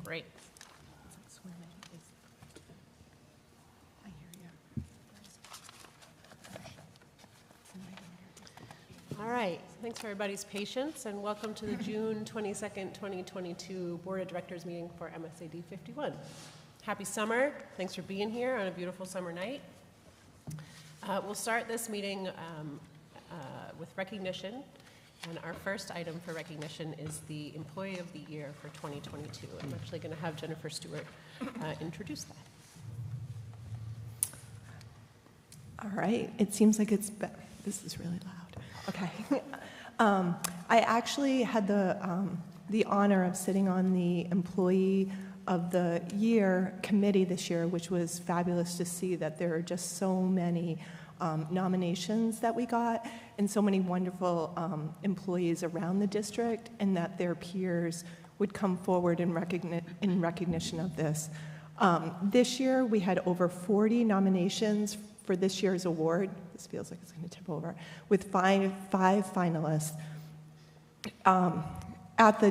Great. All right, thanks for everybody's patience, and welcome to the June 22nd, 2022 Board of Directors meeting for MSAD 51. Happy summer. Thanks for being here on a beautiful summer night. We'll start this meeting with recognition, and our first item for recognition is the Employee of the Year for 2022. I'm actually going to have Jennifer Stewart introduce that. All right, it seems like this is really loud. Okay. I actually had the honor of sitting on the Employee of the Year committee this year, which was fabulous to see that there are just so many nominations that we got and so many wonderful employees around the district, and that their peers would come forward in recognition of this. This year we had over 40 nominations for this year's award. This feels like it's going to tip over, with five finalists. At the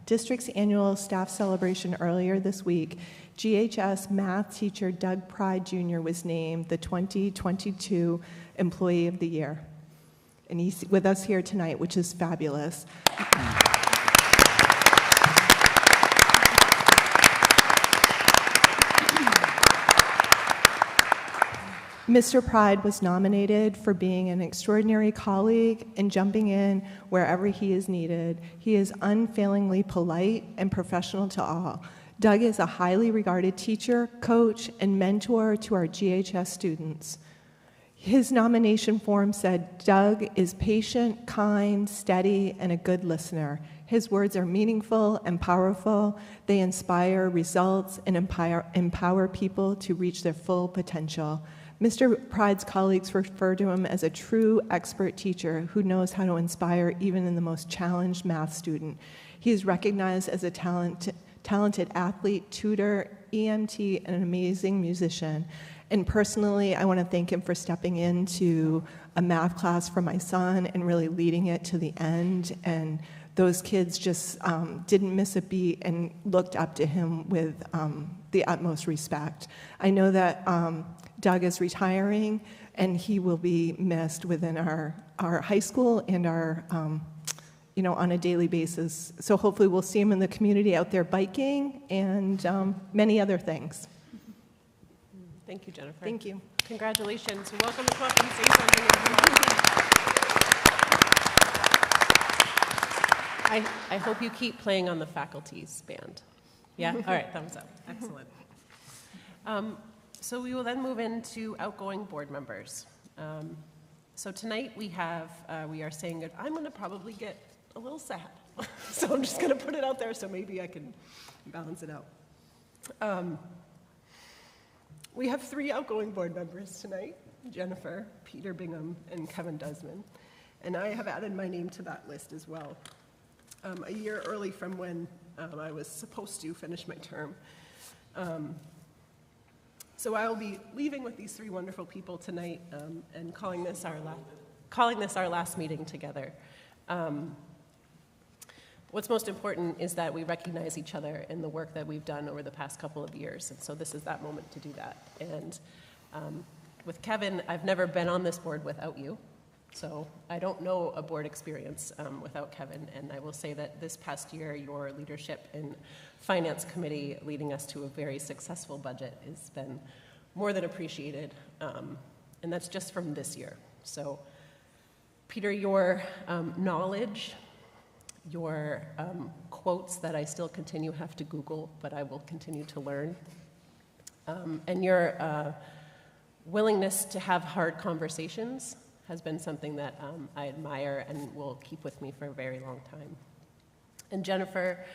district's annual staff celebration earlier this week, GHS math teacher Doug Pride Jr. was named the 2022 Employee of the Year. And he's with us here tonight, which is fabulous. Mr. Pride was nominated for being an extraordinary colleague and jumping in wherever he is needed. He is unfailingly polite and professional to all. Doug is a highly regarded teacher, coach, and mentor to our GHS students. His nomination form said, "Doug is patient, kind, steady, and a good listener. His words are meaningful and powerful. They inspire results and empower people to reach their full potential." Mr. Pride's colleagues refer to him as a true expert teacher who knows how to inspire even in the most challenged math student. He is recognized as a talented athlete, tutor, EMT, and an amazing musician. And personally, I want to thank him for stepping into a math class for my son and really leading it to the end. And those kids just didn't miss a beat and looked up to him with the utmost respect. I know that Doug is retiring, and he will be missed within our high school and our, on a daily basis. So hopefully we'll see him in the community out there biking and many other things. Thank you, Jennifer. Thank you. Congratulations. You're welcome to come up and say something as well. I hope you keep playing on the faculty's band. Yeah? All right, thumbs up. Excellent. So we will then move into outgoing board members. So tonight we are saying that I'm going to probably get a little sad. So I'm just going to put it out there so maybe I can balance it out. We have 3 outgoing board members tonight: Jennifer, Peter Bingham, and Kevin Desmond. And I have added my name to that list as well, a year early from when I was supposed to finish my term. So I will be leaving with these 3 wonderful people tonight and calling this our last meeting together. What's most important is that we recognize each other in the work that we've done over the past couple of years, and so this is that moment to do that. And with Kevin, I've never been on this board without you, so I don't know a board experience without Kevin, and I will say that this past year, your leadership in Finance Committee leading us to a very successful budget has been more than appreciated, and that's just from this year. So, Peter, your knowledge, your quotes that I still continue have to Google, but I will continue to learn, and your willingness to have hard conversations has been something that I admire and will keep with me for a very long time. And Jennifer,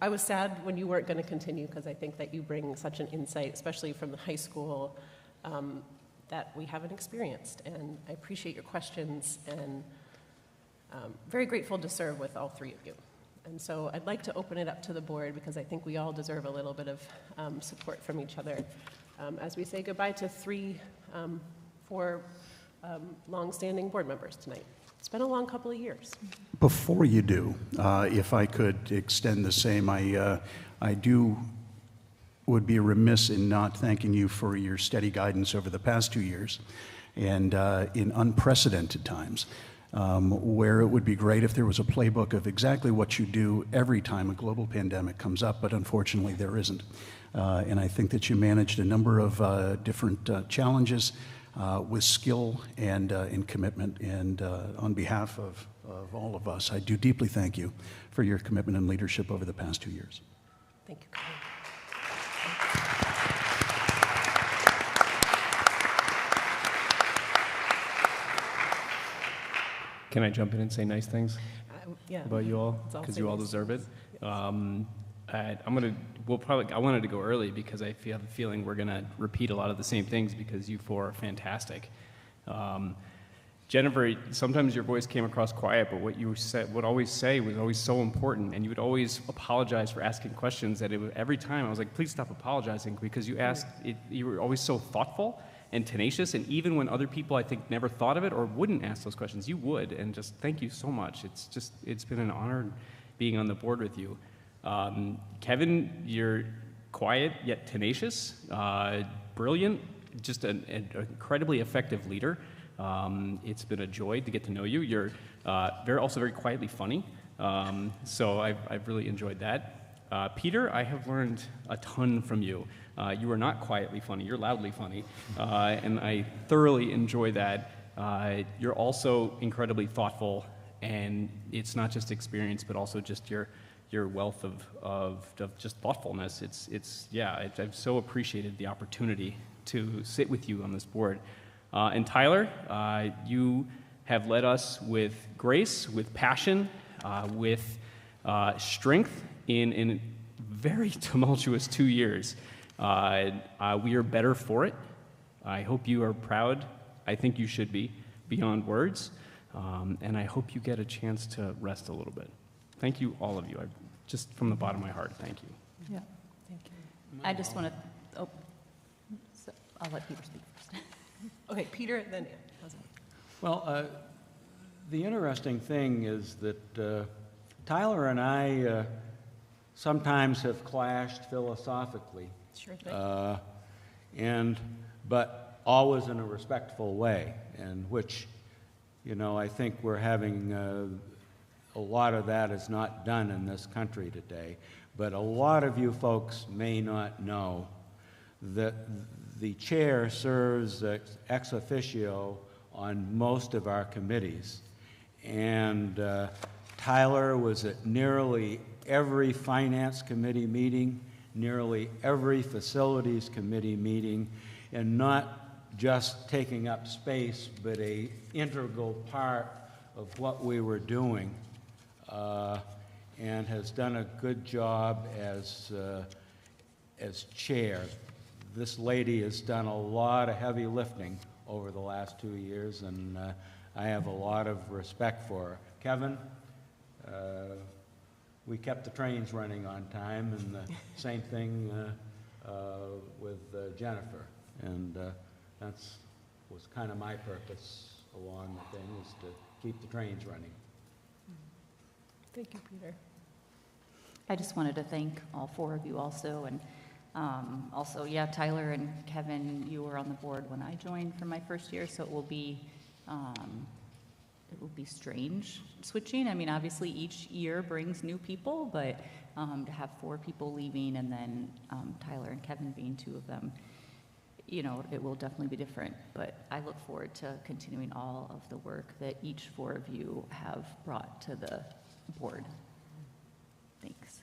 I was sad when you weren't going to continue, because I think that you bring such an insight, especially from the high school, that we haven't experienced. And I appreciate your questions, and very grateful to serve with all 3 of you. And so I'd like to open it up to the board, because I think we all deserve a little bit of support from each other as we say goodbye to 4 long-standing board members tonight. It's been a long couple of years. Before you do, if I could extend the same, would be remiss in not thanking you for your steady guidance over the past 2 years, and in unprecedented times, where it would be great if there was a playbook of exactly what you do every time a global pandemic comes up, but unfortunately there isn't. And I think that you managed a number of different challenges with skill and commitment, and on behalf of all of us, I do deeply thank you for your commitment and leadership over the past 2 years. Thank you, Colin. Can I jump in and say nice things Yeah. about you all? Let's all Because say you all nice deserve it. things. I wanted to go early because I have a feeling we're going to repeat a lot of the same things because you four are fantastic. Jennifer, sometimes your voice came across quiet, but what you would always say was always so important, and you would always apologize for asking questions that every time I was like, please stop apologizing, because you were always so thoughtful and tenacious, and even when other people I think never thought of it or wouldn't ask those questions, you would, and just thank you so much. It's been an honor being on the board with you. Kevin, you're quiet yet tenacious, brilliant, just an incredibly effective leader. It's been a joy to get to know you. You're also very quietly funny, so I've really enjoyed that. Peter, I have learned a ton from you. You are not quietly funny, you're loudly funny, and I thoroughly enjoy that. You're also incredibly thoughtful, and it's not just experience, but also just your wealth of just thoughtfulness. I've so appreciated the opportunity to sit with you on this board. And Tyler, you have led us with grace, with passion, with strength in very tumultuous 2 years. We are better for it. I hope you are proud. I think you should be, beyond words. And I hope you get a chance to rest a little bit. Thank you, all of you. Just from the bottom of my heart, thank you. Yeah. Thank you. I just want to, I'll let Peter speak first. Okay, Peter, then Ann. How's it? Well, the interesting thing is that Tyler and I sometimes have clashed philosophically, Sure thing. but always in a respectful way, and which, I think we're having a lot of that is not done in this country today. But a lot of you folks may not know that the chair serves ex officio on most of our committees. And Tyler was at nearly every finance committee meeting, nearly every facilities committee meeting, and not just taking up space, but an integral part of what we were doing. And has done a good job as chair. This lady has done a lot of heavy lifting over the last 2 years, and I have a lot of respect for her. Kevin, we kept the trains running on time, and the same thing with Jennifer, and that was kind of my purpose along the thing, is to keep the trains running. Thank you, Peter. I just wanted to thank all four of you also, and also, Tyler and Kevin, you were on the board when I joined for my first year, so it will be strange switching. I mean, obviously each year brings new people, but to have 4 people leaving and then Tyler and Kevin being 2 of them, it will definitely be different. But I look forward to continuing all of the work that each 4 of you have brought to the board. Thanks.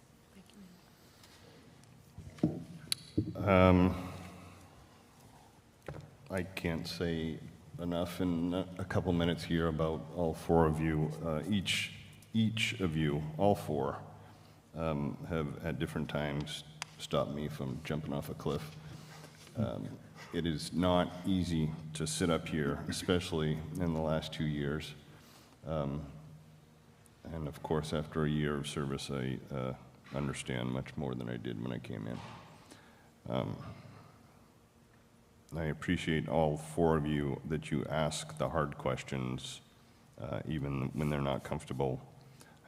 I can't say enough in a couple minutes here about all 4 of you. Each of you, all 4, have at different times stopped me from jumping off a cliff. It is not easy to sit up here, especially in the last 2 years. And of course, after a year of service, I understand much more than I did when I came in. I appreciate all 4 of you that you ask the hard questions even when they're not comfortable.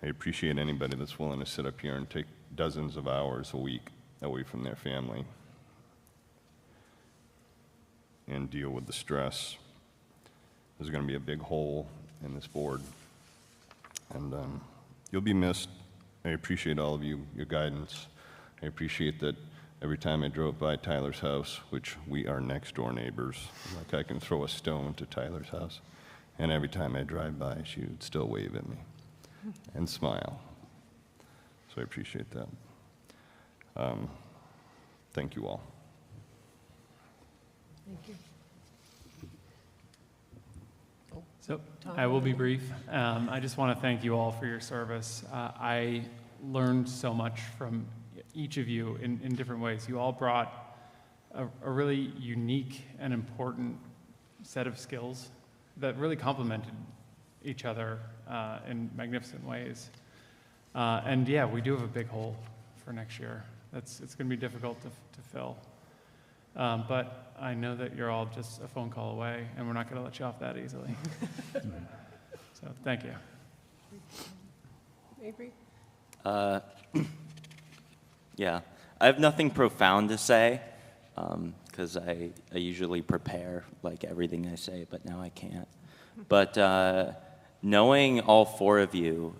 I appreciate anybody that's willing to sit up here and take dozens of hours a week away from their family and deal with the stress. There's going to be a big hole in this board, and you'll be missed. I appreciate all of you, your guidance. I appreciate that every time I drove by Tyler's house, which we are next door neighbors, like I can throw a stone to Tyler's house, and every time I drive by, she would still wave at me and smile. So I appreciate that. Thank you all. Thank you. So I will be brief. I just want to thank you all for your service. I learned so much from each of you in different ways. You all brought a really unique and important set of skills that really complemented each other in magnificent ways. And yeah, we do have a big hole for next year. It's going to be difficult to fill. But I know that you're all just a phone call away, and we're not going to let you off that easily. So thank you. Avery? Yeah, I have nothing profound to say, because I usually prepare like everything I say, but now I can't. But knowing all four of you,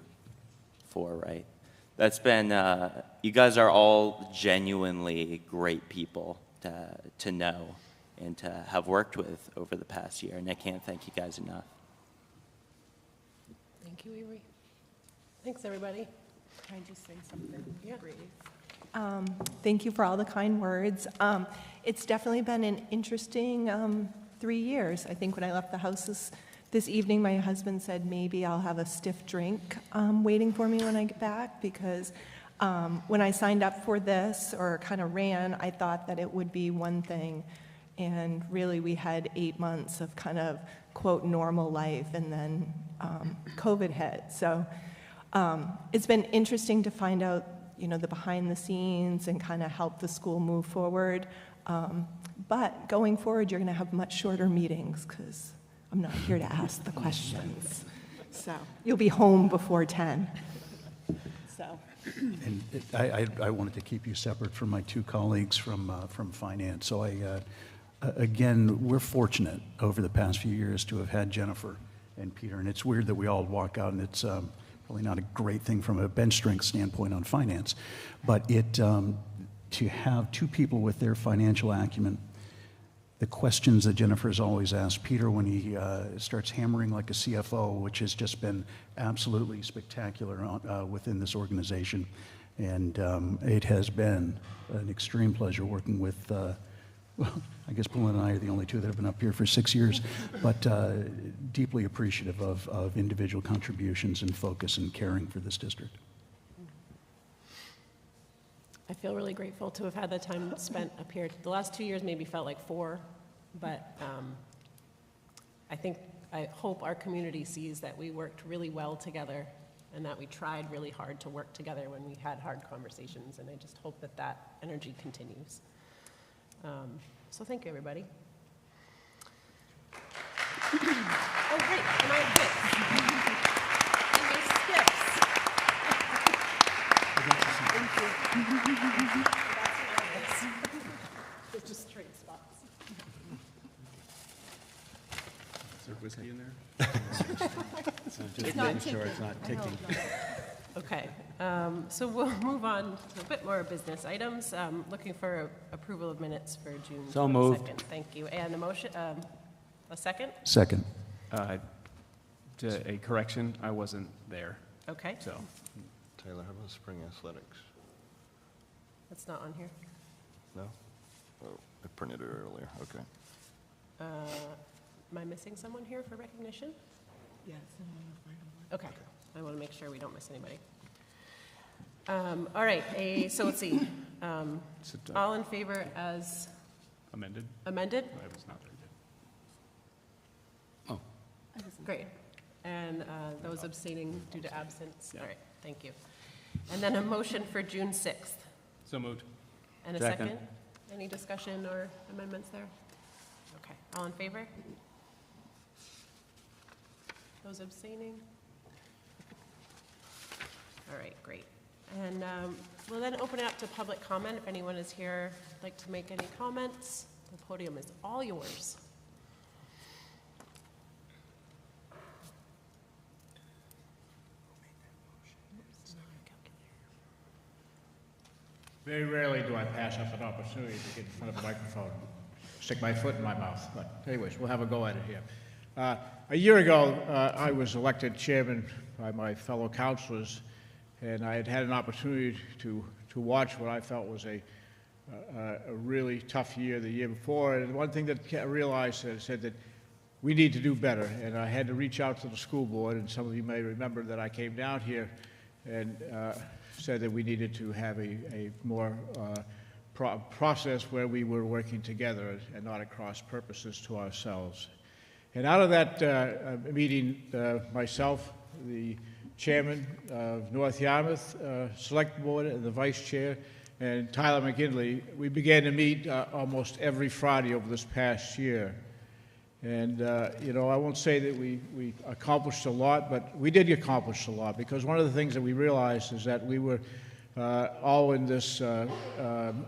right? That's been, you guys are all genuinely great people to know and to have worked with over the past year, and I can't thank you guys enough. Thank you, Avery. Thanks, everybody. Can I just say something? Yeah. Thank you for all the kind words. It's definitely been an interesting 3 years. I think when I left the house this evening, my husband said maybe I'll have a stiff drink waiting for me when I get back, because when I signed up for this or kind of ran, I thought that it would be one thing. And really, we had 8 months of kind of, quote, normal life, and then COVID hit. So it's been interesting to find out, you know, the behind the scenes and kind of help the school move forward. But going forward, you're going to have much shorter meetings, because I'm not here to ask the questions. So you'll be home before 10. So. And I wanted to keep you separate from my two colleagues from finance. So again, we're fortunate over the past few years to have had Jennifer and Peter. And it's weird that we all walk out, and it's probably not a great thing from a bench strength standpoint on finance. But to have two people with their financial acumen, the questions that Jennifer's always asked Peter when he starts hammering like a CFO, which has just been absolutely spectacular within this organization. And it has been an extreme pleasure working with, well, I guess Paul and I are the only two that have been up here for 6 years, but deeply appreciative of individual contributions and focus and caring for this district. I feel really grateful to have had the time spent up here. The last 2 years maybe felt like 4, but I hope our community sees that we worked really well together and that we tried really hard to work together when we had hard conversations, and I just hope that that energy continues. So thank you, everybody. Oh, great, and I have gifts. And there's gifts. Thank you. That's hilarious. They're just straight spots. Is there whiskey in there? Just making sure it's not ticking. Okay, so we'll move on to a bit more business items. Looking for approval of minutes for June 22nd. So moved. Thank you. And a motion, a second? Second. A correction, I wasn't there, Okay, so. Taylor, how about spring athletics? that's not on here. No? Oh, I printed it earlier, okay. Am I missing someone here for recognition? Yes. Okay, I want to make sure we don't miss anybody. All right, so let's see. All in favor as Amended? amended? I was not there yet. Great. And those abstaining due to absence? All right, thank you. And then a motion for June 6th. So moved. And a Second. second? Any discussion or amendments there? Okay, all in favor? Those abstaining? All right, great. And we'll then open it up to public comment. If anyone is here, would like to make any comments, the podium is all yours. Very rarely do I pass up an opportunity to get in front of a microphone, stick my foot in my mouth. But anyways, we'll have a go at it here. A year ago, I was elected chairman by my fellow councilors, and I had an opportunity to watch what I felt was a really tough year the year before. And one thing that I realized said that we need to do better, and I had to reach out to the school board, and some of you may remember that I came down here and said that we needed to have a more process where we were working together and not at cross purposes to ourselves. And out of that meeting, myself, the chairman of North Yarmouth Select Board and the vice chair, and Tyler McGinley, we began to meet almost every Friday over this past year. And, you know, I won't say that we accomplished a lot, but we did accomplish a lot, because one of the things that we realized is that we were all in this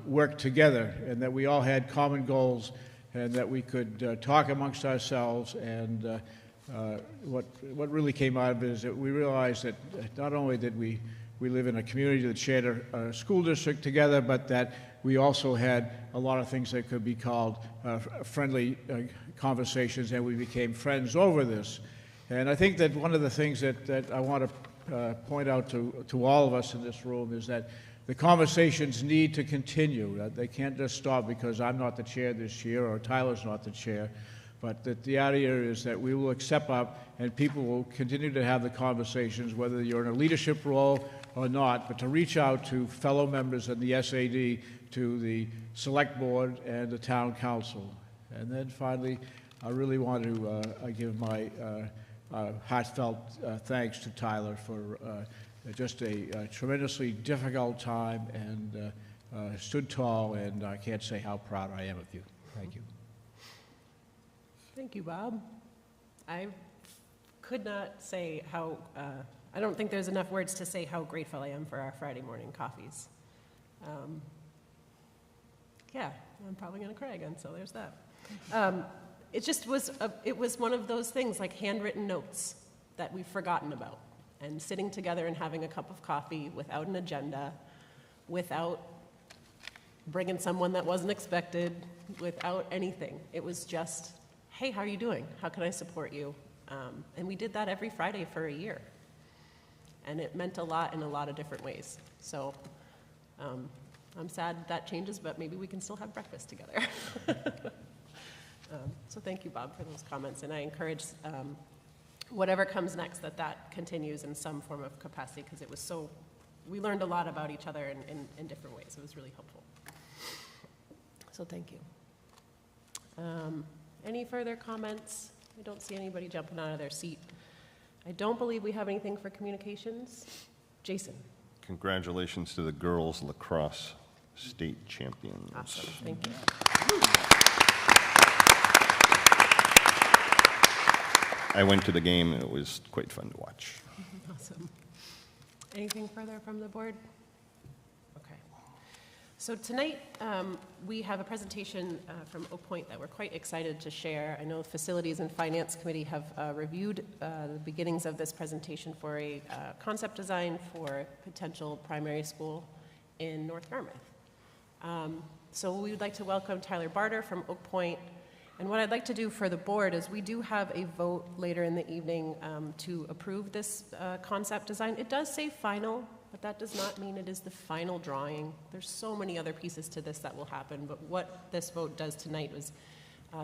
work together, and that we all had common goals, and that we could talk amongst ourselves. And what really came out of it is that we realized that not only did we live in a community that shared a school district together, but that we also had a lot of things that could be called friendly conversations, and we became friends over this. And I think that one of the things that I want to point out to all of us in this room is that the conversations need to continue. They can't just stop because I'm not the chair this year or Tyler's not the chair, but that the idea is that we will accept up and people will continue to have the conversations, whether you're in a leadership role or not, but to reach out to fellow members in the SAD, to the select board and the town council. And then finally, I really want to give my heartfelt thanks to Tyler for just a tremendously difficult time, and stood tall, and I can't say how proud I am of you. Thank you. Thank you, Bob. I could not say how, I don't think there's enough words to say how grateful I am for our Friday morning coffees. Yeah, I'm probably going to cry again, so there's that. It just was, it was one of those things like handwritten notes that we've forgotten about. And sitting together and having a cup of coffee without an agenda, without bringing someone that wasn't expected, without anything. It was just, hey, how are you doing? How can I support you? And we did that every Friday for a year. And it meant a lot in a lot of different ways. So I'm sad that changes, but maybe we can still have breakfast together. So thank you, Bob, for those comments. And I encourage whatever comes next, that continues in some form of capacity, because it was so, we learned a lot about each other in different ways. It was really helpful. So thank you. Any further comments? I don't see anybody jumping out of their seat. I don't believe we have anything for communications. Jason. Congratulations to the girls lacrosse state champions. Awesome, thank you. I went to the game, and it was quite fun to watch. Awesome. Anything further from the board? Okay. So tonight, we have a presentation from Oak Point that we're quite excited to share. I know the Facilities and Finance Committee have reviewed the beginnings of this presentation for a concept design for potential primary school in North Yarmouth. So we would like to welcome Tyler Barter from Oak Point. And what I'd like to do for the board is we do have a vote later in the evening to approve this concept design. It does say final, but that does not mean it is the final drawing. There's so many other pieces to this that will happen, but what this vote does tonight was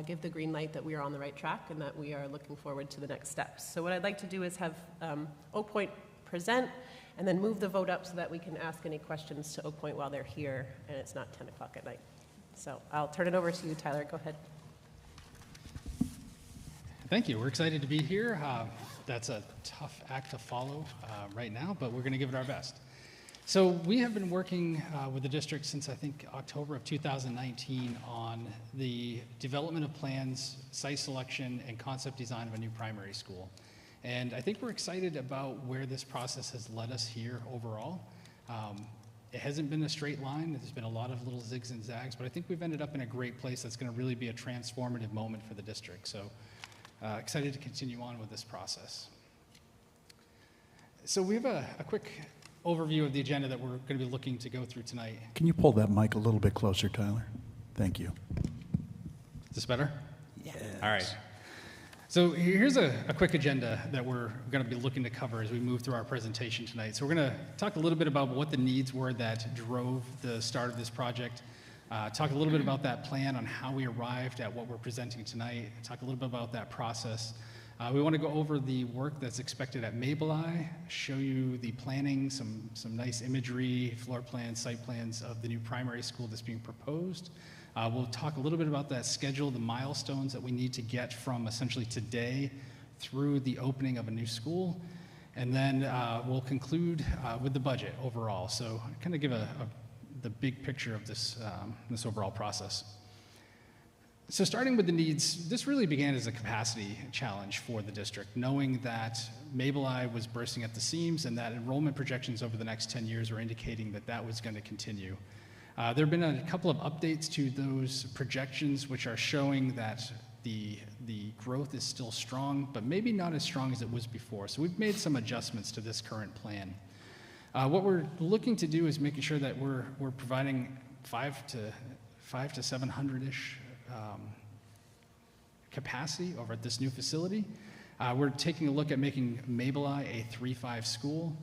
give the green light that we are on the right track and that we are looking forward to the next steps. So what I'd like to do is have Oak Point present and then move the vote up so that we can ask any questions to Oak Point while they're here and it's not 10 o'clock at night. So I'll turn it over to you, Tyler. Go ahead. Thank you. We're excited to be here. That's a tough act to follow right now, but we're going to give it our best. So we have been working with the district since I think October of 2019 on the development of plans, site selection, and concept design of a new primary school. And I think we're excited about where this process has led us here overall. It hasn't been a straight line. There's been a lot of little zigs and zags, but I think we've ended up in a great place that's going to really be a transformative moment for the district. So excited to continue on with this process. So we have a quick overview of the agenda that we're going to be looking to go through tonight. Can you pull that mic a little bit closer, Tyler? Thank you. Is this better? Yes. All right. So here's a quick agenda that we're going to be looking to cover as we move through our presentation tonight. So we're going to talk a little bit about what the needs were that drove the start of this project, talk a little bit about that plan on how we arrived at what we're presenting tonight, talk a little bit about that process. We want to go over the work that's expected at Mabeli, show you the planning, some nice imagery, floor plans, site plans of the new primary school that's being proposed. We'll talk a little bit about that schedule, the milestones that we need to get from essentially today through the opening of a new school. And then we'll conclude with the budget overall. So kind of give the big picture of this, this overall process. So starting with the needs, this really began as a capacity challenge for the district, knowing that Mabeli was bursting at the seams and that enrollment projections over the next 10 years were indicating that that was going to continue. There have been a couple of updates to those projections which are showing that the growth is still strong, but maybe not as strong as it was before. So we've made some adjustments to this current plan. What we're looking to do is making sure that we're providing 500 to 700-ish capacity over at this new facility. We're taking a look at making Mabeli a 3-5 school,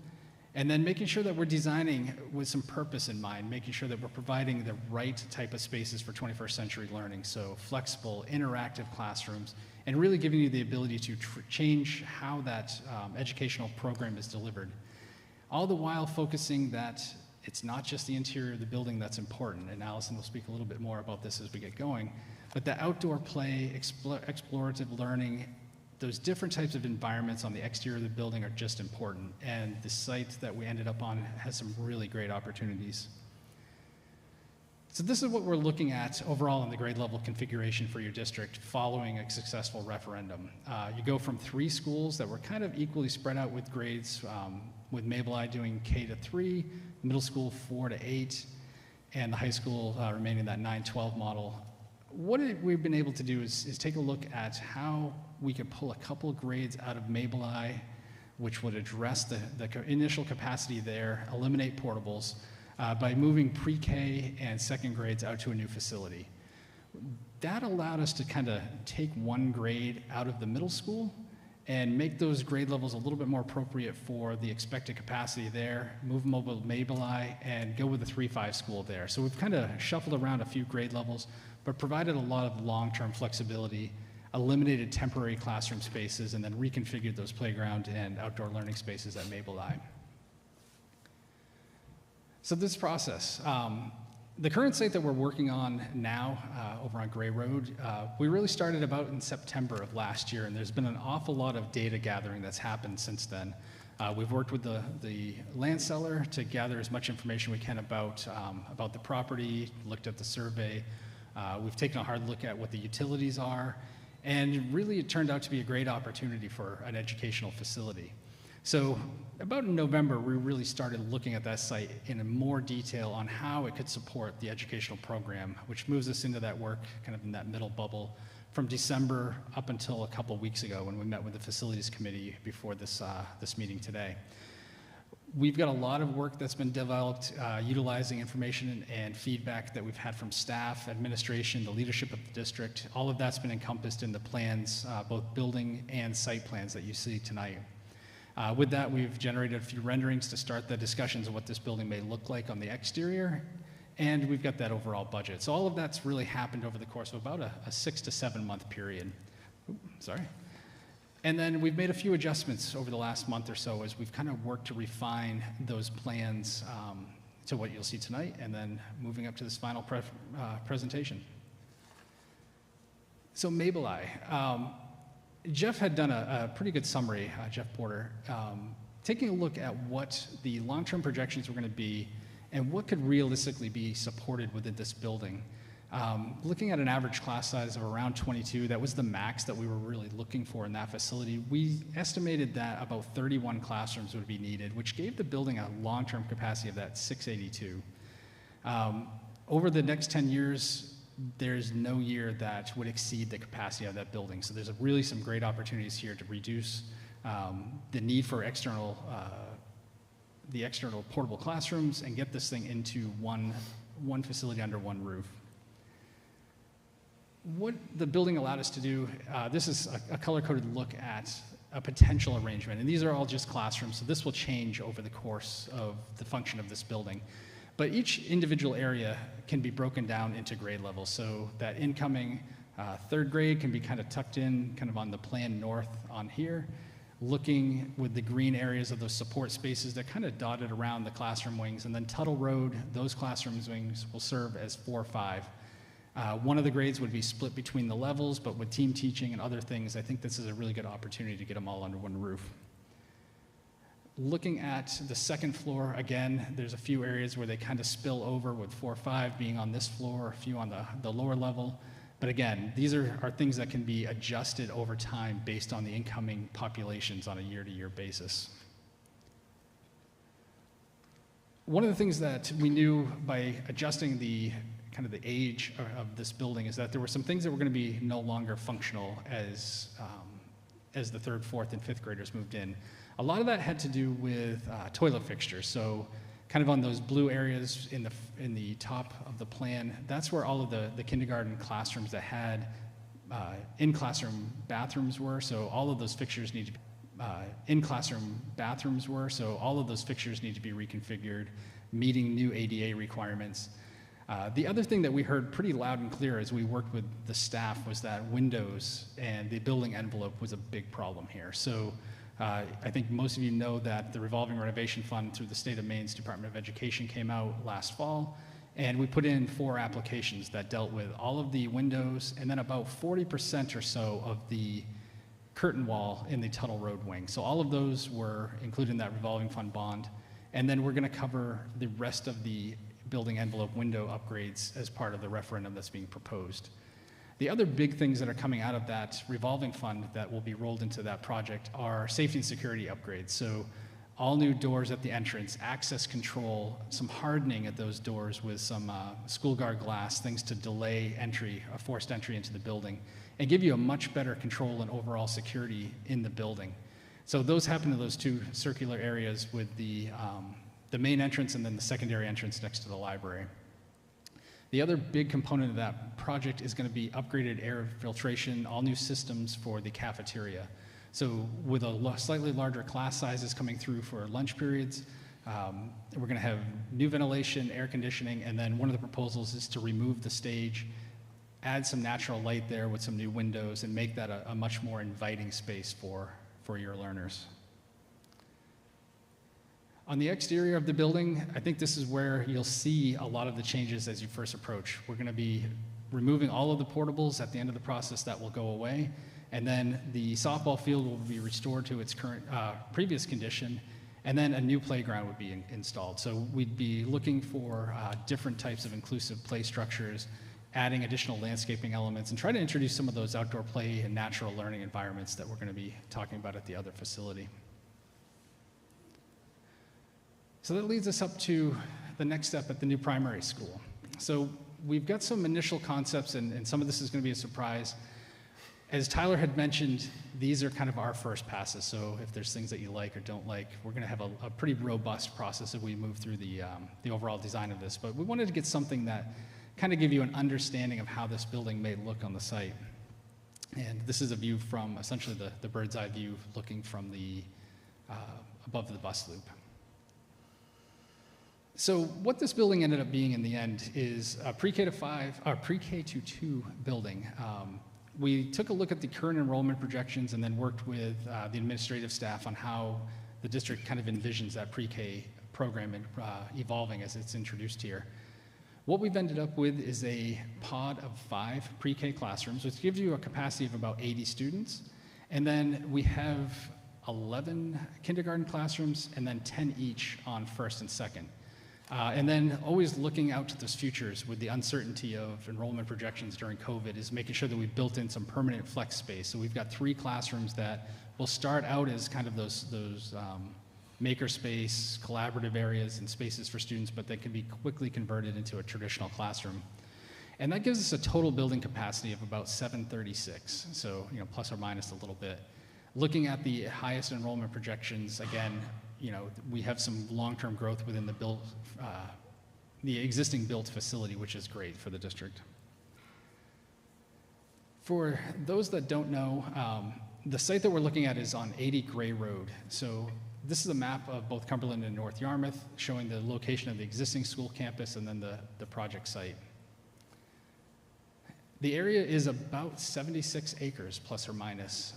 and then making sure that we're designing with some purpose in mind, making sure that we're providing the right type of spaces for 21st century learning, so flexible, interactive classrooms, and really giving you the ability to change how that educational program is delivered. All the while focusing that it's not just the interior of the building that's important, and Allison will speak a little bit more about this as we get going, but the outdoor play, explorative learning, those different types of environments on the exterior of the building are just important, and the site that we ended up on has some really great opportunities. So this is what we're looking at overall in the grade level configuration for your district following a successful referendum. You go from 3 schools that were kind of equally spread out with grades, with Mabeli doing K to 3, middle school 4 to 8, and the high school remaining that 9-12 model. What we've been able to do is take a look at how we could pull a couple of grades out of Mabeli, which would address the initial capacity there, eliminate portables, by moving pre-K and second grades out to a new facility. That allowed us to kind of take 1 grade out of the middle school and make those grade levels a little bit more appropriate for the expected capacity there, move them over to Mabeli, and go with a 3-5 school there. So we've kind of shuffled around a few grade levels, but provided a lot of long-term flexibility, eliminated temporary classroom spaces, and then reconfigured those playground and outdoor learning spaces at Mabeli. So this process, the current site that we're working on now over on Gray Road, we really started about in September of last year, and there's been an awful lot of data gathering that's happened since then. We've worked with the land seller to gather as much information we can about the property, looked at the survey. We've taken a hard look at what the utilities are, and really it turned out to be a great opportunity for an educational facility. So about in November, we really started looking at that site in more detail on how it could support the educational program, which moves us into that work kind of in that middle bubble from December up until a couple of weeks ago when we met with the facilities committee before this meeting today. We've got a lot of work that's been developed utilizing information and feedback that we've had from staff, administration, the leadership of the district. All of that's been encompassed in the plans, both building and site plans that you see tonight. With that, we've generated a few renderings to start the discussions of what this building may look like on the exterior, and we've got that overall budget. So all of that's really happened over the course of about a 6 to 7 month period. Sorry. And then we've made a few adjustments over the last month or so as we've kind of worked to refine those plans to what you'll see tonight, and then moving up to this final presentation. So Mabeli. Jeff had done a pretty good summary, Jeff Porter, taking a look at what the long-term projections were going to be and what could realistically be supported within this building. Looking at an average class size of around 22, that was the max that we were really looking for in that facility. We estimated that about 31 classrooms would be needed, which gave the building a long-term capacity of that 682. Over the next 10 years, there's no year that would exceed the capacity of that building. So there's really some great opportunities here to reduce the need for the external portable classrooms and get this thing into one facility under one roof. What the building allowed us to do, this is a color-coded look at a potential arrangement. And these are all just classrooms, so this will change over the course of the function of this building. But each individual area can be broken down into grade levels. So that incoming third grade can be kind of tucked in, kind of on the plan north on here, looking with the green areas of those support spaces that kind of dotted around the classroom wings. And then Tuttle Road, those classroom wings will serve as 4 or 5. One of the grades would be split between the levels, but with team teaching and other things, I think this is a really good opportunity to get them all under one roof. Looking at the second floor, again, there's a few areas where they kind of spill over, with 4 or 5 being on this floor, a few on the lower level. But again, these are things that can be adjusted over time based on the incoming populations on a year-to-year basis. One of the things that we knew by adjusting the kind of the age of this building is that there were some things that were going to be no longer functional as the 3rd, 4th, and 5th graders moved in. A lot of that had to do with toilet fixtures. So kind of on those blue areas in the top of the plan, that's where all of the kindergarten classrooms that had in-classroom bathrooms were. So all of those fixtures need to be in-classroom bathrooms were. So all of those fixtures need to be reconfigured, meeting new ADA requirements. The other thing that we heard pretty loud and clear as we worked with the staff was that windows and the building envelope was a big problem here. So I think most of you know that the Revolving Renovation Fund through the state of Maine's Department of Education came out last fall, and we put in 4 applications that dealt with all of the windows and then about 40% or so of the curtain wall in the Tuttle Road wing. So all of those were included in that Revolving Fund bond, and then we're going to cover the rest of the building envelope window upgrades as part of the referendum that's being proposed. The other big things that are coming out of that revolving fund that will be rolled into that project are safety and security upgrades. So all new doors at the entrance, access control, some hardening at those doors with some school guard glass, things to delay entry, a forced entry into the building, and give you a much better control and overall security in the building. So those happen to those 2 circular areas with the main entrance and then the secondary entrance next to the library. The other big component of that project is going to be upgraded air filtration, all new systems for the cafeteria. So with a slightly larger class sizes coming through for lunch periods, we're going to have new ventilation, air conditioning, and then one of the proposals is to remove the stage, add some natural light there with some new windows, and make that a much more inviting space for your learners. On the exterior of the building, I think this is where you'll see a lot of the changes as you first approach. We're going to be removing all of the portables at the end of the process. That will go away. And then the softball field will be restored to its current previous condition. And then a new playground would be installed. So we'd be looking for different types of inclusive play structures, adding additional landscaping elements, and try to introduce some of those outdoor play and natural learning environments that we're going to be talking about at the other facility. So that leads us up to the next step at the new primary school. So we've got some initial concepts, and some of this is going to be a surprise. As Tyler had mentioned, these are kind of our first passes. So if there's things that you like or don't like, we're going to have a pretty robust process as we move through the overall design of this. But we wanted to get something that kind of give you an understanding of how this building may look on the site. And this is a view from essentially the bird's eye view looking from the above the bus loop. So what this building ended up being in the end is a pre-K to 2 building. We took a look at the current enrollment projections and then worked with the administrative staff on how the district kind of envisions that pre-K program evolving as it's introduced here. What we've ended up with is a pod of 5 pre-K classrooms, which gives you a capacity of about 80 students. And then we have 11 kindergarten classrooms and then 10 each on first and second. And then always looking out to those futures with the uncertainty of enrollment projections during COVID is making sure that we've built in some permanent flex space. So we've got 3 classrooms that will start out as kind of those maker space, collaborative areas and spaces for students, but they can be quickly converted into a traditional classroom. And that gives us a total building capacity of about 736, so plus or minus a little bit. Looking at the highest enrollment projections, again, we have some long-term growth within the existing built facility, which is great for the district. For those that don't know, the site that we're looking at is on 80 Gray Road. So this is a map of both Cumberland and North Yarmouth, showing the location of the existing school campus and then the project site. The area is about 76 acres, plus or minus.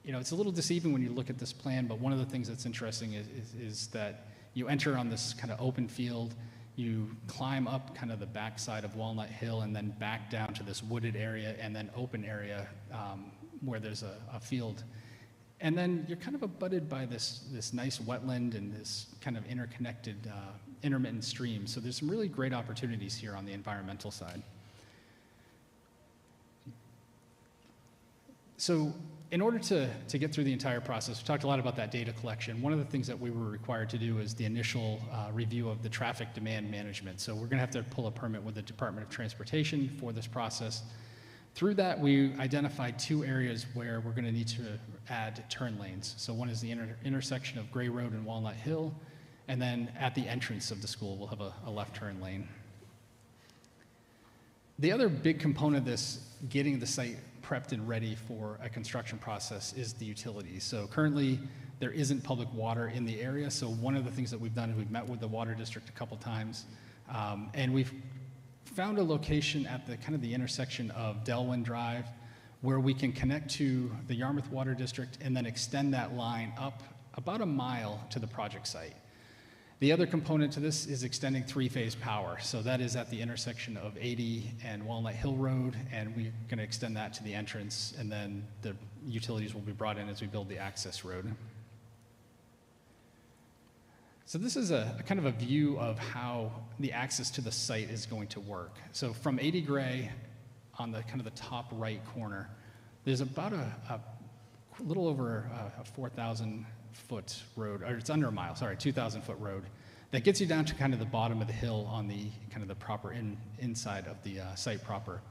It's a little deceiving when you look at this plan, but one of the things that's interesting is that you enter on this kind of open field, you climb up kind of the backside of Walnut Hill and then back down to this wooded area and then open area where there's a field. And then you're kind of abutted by this nice wetland and this kind of interconnected intermittent stream. So there's some really great opportunities here on the environmental side. So in order to get through the entire process, we talked a lot about that data collection. One of the things that we were required to do is the initial review of the traffic demand management. So we're going to have to pull a permit with the Department of Transportation for this process. Through that, we identified 2 areas where we're going to need to add turn lanes. So one is the intersection of Gray Road and Walnut Hill, and then at the entrance of the school, we'll have a left turn lane. The other big component of this, getting the site prepped and ready for a construction process, is the utilities. So currently, there isn't public water in the area. So one of the things that we've done is we've met with the water district a couple times, and we've found a location at the intersection of Delwyn Drive where we can connect to the Yarmouth Water District and then extend that line up about a mile to the project site. The other component to this is extending 3-phase power. So that is at the intersection of 80 and Walnut Hill Road, and we're going to extend that to the entrance, and then the utilities will be brought in as we build the access road. So this is a kind of a view of how the access to the site is going to work. So from 80 Gray, on the kind of the top right corner, there's about a little over a 4,000-foot road, or it's under a mile, sorry, 2,000-foot road that gets you down to kind of the bottom of the hill on the kind of the proper inside of the site proper.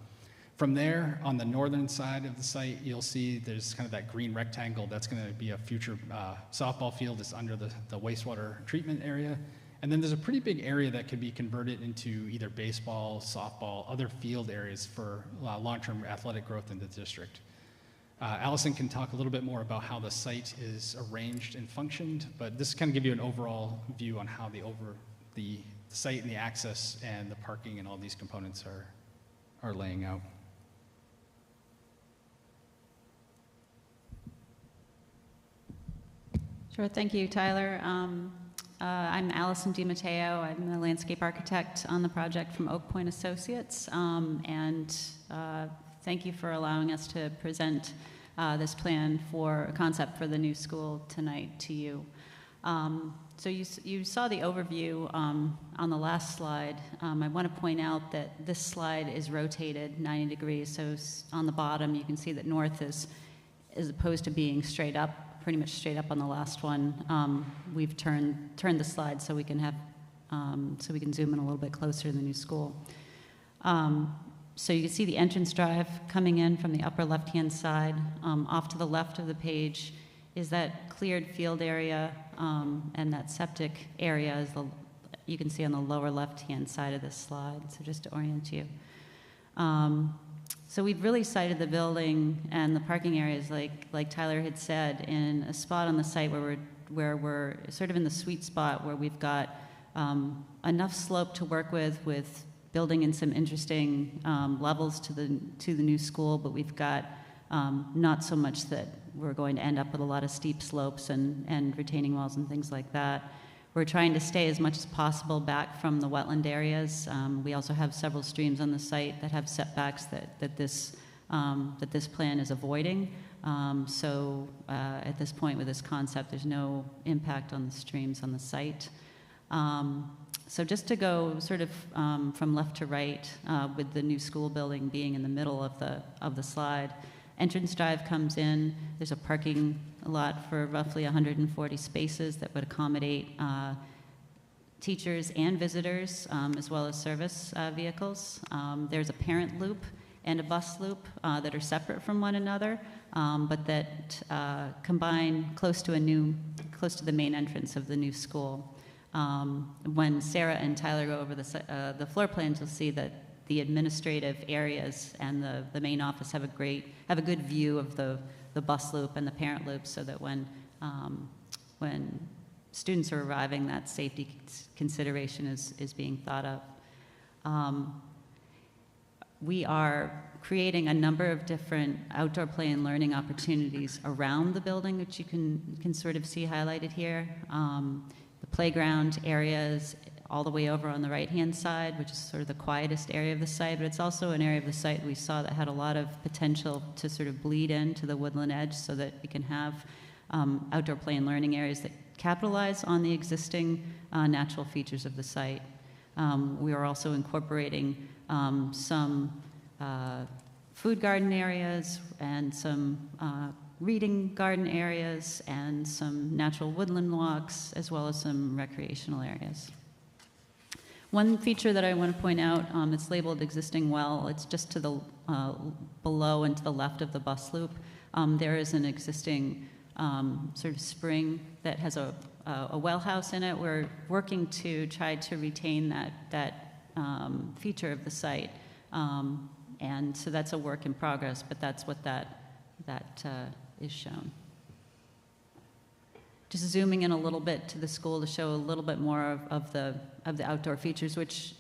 From there, on the northern side of the site, you'll see there's kind of that green rectangle. That's going to be a future softball field. It's under the wastewater treatment area. And then there's a pretty big area that could be converted into either baseball, softball, other field areas for long-term athletic growth in the district. Allison can talk a little bit more about how the site is arranged and functioned, but this kind of give you an overall view on how the site and the access and the parking and all these components are laying out. Sure, thank you, Tyler. I'm Allison DiMatteo. I'm the landscape architect on the project from Oak Point Associates, and thank you for allowing us to present this plan for a concept for the new school tonight to you. So you saw the overview on the last slide. I want to point out that this slide is rotated 90 degrees, so on the bottom you can see that north is, as opposed to being straight up, pretty much straight up on the last one, we've turned the slide so we can have, so we can zoom in a little bit closer to the new school. So you can see the entrance drive coming in from the upper left-hand side. Off to the left of the page is that cleared field area, and that septic area is you can see on the lower left-hand side of this slide, so just to orient you. So we've really sited the building and the parking areas, like Tyler had said, in a spot on the site where we're sort of in the sweet spot where we've got enough slope to work with building in some interesting levels to the new school, but we've got not so much that we're going to end up with a lot of steep slopes and retaining walls and things like that. We're trying to stay as much as possible back from the wetland areas. We also have several streams on the site that have setbacks that this plan is avoiding. So at this point with this concept, there's no impact on the streams on the site. So just to go sort of from left to right, with the new school building being in the middle of the slide, entrance drive comes in. There's a parking lot for roughly 140 spaces that would accommodate teachers and visitors, as well as service vehicles. There's a parent loop and a bus loop that are separate from one another, but that combine close to the main entrance of the new school. When Sarah and Tyler go over the floor plans, you'll see that the administrative areas and the main office have a good view of the bus loop and the parent loop, so that when students are arriving, that safety consideration is being thought of. We are creating a number of different outdoor play and learning opportunities around the building, which you can sort of see highlighted here. The playground areas all the way over on the right-hand side, which is sort of the quietest area of the site, but it's also an area of the site we saw that had a lot of potential to sort of bleed into the woodland edge, so that we can have outdoor play and learning areas that capitalize on the existing natural features of the site. We are also incorporating some food garden areas and some reading garden areas and some natural woodland walks, as well as some recreational areas. One feature that I want to point out, it's labeled existing well. It's just to the below and to the left of the bus loop. There is an existing sort of spring that has a well house in it. We're working to try to retain that feature of the site, and so that's a work in progress. But that's what that is shown. Just zooming in a little bit to the school to show a little bit more of the outdoor features, which,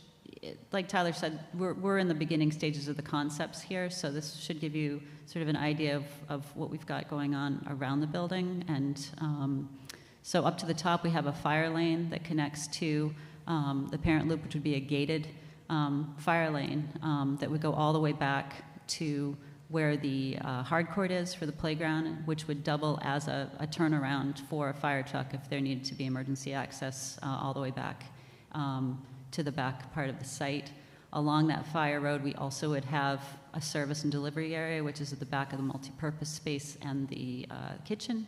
like Tyler said, we're in the beginning stages of the concepts here, so this should give you sort of an idea of what we've got going on around the building. And so up to the top, we have a fire lane that connects to the parent loop, which would be a gated fire lane that would go all the way back to where the hard court is for the playground, which would double as a turnaround for a fire truck if there needed to be emergency access all the way back to the back part of the site. Along that fire road, we also would have a service and delivery area, which is at the back of the multi-purpose space and the kitchen.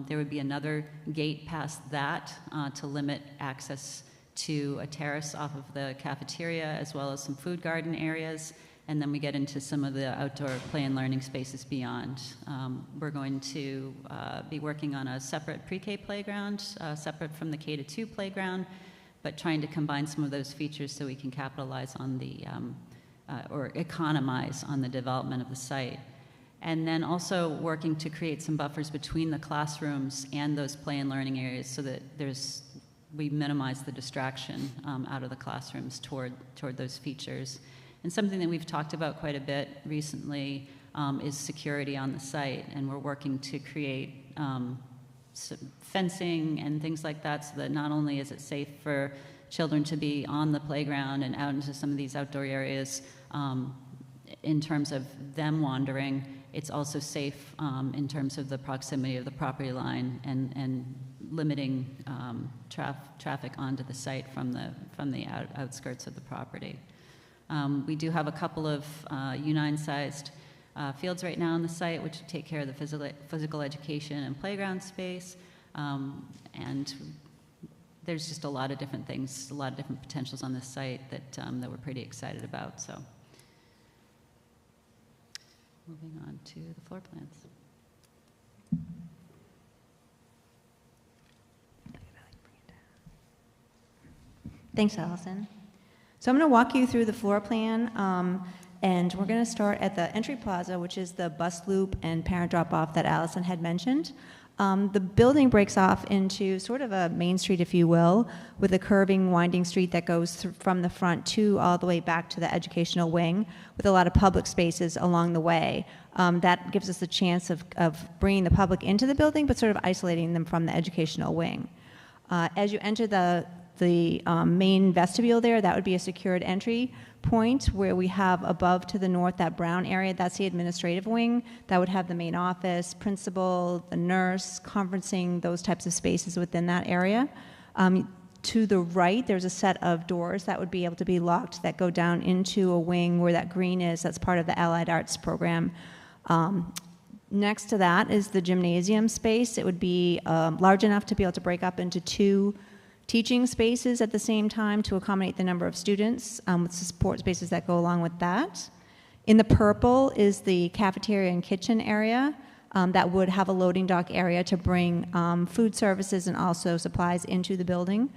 There would be another gate past that to limit access to a terrace off of the cafeteria, as well as some food garden areas. And then we get into some of the outdoor play and learning spaces beyond. We're going to be working on a separate pre-K playground, separate from the K-2 playground, but trying to combine some of those features so we can capitalize on or economize on the development of the site. And then also working to create some buffers between the classrooms and those play and learning areas, so that we minimize the distraction out of the classrooms toward those features. And something that we've talked about quite a bit recently is security on the site, and we're working to create fencing and things like that, so that not only is it safe for children to be on the playground and out into some of these outdoor areas in terms of them wandering, it's also safe in terms of the proximity of the property line and limiting traffic onto the site from the outskirts of the property. We do have a couple of U9-sized fields right now on the site, which take care of the physical education and playground space. And there's just a lot of different things, a lot of different potentials on this site that we're pretty excited about. So, moving on to the floor plans. Thanks, Allison. So I'm going to walk you through the floor plan, and we're going to start at the entry plaza, which is the bus loop and parent drop-off that Allison had mentioned. The building breaks off into sort of a main street, if you will, with a curving, winding street that goes from the front all the way back to the educational wing, with a lot of public spaces along the way. That gives us the chance of bringing the public into the building, but sort of isolating them from the educational wing. As you enter the main vestibule there, that would be a secured entry point where we have above to the north that brown area. That's the administrative wing. That would have the main office, principal, the nurse, conferencing, those types of spaces within that area. To the right, there's a set of doors that would be able to be locked that go down into a wing where that green is. That's part of the Allied Arts program. Next to that is the gymnasium space. It would be large enough to be able to break up into 2 teaching spaces at the same time to accommodate the number of students with support spaces that go along with that. In the purple is the cafeteria and kitchen area that would have a loading dock area to bring food services and also supplies into the building.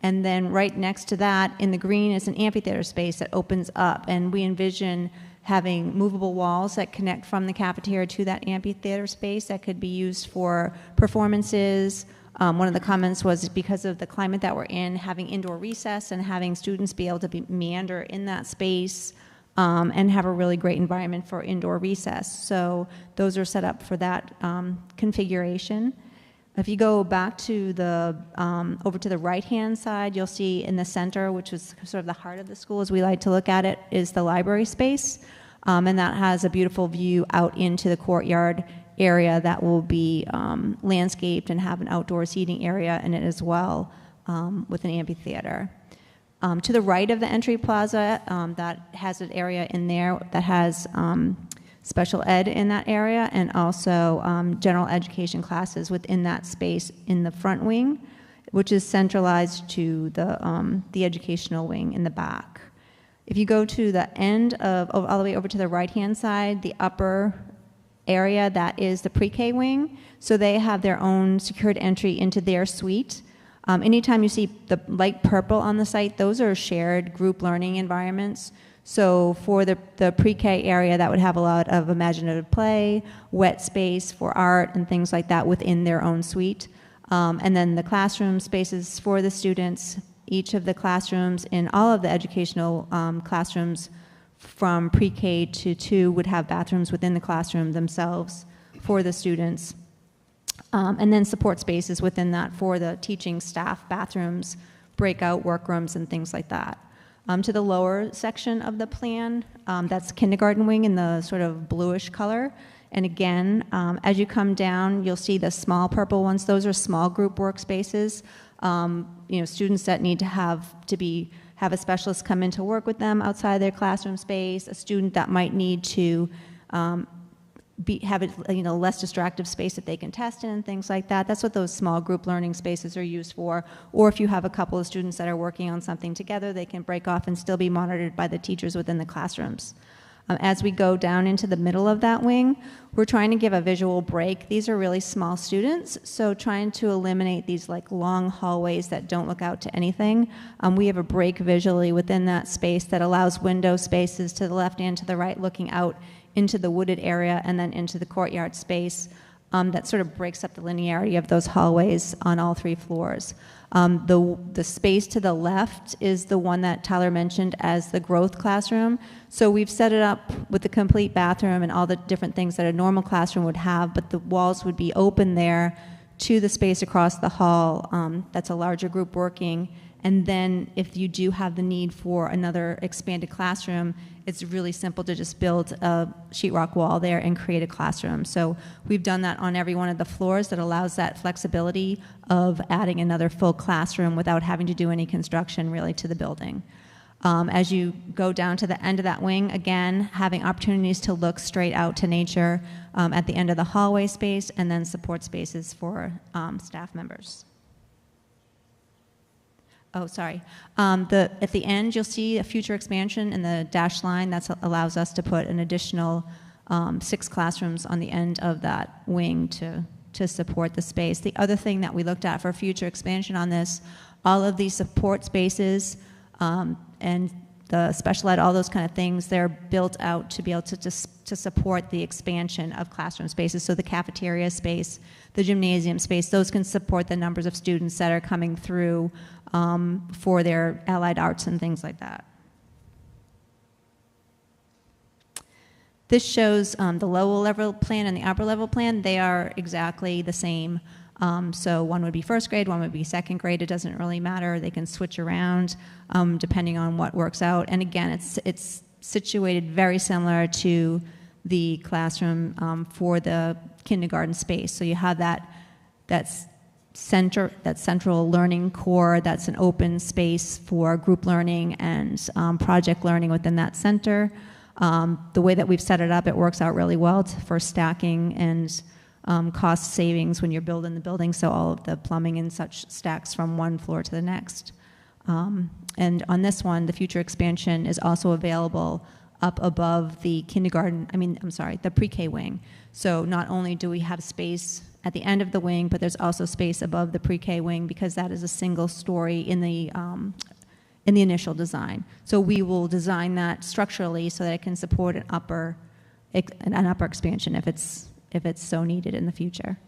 And then right next to that in the green is an amphitheater space that opens up, and we envision having movable walls that connect from the cafeteria to that amphitheater space that could be used for performances. One of the comments was because of the climate that we're in, having indoor recess and having students be able to meander in that space and have a really great environment for indoor recess. So those are set up for that configuration. If you go back to the, over to the right-hand side, you'll see in the center, which is sort of the heart of the school as we like to look at it, is the library space. And that has a beautiful view out into the courtyard area that will be landscaped and have an outdoor seating area in it as well with an amphitheater. To the right of the entry plaza, that has an area in there that has special ed in that area, and also general education classes within that space in the front wing, which is centralized to the educational wing in the back. If you go to the end of, all the way over to the right-hand side, the upper area, that is the pre-K wing. So they have their own secured entry into their suite. Anytime you see the light purple on the site, those are shared group learning environments. So for the pre-K area, that would have a lot of imaginative play, wet space for art and things like that within their own suite. And then the classroom spaces for the students, each of the classrooms in all of the educational classrooms from pre-K to 2 would have bathrooms within the classroom themselves for the students. And then support spaces within that for the teaching staff, bathrooms, breakout workrooms, and things like that. To the lower section of the plan, that's kindergarten wing in the sort of bluish color. And again, as you come down, you'll see the small purple ones. Those are small group workspaces. Students that need to have a specialist come in to work with them outside their classroom space, a student that might need to have a less distractive space that they can test in, things like that. That's what those small group learning spaces are used for. Or if you have a couple of students that are working on something together, they can break off and still be monitored by the teachers within the classrooms. As we go down into the middle of that wing, we're trying to give a visual break. These are really small students, so trying to eliminate these long hallways that don't look out to anything. We have a break visually within that space that allows window spaces to the left and to the right looking out into the wooded area and then into the courtyard space that sort of breaks up the linearity of those hallways on all 3 floors. The space to the left is the one that Tyler mentioned as the growth classroom. So we've set it up with the complete bathroom and all the different things that a normal classroom would have, but the walls would be open there to the space across the hall. That's a larger group working. And then if you do have the need for another expanded classroom, it's really simple to just build a sheetrock wall there and create a classroom. So we've done that on every one of the floors that allows that flexibility of adding another full classroom without having to do any construction really to the building. As you go down to the end of that wing, again, having opportunities to look straight out to nature at the end of the hallway space, and then support spaces for staff members. Oh, sorry. At the end, you'll see a future expansion in the dashed line. That allows us to put an additional 6 classrooms on the end of that wing to support the space. The other thing that we looked at for future expansion on this, all of these support spaces and the special ed, all those kind of things, they're built out to be able to support the expansion of classroom spaces. So the cafeteria space, the gymnasium space, those can support the numbers of students that are coming through for their allied arts and things like that. This shows the lower level plan and the upper level plan. They are exactly the same. So one would be first grade, one would be second grade. It doesn't really matter. They can switch around depending on what works out. And again, it's situated very similar to the classroom for the kindergarten space. So you have that central learning core. That's an open space for group learning and project learning within that center. The way that we've set it up, it works out really well for stacking and cost savings when you're building the building, so all of the plumbing and such stacks from one floor to the next. And on this one, the future expansion is also available up above the the pre-K wing. So not only do we have space at the end of the wing, but there's also space above the pre-K wing because that is a single story in the initial design. So we will design that structurally so that it can support an upper expansion if it's so needed in the future.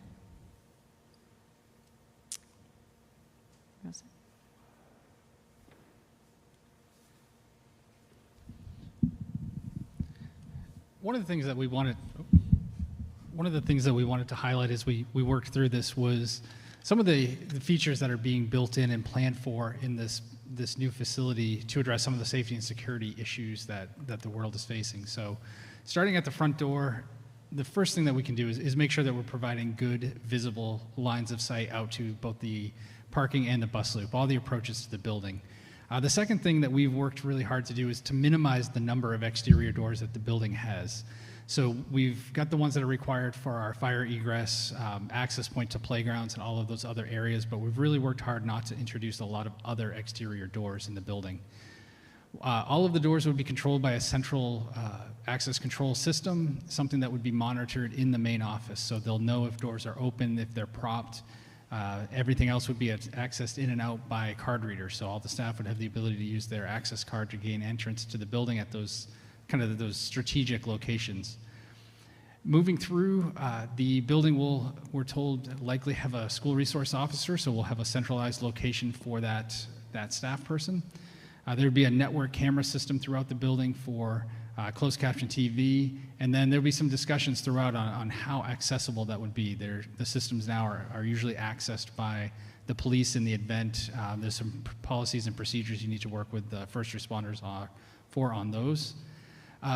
One of the things that we wanted to highlight as we worked through this was some of the features that are being built in and planned for in this new facility to address some of the safety and security issues that the world is facing. So starting at the front door, the first thing that we can do is make sure that we're providing good visible lines of sight out to both the parking and the bus loop, all the approaches to the building. The second thing that we've worked really hard to do is to minimize the number of exterior doors that the building has. So we've got the ones that are required for our fire egress, access point to playgrounds and all of those other areas, but we've really worked hard not to introduce a lot of other exterior doors in the building. All of the doors would be controlled by a central access control system, something that would be monitored in the main office. So they'll know if doors are open, if they're propped. Everything else would be accessed in and out by card readers. So all the staff would have the ability to use their access card to gain entrance to the building at those strategic locations. Moving through, the building will, we're told, likely have a school resource officer, so we'll have a centralized location for that staff person. There would be a network camera system throughout the building for closed caption TV, and then there'll be some discussions throughout on how accessible that would be. The systems now are usually accessed by the police in the event. There's some policies and procedures you need to work with the first responders on those.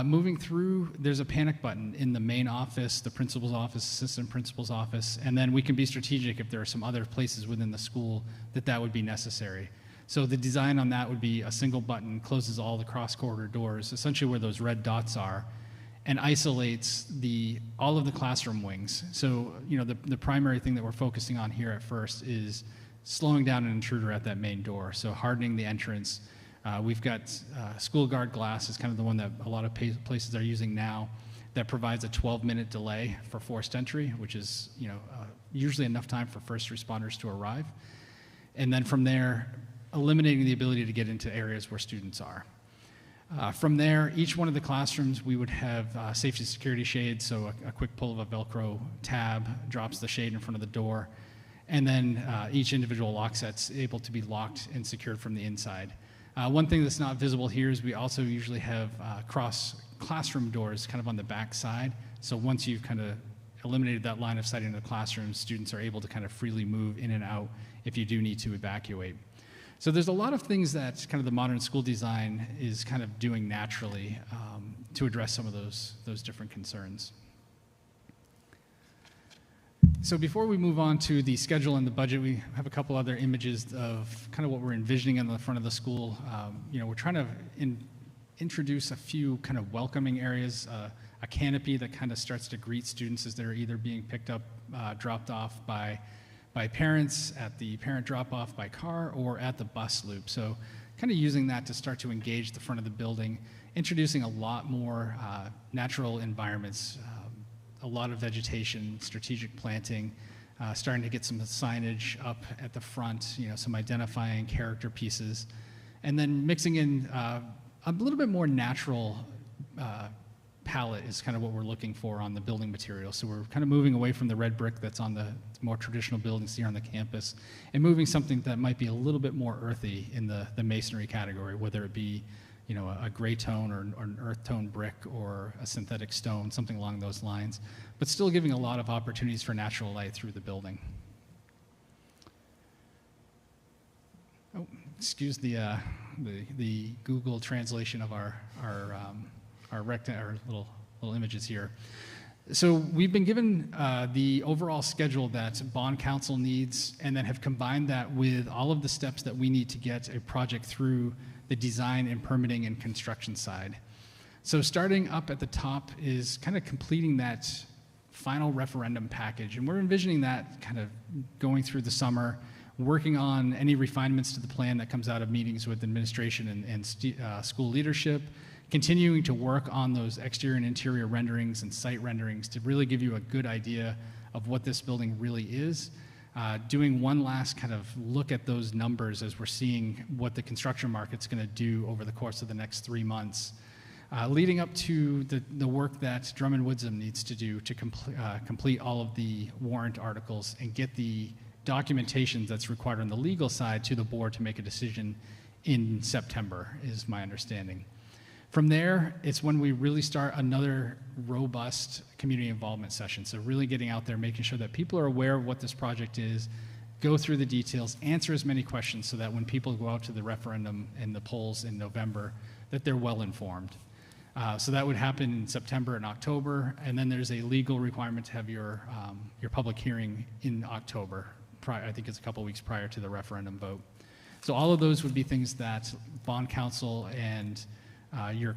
Moving through, there's a panic button in the main office, the principal's office, assistant principal's office, and then we can be strategic if there are some other places within the school that would be necessary. So the design on that would be a single button, closes all the cross-corridor doors, essentially where those red dots are, and isolates all of the classroom wings. So, the primary thing that we're focusing on here at first is slowing down an intruder at that main door. So hardening the entrance. We've got school guard glass is kind of the one that a lot of places are using now that provides a 12-minute delay for forced entry, which is, usually enough time for first responders to arrive. And then from there, eliminating the ability to get into areas where students are. From there, each one of the classrooms, we would have safety security shades, so a quick pull of a Velcro tab drops the shade in front of the door, and then each individual lock set's able to be locked and secured from the inside. One thing that's not visible here is we also usually have cross classroom doors kind of on the back side, so once you've kind of eliminated that line of sight into the classroom, students are able to kind of freely move in and out if you do need to evacuate. So there's a lot of things that kind of the modern school design is kind of doing naturally to address some of those different concerns. So before we move on to the schedule and the budget, we have a couple other images of kind of what we're envisioning in the front of the school. We're trying to introduce a few kind of welcoming areas, a canopy that kind of starts to greet students as they're either being picked up, dropped off by parents at the parent drop-off by car or at the bus loop. So kind of using that to start to engage the front of the building, introducing a lot more natural environments, a lot of vegetation, strategic planting, starting to get some signage up at the front, some identifying character pieces, and then mixing in a little bit more natural palette is kind of what we're looking for on the building material. So we're kind of moving away from the red brick that's on the more traditional buildings here on the campus and moving something that might be a little bit more earthy in the masonry category, whether it be a gray tone or an earth tone brick or a synthetic stone, something along those lines, but still giving a lot of opportunities for natural light through the building. Oh, excuse the Google translation of our little images here. So we've been given the overall schedule that bond council needs, and then have combined that with all of the steps that we need to get a project through the design and permitting and construction side. So starting up at the top is kind of completing that final referendum package, and we're envisioning that kind of going through the summer, working on any refinements to the plan that comes out of meetings with administration and school leadership, continuing to work on those exterior and interior renderings and site renderings to really give you a good idea of what this building really is. Doing one last kind of look at those numbers as we're seeing what the construction market's going to do over the course of the next 3 months. Leading up to the work that Drummond Woodsum needs to do to complete all of the warrant articles and get the documentation that's required on the legal side to the board to make a decision in September, is my understanding. From there, it's when we really start another robust community involvement session. So really getting out there, making sure that people are aware of what this project is, go through the details, answer as many questions so that when people go out to the referendum and the polls in November, that they're well informed. So that would happen in September and October, and then there's a legal requirement to have your public hearing in October. I think it's a couple weeks prior to the referendum vote. So all of those would be things that bond counsel and your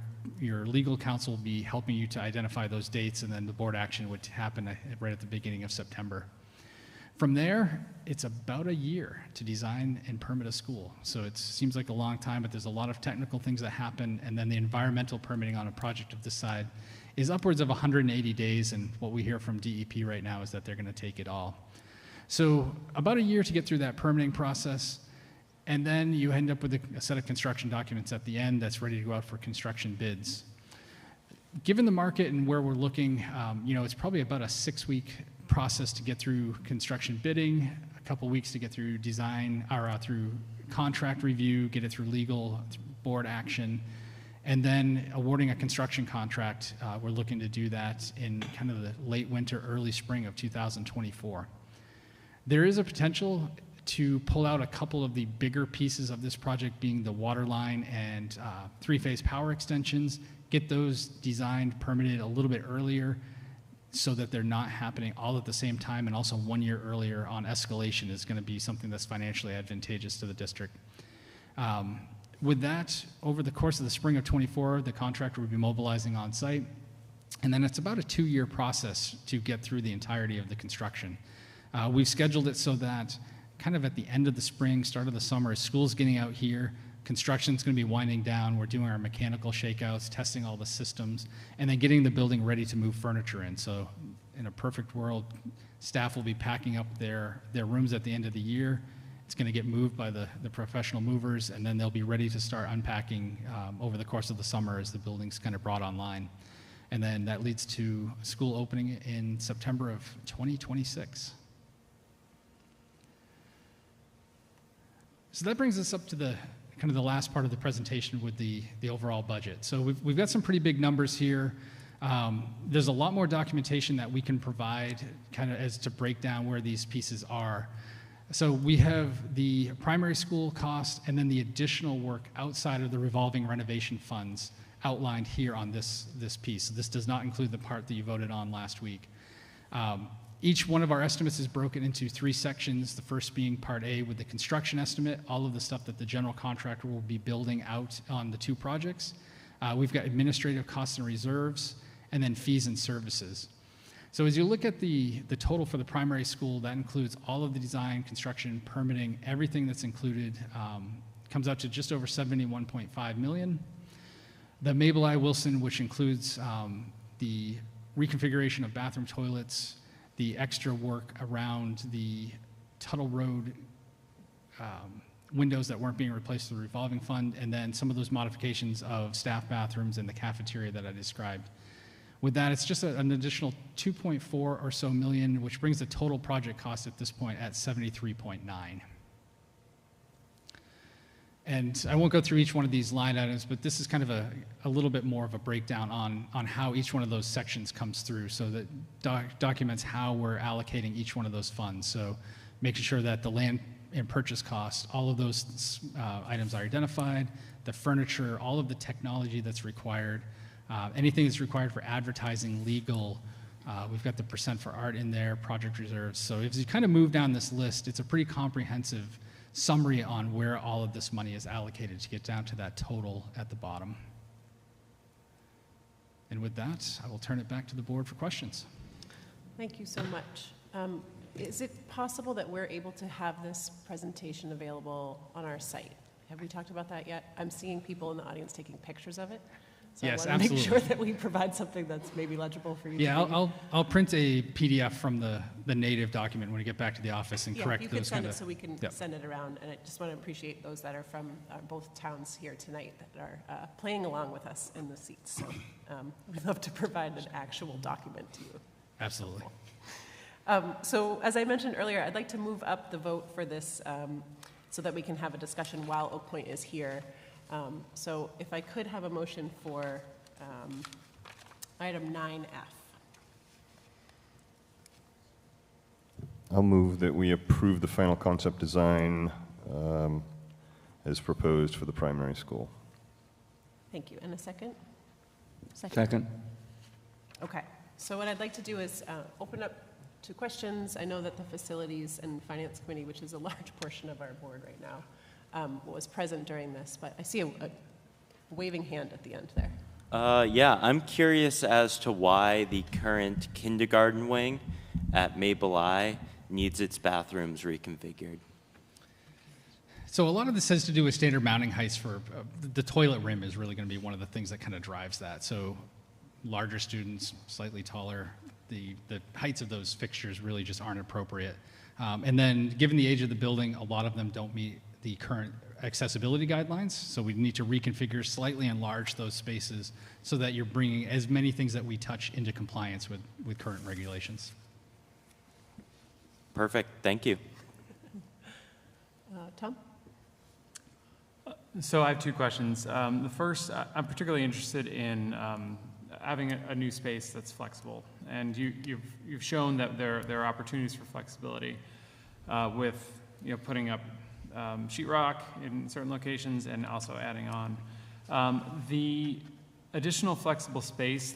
legal counsel will be helping you to identify those dates, and then the board action would happen right at the beginning of September. From there, it's about a year to design and permit a school. So it seems like a long time, but there's a lot of technical things that happen, and then the environmental permitting on a project of this side is upwards of 180 days, and what we hear from DEP right now is that they're going to take it all. So about a year to get through that permitting process, and then you end up with a set of construction documents at the end that's ready to go out for construction bids. Given the market and where we're looking, it's probably about a 6-week process to get through construction bidding, a couple weeks to get through design, or through contract review, get it through legal, board action, and then awarding a construction contract. We're looking to do that in kind of the late winter, early spring of 2024. There is a potential to pull out a couple of the bigger pieces of this project, being the water line and 3-phase power extensions, get those designed, permitted a little bit earlier so that they're not happening all at the same time, and also 1 year earlier on escalation is going to be something that's financially advantageous to the district. With that, over the course of the spring of 24, the contractor will be mobilizing on site, and then it's about a 2-year process to get through the entirety of the construction. We've scheduled it so that kind of at the end of the spring, start of the summer, as school's getting out here, construction's going to be winding down, we're doing our mechanical shakeouts, testing all the systems, and then getting the building ready to move furniture in. So in a perfect world, staff will be packing up their rooms at the end of the year. It's going to get moved by the professional movers, and then they'll be ready to start unpacking over the course of the summer as the building's kind of brought online. And then that leads to school opening in September of 2026. So that brings us up to the kind of the last part of the presentation with the overall budget. So we've got some pretty big numbers here. There's a lot more documentation that we can provide kind of as to break down where these pieces are. So we have the primary school cost and then the additional work outside of the revolving renovation funds outlined here on this piece. This does not include the part that you voted on last week. Each one of our estimates is broken into 3 sections, the first being Part A with the construction estimate, all of the stuff that the general contractor will be building out on the 2 projects. We've got administrative costs and reserves, and then fees and services. So as you look at the total for the primary school, that includes all of the design, construction, permitting, everything that's included, comes out to just over $71.5 million. The Mabel I. Wilson, which includes the reconfiguration of bathroom toilets, the extra work around the Tuttle Road windows that weren't being replaced through the revolving fund, and then some of those modifications of staff bathrooms and the cafeteria that I described. With that, it's just an additional 2.4 or so million, which brings the total project cost at this point at 73.9. And I won't go through each one of these line items, but this is kind of a little bit more of a breakdown on how each one of those sections comes through, so that documents how we're allocating each one of those funds. So making sure that the land and purchase costs, all of those items are identified, the furniture, all of the technology that's required, anything that's required for advertising, legal, We've got the percent for art in there, project reserves. So if you kind of move down this list, it's a pretty comprehensive summary on where all of this money is allocated to get down to that total at the bottom. And with that, I will turn it back to the board for questions. Thank you so much. Is it possible that we're able to have this presentation available on our site? Have we talked about that yet? I'm seeing people in the audience taking pictures of it. So Yes, I want to make absolutely. sure that we provide something that's maybe legible for you. Yeah, to read. I'll print a PDF from the native document when we get back to the office and Yeah, correct you can those send kind it of. so we can Yep. send it around. And I just want to appreciate those that are from both towns here tonight that are playing along with us in the seats. So we'd love to provide an actual document to you. Absolutely. So as I mentioned earlier, I'd like to move up the vote for this so that we can have a discussion while Oak Point is here. So if I could have a motion for item 9F. I'll move that we approve the final concept design as proposed for the primary school. Thank you. And a second? Second. Okay. So what I'd like to do is open up to questions. I know that the Facilities and Finance Committee, which is a large portion of our board right now, was present during this, but I see a waving hand at the end there. Yeah, I'm curious as to why the current kindergarten wing at Maple Eye needs its bathrooms reconfigured. So a lot of this has to do with standard mounting heights for the toilet rim is really going to be one of the things that kind of drives that. So larger students, slightly taller, the heights of those fixtures really just aren't appropriate. And then given the age of the building, a lot of them don't meet the current accessibility guidelines. So we need to reconfigure, slightly enlarge those spaces so that you're bringing as many things that we touch into compliance with current regulations. Perfect, thank you. Tom? So I have two questions. The first, I'm particularly interested in having a new space that's flexible. And you've shown that there are opportunities for flexibility with putting up sheetrock in certain locations and also adding on. The additional flexible space,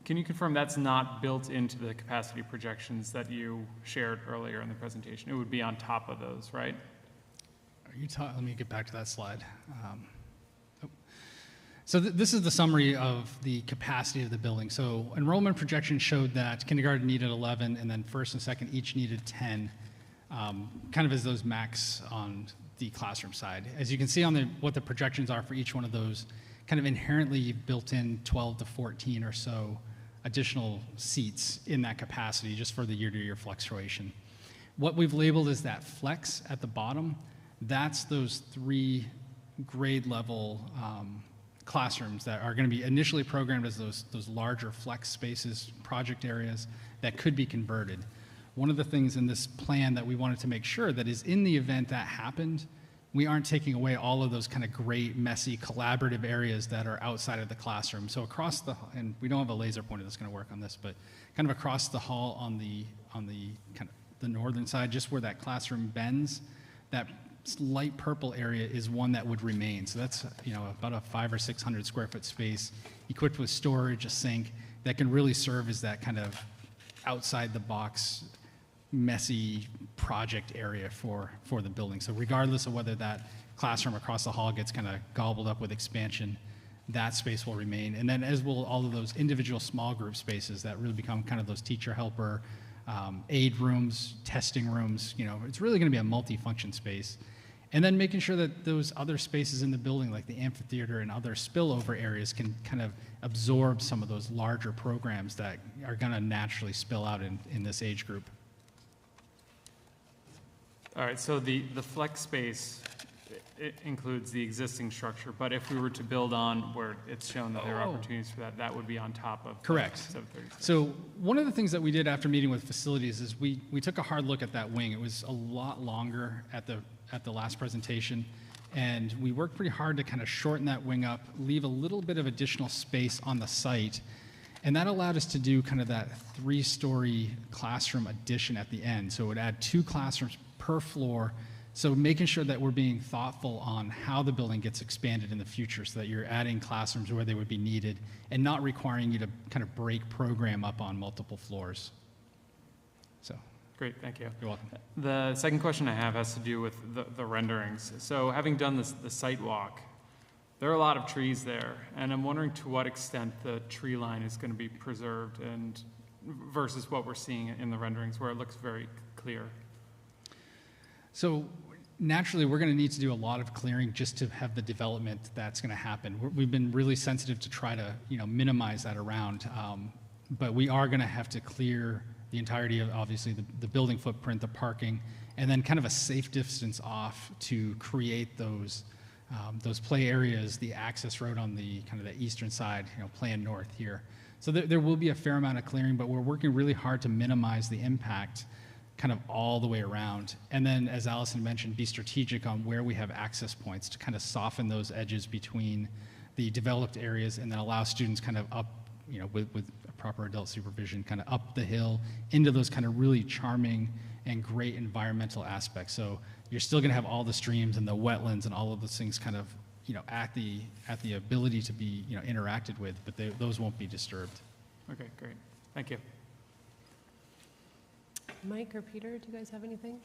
can you confirm that's not built into the capacity projections that you shared earlier in the presentation? It would be on top of those, right? Let me get back to that slide. So this is the summary of the capacity of the building. So enrollment projections showed that kindergarten needed 11, and then first and second each needed 10, kind of as those max on the classroom side. As you can see on what the projections are for each one of those, kind of inherently built in 12 to 14 or so additional seats in that capacity just for the year-to-year fluctuation. What we've labeled as that flex at the bottom, that's those 3 grade level classrooms that are going to be initially programmed as those larger flex spaces, project areas that could be converted. One of the things in this plan that we wanted to make sure that is in the event that happened, we aren't taking away all of those kind of great, messy, collaborative areas that are outside of the classroom. So across and we don't have a laser pointer that's going to work on this, but kind of across the hall on the kind of the northern side, just where that classroom bends, that light purple area is one that would remain. So that's about a 500 or 600 square foot space equipped with storage, a sink that can really serve as that kind of outside the box, messy project area for the building. So regardless of whether that classroom across the hall gets kind of gobbled up with expansion, that space will remain. And then as will all of those individual small group spaces that really become kind of those teacher helper, aid rooms, testing rooms, it's really going to be a multi-function space. And then making sure that those other spaces in the building, like the amphitheater and other spillover areas, can kind of absorb some of those larger programs that are going to naturally spill out in this age group. All right, so the flex space, it includes the existing structure, but if we were to build on where it's shown that there are opportunities for that, that would be on top of Correct. 736. So one of the things that we did after meeting with facilities is we took a hard look at that wing. It was a lot longer at the last presentation, and we worked pretty hard to kind of shorten that wing up, leave a little bit of additional space on the site, and that allowed us to do kind of that 3-story classroom addition at the end. So it would add 2 classrooms per floor So making sure that we're being thoughtful on how the building gets expanded in the future so that you're adding classrooms where they would be needed and not requiring you to kind of break program up on multiple floors. So. Great, thank you. You're welcome. The second question I have has to do with the renderings. So having done the site walk, there are a lot of trees there, and I'm wondering to what extent the tree line is going to be preserved and versus what we're seeing in the renderings where it looks very clear. So naturally, we're going to need to do a lot of clearing just to have the development that's going to happen. We've been really sensitive to try to minimize that around, but we are going to have to clear the entirety of, obviously, the building footprint, the parking, and then kind of a safe distance off to create those play areas, the access road on the kind of the eastern side, planned north here. So there will be a fair amount of clearing, but we're working really hard to minimize the impact kind of all the way around. And then, as Allison mentioned, be strategic on where we have access points to kind of soften those edges between the developed areas and then allow students kind of up, with proper adult supervision, kind of up the hill into those kind of really charming and great environmental aspects. So you're still going to have all the streams and the wetlands and all of those things kind of, at the ability to be, interacted with, but those won't be disturbed. Okay, great. Thank you. Mike or Peter, do you guys have anything?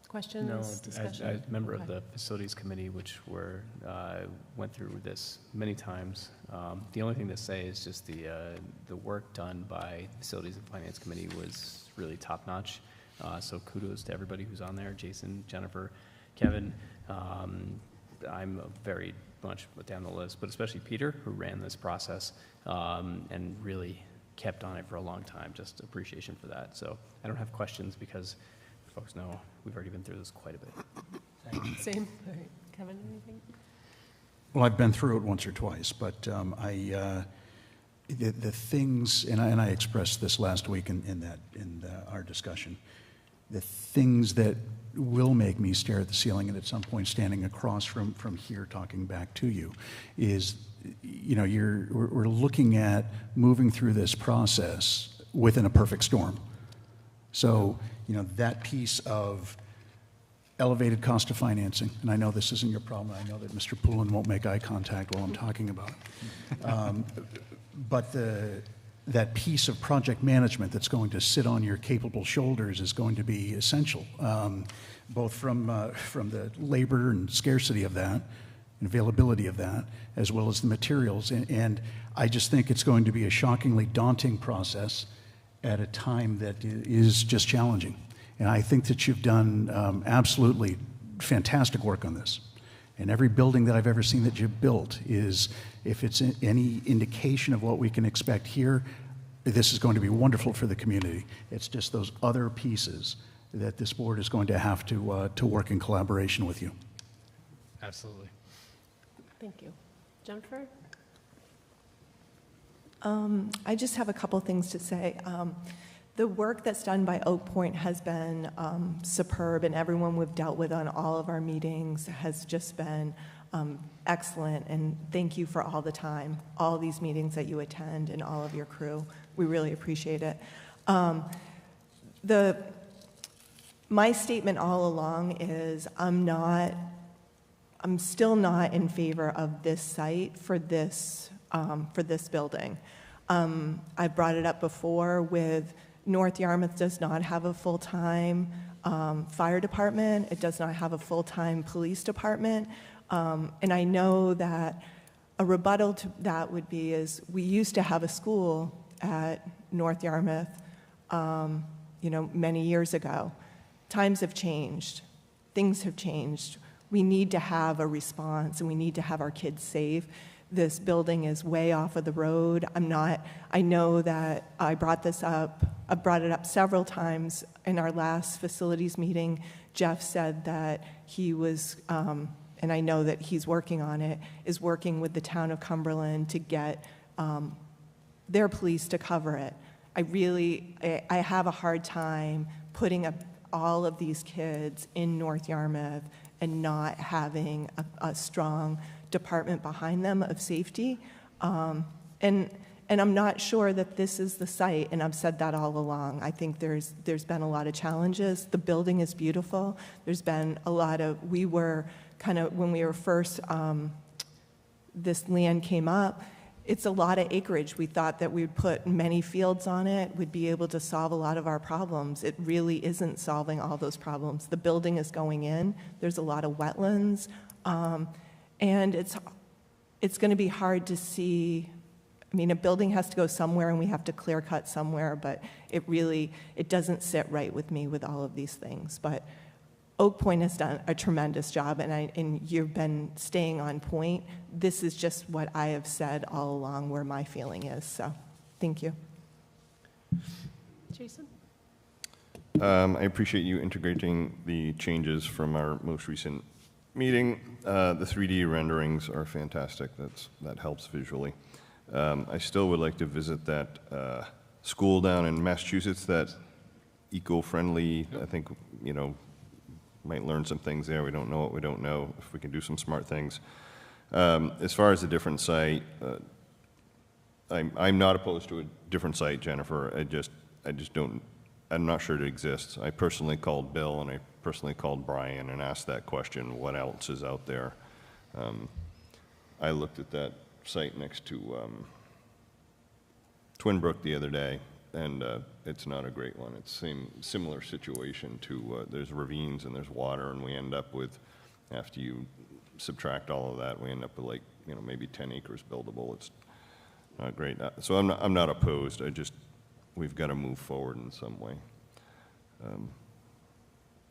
Questions? No, discussion? as a member Okay. of the facilities committee, which went through this many times, the only thing to say is just the work done by facilities and finance committee was really top notch. So kudos to everybody who's on there, Jason, Jennifer, Kevin. I'm very much down the list, but especially Peter, who ran this process and really kept on it for a long time. Just appreciation for that. So I don't have questions because folks know we've already been through this quite a bit. Same. All right. Kevin, anything? Well, I've been through it once or twice, but the things, and I expressed this last week in our discussion, the things that will make me stare at the ceiling and at some point standing across from here talking back to you is, we're looking at moving through this process within a perfect storm. So, that piece of elevated cost of financing, and I know this isn't your problem, I know that Mr. Poulin won't make eye contact while I'm talking about it. But that piece of project management that's going to sit on your capable shoulders is going to be essential, both from the labor and scarcity of that, and availability of that, as well as the materials. And I just think it's going to be a shockingly daunting process at a time that is just challenging. And I think that you've done absolutely fantastic work on this. And every building that I've ever seen that you've built is, if it's any indication of what we can expect here, this is going to be wonderful for the community. It's just those other pieces that this board is going to have to work in collaboration with you. Absolutely. Thank you. Jennifer? I just have a couple things to say. The work that's done by Oak Point has been superb, and everyone we've dealt with on all of our meetings has just been excellent, and thank you for all the time, all these meetings that you attend, and all of your crew. We really appreciate it. My statement all along is I'm still not in favor of this site for this building. I brought it up before with North Yarmouth does not have a full-time fire department. It does not have a full-time police department. And I know that a rebuttal to that would be is we used to have a school at North Yarmouth, many years ago. Times have changed. Things have changed. We need to have a response, and we need to have our kids safe. This building is way off of the road. I know that I brought this up. I brought it up several times in our last facilities meeting. Jeff said that he was, and I know that he's working on it, is working with the town of Cumberland to get their police to cover it. I have a hard time putting up all of these kids in North Yarmouth and not having a strong department behind them of safety. And And I'm not sure that this is the site, and I've said that all along. I think there's been a lot of challenges. The building is beautiful. There's been a lot of, we were kind of, when we were first, this land came up, it's a lot of acreage. We thought that we'd put many fields on it, we'd be able to solve a lot of our problems. It really isn't solving all those problems. The building is going in, there's a lot of wetlands, and it's going to be hard to see. I mean, a building has to go somewhere and we have to clear cut somewhere, but it doesn't sit right with me with all of these things. But Oak Point has done a tremendous job, and you've been staying on point. This is just what I have said all along where my feeling is, so thank you. Jason? I appreciate you integrating the changes from our most recent meeting. The 3D renderings are fantastic. That helps visually. I still would like to visit that school down in Massachusetts, that eco-friendly, I think, might learn some things there. We don't know what we don't know, if we can do some smart things. As far as a different site, I'm not opposed to a different site, Jennifer. I just don't, I'm not sure it exists. I personally called Bill and I personally called Brian and asked that question, what else is out there? I looked at that site next to Twin Brook the other day, and it's not a great one. It's similar situation to, there's ravines and there's water, and we end up with, after you subtract all of that, we end up with like, maybe 10 acres buildable. It's not great. So I'm not opposed. We've got to move forward in some way.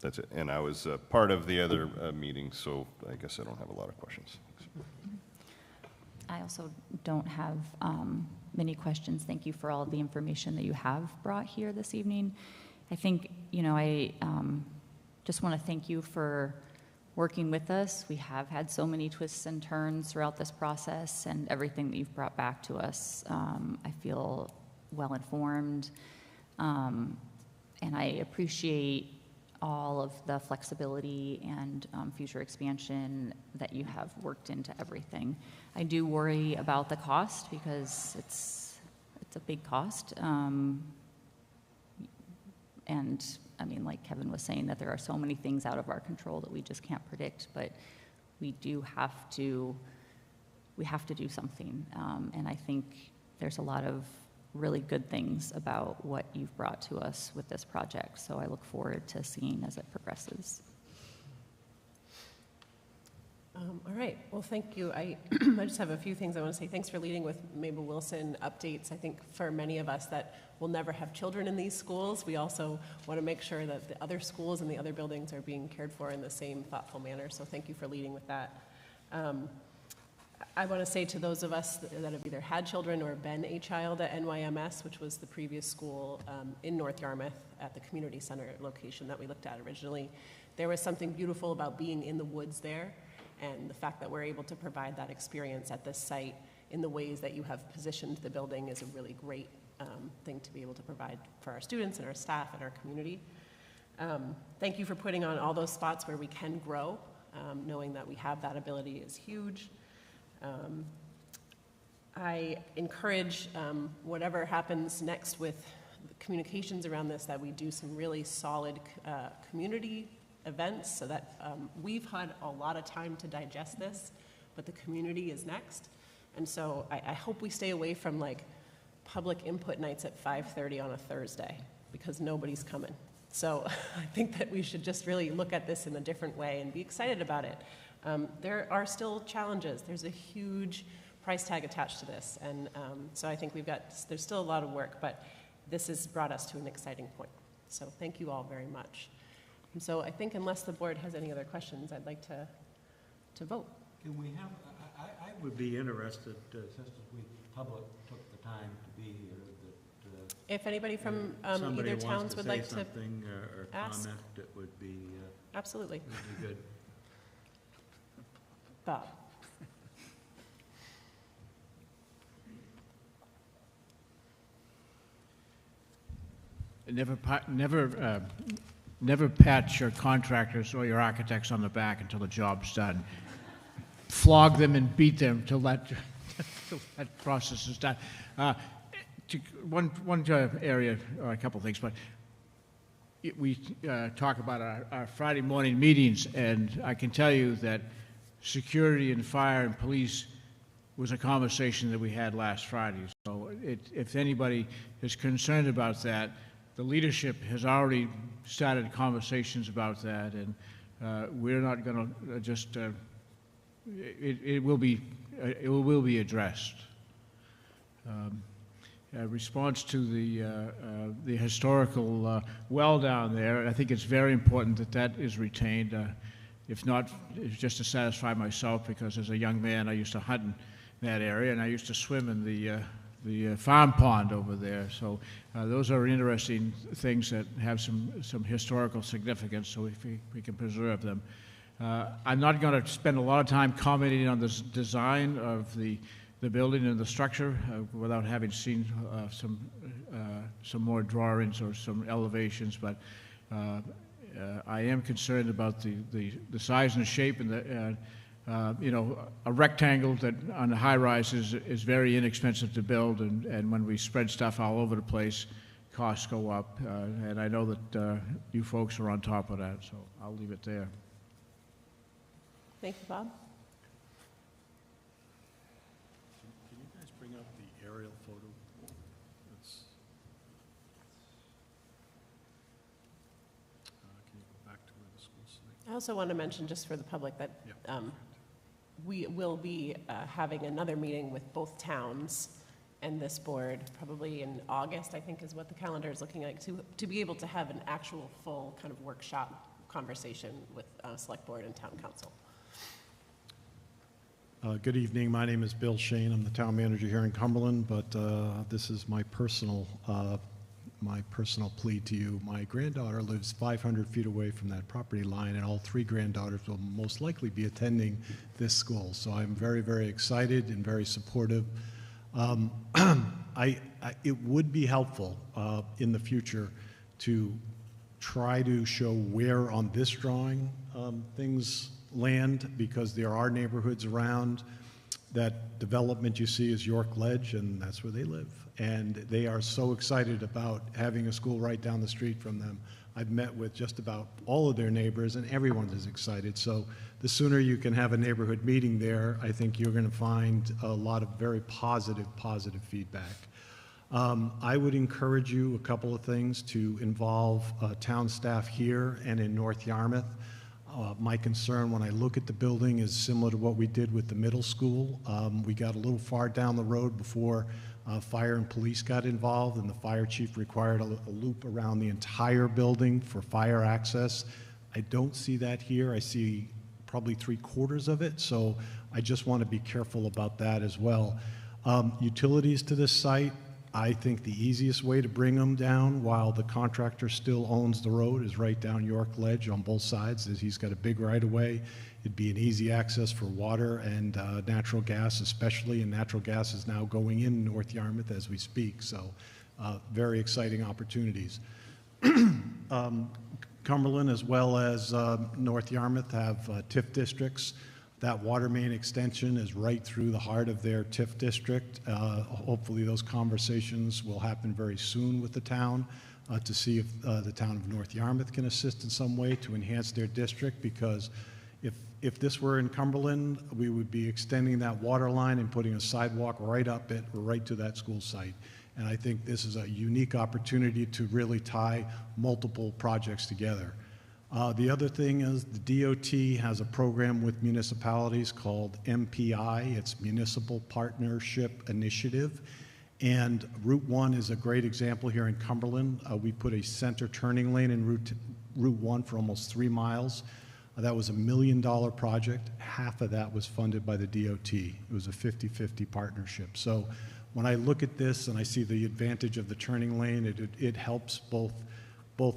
That's it. And I was part of the other meeting, so I guess I don't have a lot of questions. I also don't have many questions. Thank you for all of the information that you have brought here this evening. I think, I just want to thank you for working with us. We have had so many twists and turns throughout this process, and everything that you've brought back to us, I feel well informed, and I appreciate all of the flexibility and future expansion that you have worked into everything. I do worry about the cost because it's a big cost. And I mean, like Kevin was saying, that there are so many things out of our control that we just can't predict, but we have to do something. And I think there's a lot of really good things about what you've brought to us with this project. So I look forward to seeing as it progresses. All right, well, thank you. I just have a few things I want to say. Thanks for leading with Mabel Wilson updates. I think for many of us that will never have children in these schools, we also want to make sure that the other schools and the other buildings are being cared for in the same thoughtful manner. So thank you for leading with that. I want to say to those of us that have either had children or been a child at NYMS, which was the previous school in North Yarmouth at the community center location that we looked at originally, there was something beautiful about being in the woods there, and the fact that we're able to provide that experience at this site in the ways that you have positioned the building is a really great thing to be able to provide for our students and our staff and our community. Thank you for putting on all those spots where we can grow. Knowing that we have that ability is huge. I encourage whatever happens next with the communications around this, that we do some really solid community events so that we've had a lot of time to digest this, but the community is next. And so I hope we stay away from like public input nights at 5:30 on a Thursday because nobody's coming. So I think that we should just really look at this in a different way and be excited about it. There are still challenges. There's a huge price tag attached to this. And so I think there's still a lot of work, but this has brought us to an exciting point. So thank you all very much. And so I think unless the board has any other questions, I'd like to vote. Can we have, I would be interested, since we public took the time to be here, that if anybody from either towns would like to something or ask, comment, it would be absolutely would be good. Bob. Never pat your contractors or your architects on the back until the job's done. Flog them and beat them to let till that process is done. One area, or a couple of things, but we talk about our Friday morning meetings, and I can tell you that security and fire and police was a conversation that we had last Friday. So if anybody is concerned about that, the leadership has already started conversations about that, and we're not going to just, it will be addressed. Response to the historical well down there, I think it's very important that that is retained. If not, it's just to satisfy myself, because as a young man I used to hunt in that area, and I used to swim in the farm pond over there. So those are interesting things that have some historical significance, so if we can preserve them. I'm not going to spend a lot of time commenting on the design of the building and the structure without having seen some more drawings or some elevations, but I am concerned about the size and the shape, and you know, a rectangle that on the high rise is very inexpensive to build, and when we spread stuff all over the place, costs go up, and I know that you folks are on top of that, so I'll leave it there. Thank you, Bob. Can you guys bring up the aerial photo? Can you go back to where the school site? I also want to mention, just for the public, that we will be having another meeting with both towns and this board, probably in August, I think is what the calendar is looking like, to be able to have an actual full kind of workshop conversation with Select Board and Town Council. Good evening. My name is Bill Shane. I'm the town manager here in Cumberland, but this is my personal plea to you. My granddaughter lives 500 feet away from that property line, and all three granddaughters will most likely be attending this school. So I'm very, very excited and very supportive. It would be helpful in the future to try to show where on this drawing things land, because there are neighborhoods around. That development you see is York Ledge, and that's where they live. And they are so excited about having a school right down the street from them. I've met with just about all of their neighbors, and everyone is excited. So the sooner you can have a neighborhood meeting there, I think you're going to find a lot of very positive feedback. I would encourage you a couple of things to involve town staff here and in North Yarmouth. My concern when I look at the building is similar to what we did with the middle school. We got a little far down the road before fire and police got involved, and the fire chief required a loop around the entire building for fire access. I don't see that here. I see probably 3/4 of it, so I just want to be careful about that as well. Utilities to this site, I think the easiest way to bring them down while the contractor still owns the road is right down York Ledge on both sides. He's got a big right-of-way. It'd be an easy access for water and natural gas especially, and natural gas is now going in North Yarmouth as we speak, so very exciting opportunities. Cumberland as well as North Yarmouth have TIF districts. That water main extension is right through the heart of their TIF district. Hopefully those conversations will happen very soon with the town to see if the town of North Yarmouth can assist in some way to enhance their district, because if this were in Cumberland, we would be extending that water line and putting a sidewalk right up it, right to that school site. And I think this is a unique opportunity to really tie multiple projects together. The other thing is the DOT has a program with municipalities called MPI. It's Municipal Partnership Initiative. And Route 1 is a great example here in Cumberland. We put a center turning lane in Route 1 for almost 3 miles. That was $1 million project. Half of that was funded by the DOT. It was a 50-50 partnership. So when I look at this and I see the advantage of the turning lane, it helps both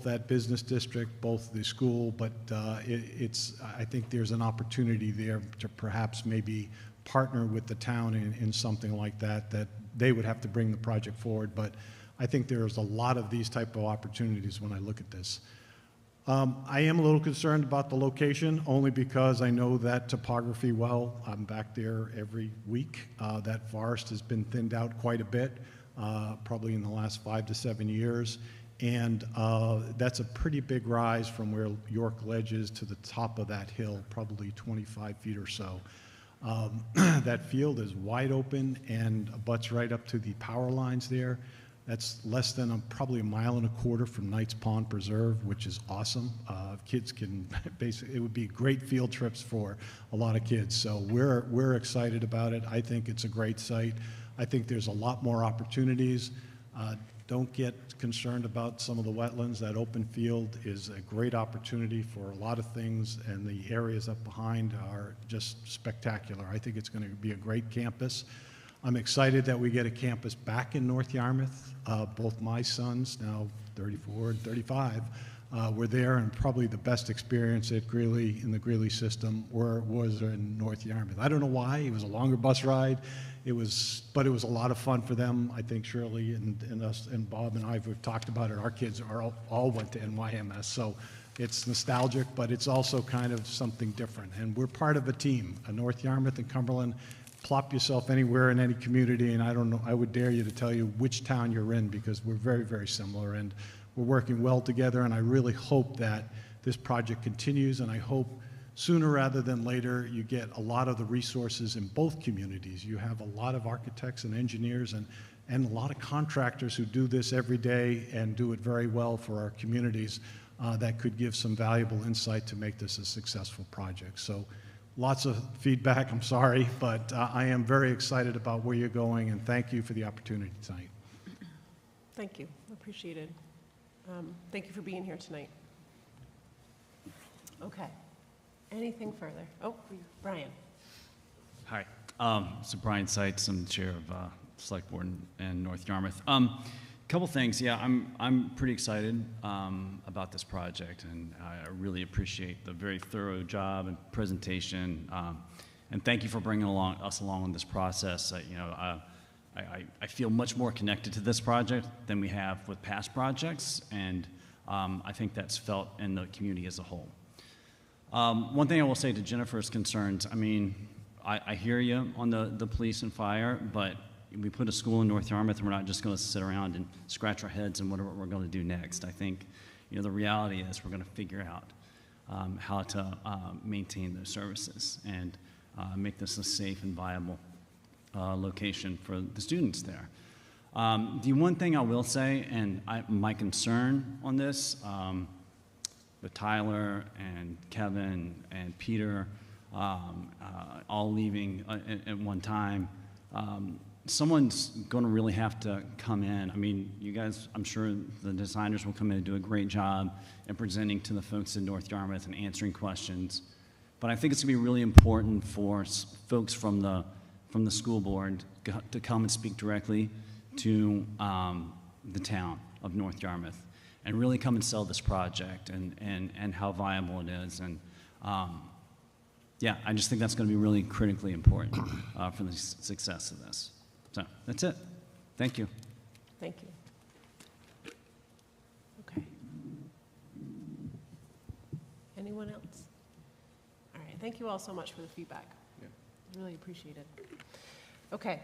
that business district, both the school, but I think there's an opportunity there to perhaps maybe partner with the town in something like that they would have to bring the project forward. But I think there's a lot of these type of opportunities when I look at this. I am a little concerned about the location, only because I know that topography well. I'm back there every week. That forest has been thinned out quite a bit, probably in the last 5 to 7 years. And that's a pretty big rise from where York Ledge is to the top of that hill, probably 25 feet or so. That field is wide open and butts right up to the power lines there. That's less than probably 1.25 miles from Knights Pond Preserve, which is awesome. Kids can basically, it would be great field trips for a lot of kids. So we're excited about it. I think it's a great site. I think there's a lot more opportunities. Don't get concerned about some of the wetlands. That open field is a great opportunity for a lot of things, and the areas up behind are just spectacular. I think it's going to be a great campus. I'm excited that we get a campus back in North Yarmouth. Both my sons, now 34 and 35, were there, and probably the best experience at Greeley, in the Greeley system, was in North Yarmouth. I don't know why. It was a longer bus ride. But it was a lot of fun for them. I think Shirley and us and Bob and I, we've talked about it. Our kids all went to NYMS, so it's nostalgic, but it's also kind of something different. And we're part of a team. North Yarmouth and Cumberland, plop yourself anywhere in any community, and I don't know, I would dare you to tell you which town you're in, because we're very, very similar, and we're working well together. And I really hope that this project continues, and I hope sooner rather than later, you get a lot of the resources in both communities. You have a lot of architects and engineers and a lot of contractors who do this every day and do it very well for our communities that could give some valuable insight to make this a successful project. So lots of feedback, I'm sorry, but I am very excited about where you're going, and thank you for the opportunity tonight. Thank you, appreciated. Thank you for being here tonight. Okay. Anything further? Oh, Brian. Hi. So Brian Seitz, I'm the chair of Select Board in North Yarmouth. Couple things. Yeah, I'm pretty excited about this project, and I really appreciate the very thorough job and presentation. And thank you for bringing us along in this process. I feel much more connected to this project than we have with past projects, and I think that's felt in the community as a whole. One thing I will say to Jennifer's concerns, I mean, I hear you on the police and fire, but we put a school in North Yarmouth, and we're not just going to sit around and scratch our heads and whatever we're going to do next. I think, the reality is we're going to figure out how to maintain those services and make this a safe and viable location for the students there. The one thing I will say, and my concern on this, with Tyler and Kevin and Peter all leaving at one time, someone's going to really have to come in. I mean, you guys, I'm sure the designers will come in and do a great job in presenting to the folks in North Yarmouth and answering questions. But I think it's going to be really important for folks from the school board to come and speak directly to the town of North Yarmouth and really come and sell this project and how viable it is. And yeah, I just think that's going to be really critically important for the success of this. So that's it. Thank you. Thank you. Okay. Anyone else? All right. Thank you all so much for the feedback. Yeah. Really appreciate it. Okay.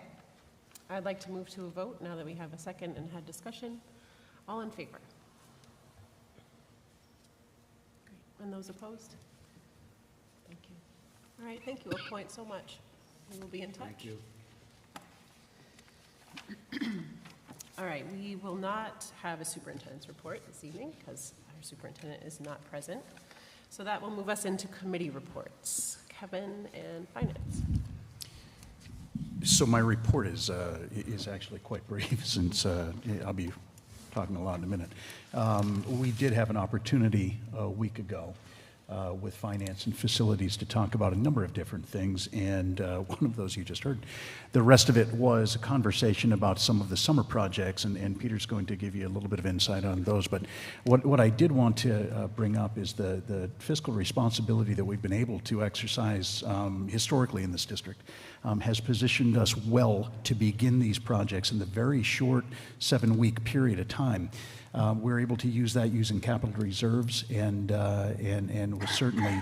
I'd like to move to a vote now that we have a second and had discussion. All in favor? Great. And those opposed? Thank you. All right. Thank you. A point so much. We will be in touch. Thank you. All right, we will not have a superintendent's report this evening because our superintendent is not present. So that will move us into committee reports. Kevin and Finance. So my report is actually quite brief since I'll be talking a lot in a minute. We did have an opportunity a week ago with Finance and Facilities to talk about a number of different things, and one of those you just heard. The rest of it was a conversation about some of the summer projects, and Peter's going to give you a little bit of insight on those. But what I did want to bring up is the fiscal responsibility that we've been able to exercise historically in this district. has positioned us well to begin these projects in the very short 7-week period of time. We're able to use that using capital reserves and will certainly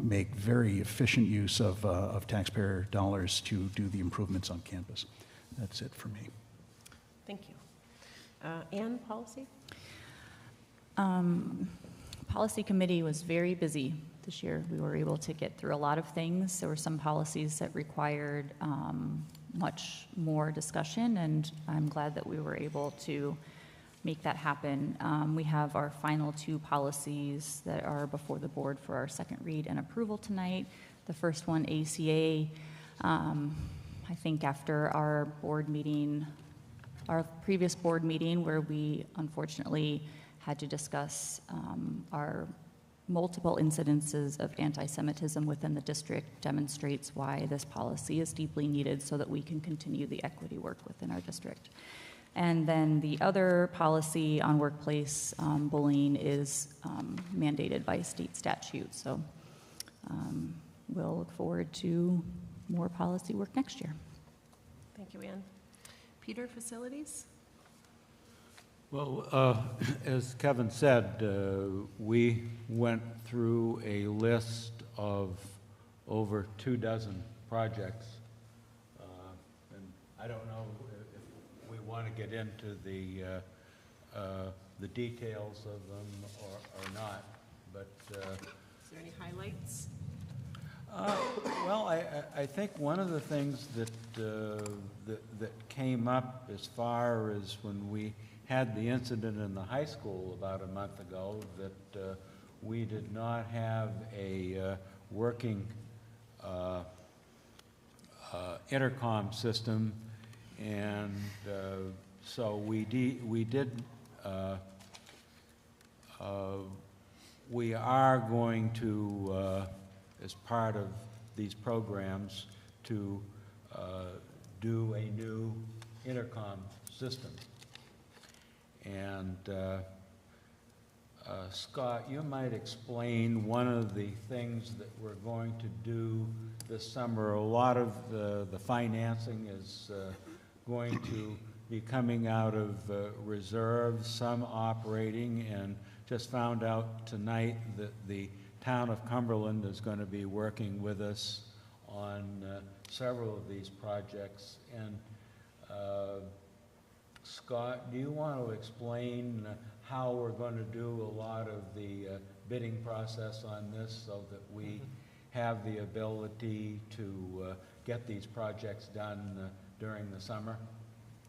make very efficient use of taxpayer dollars to do the improvements on campus. That's it for me. Thank you. Anne, policy? Policy committee was very busy this year. We were able to get through a lot of things. There were some policies that required much more discussion, and I'm glad that we were able to make that happen. We have our final 2 policies that are before the board for our second read and approval tonight. The first one, ACA, I think after our board meeting, our previous board meeting where we unfortunately had to discuss our multiple incidences of anti-Semitism within the district, demonstrates why this policy is deeply needed so that we can continue the equity work within our district. And then the other policy on workplace bullying is mandated by state statute. So we'll look forward to more policy work next year. Thank you, Anne. Peter, facilities? Well, as Kevin said, we went through a list of over 24 projects. And I don't know if we want to get into the details of them or not, but... Is there any highlights? Well, I think one of the things that came up as far as when we had the incident in the high school about a month ago, that we did not have a working intercom system, and so we are going to, as part of these programs, to do a new intercom system. And Scott, you might explain one of the things that we're going to do this summer. A lot of the financing is going to be coming out of reserves, some operating, and just found out tonight that the town of Cumberland is going to be working with us on several of these projects. And Scott, do you want to explain how we're going to do a lot of the bidding process on this so that we have the ability to get these projects done during the summer?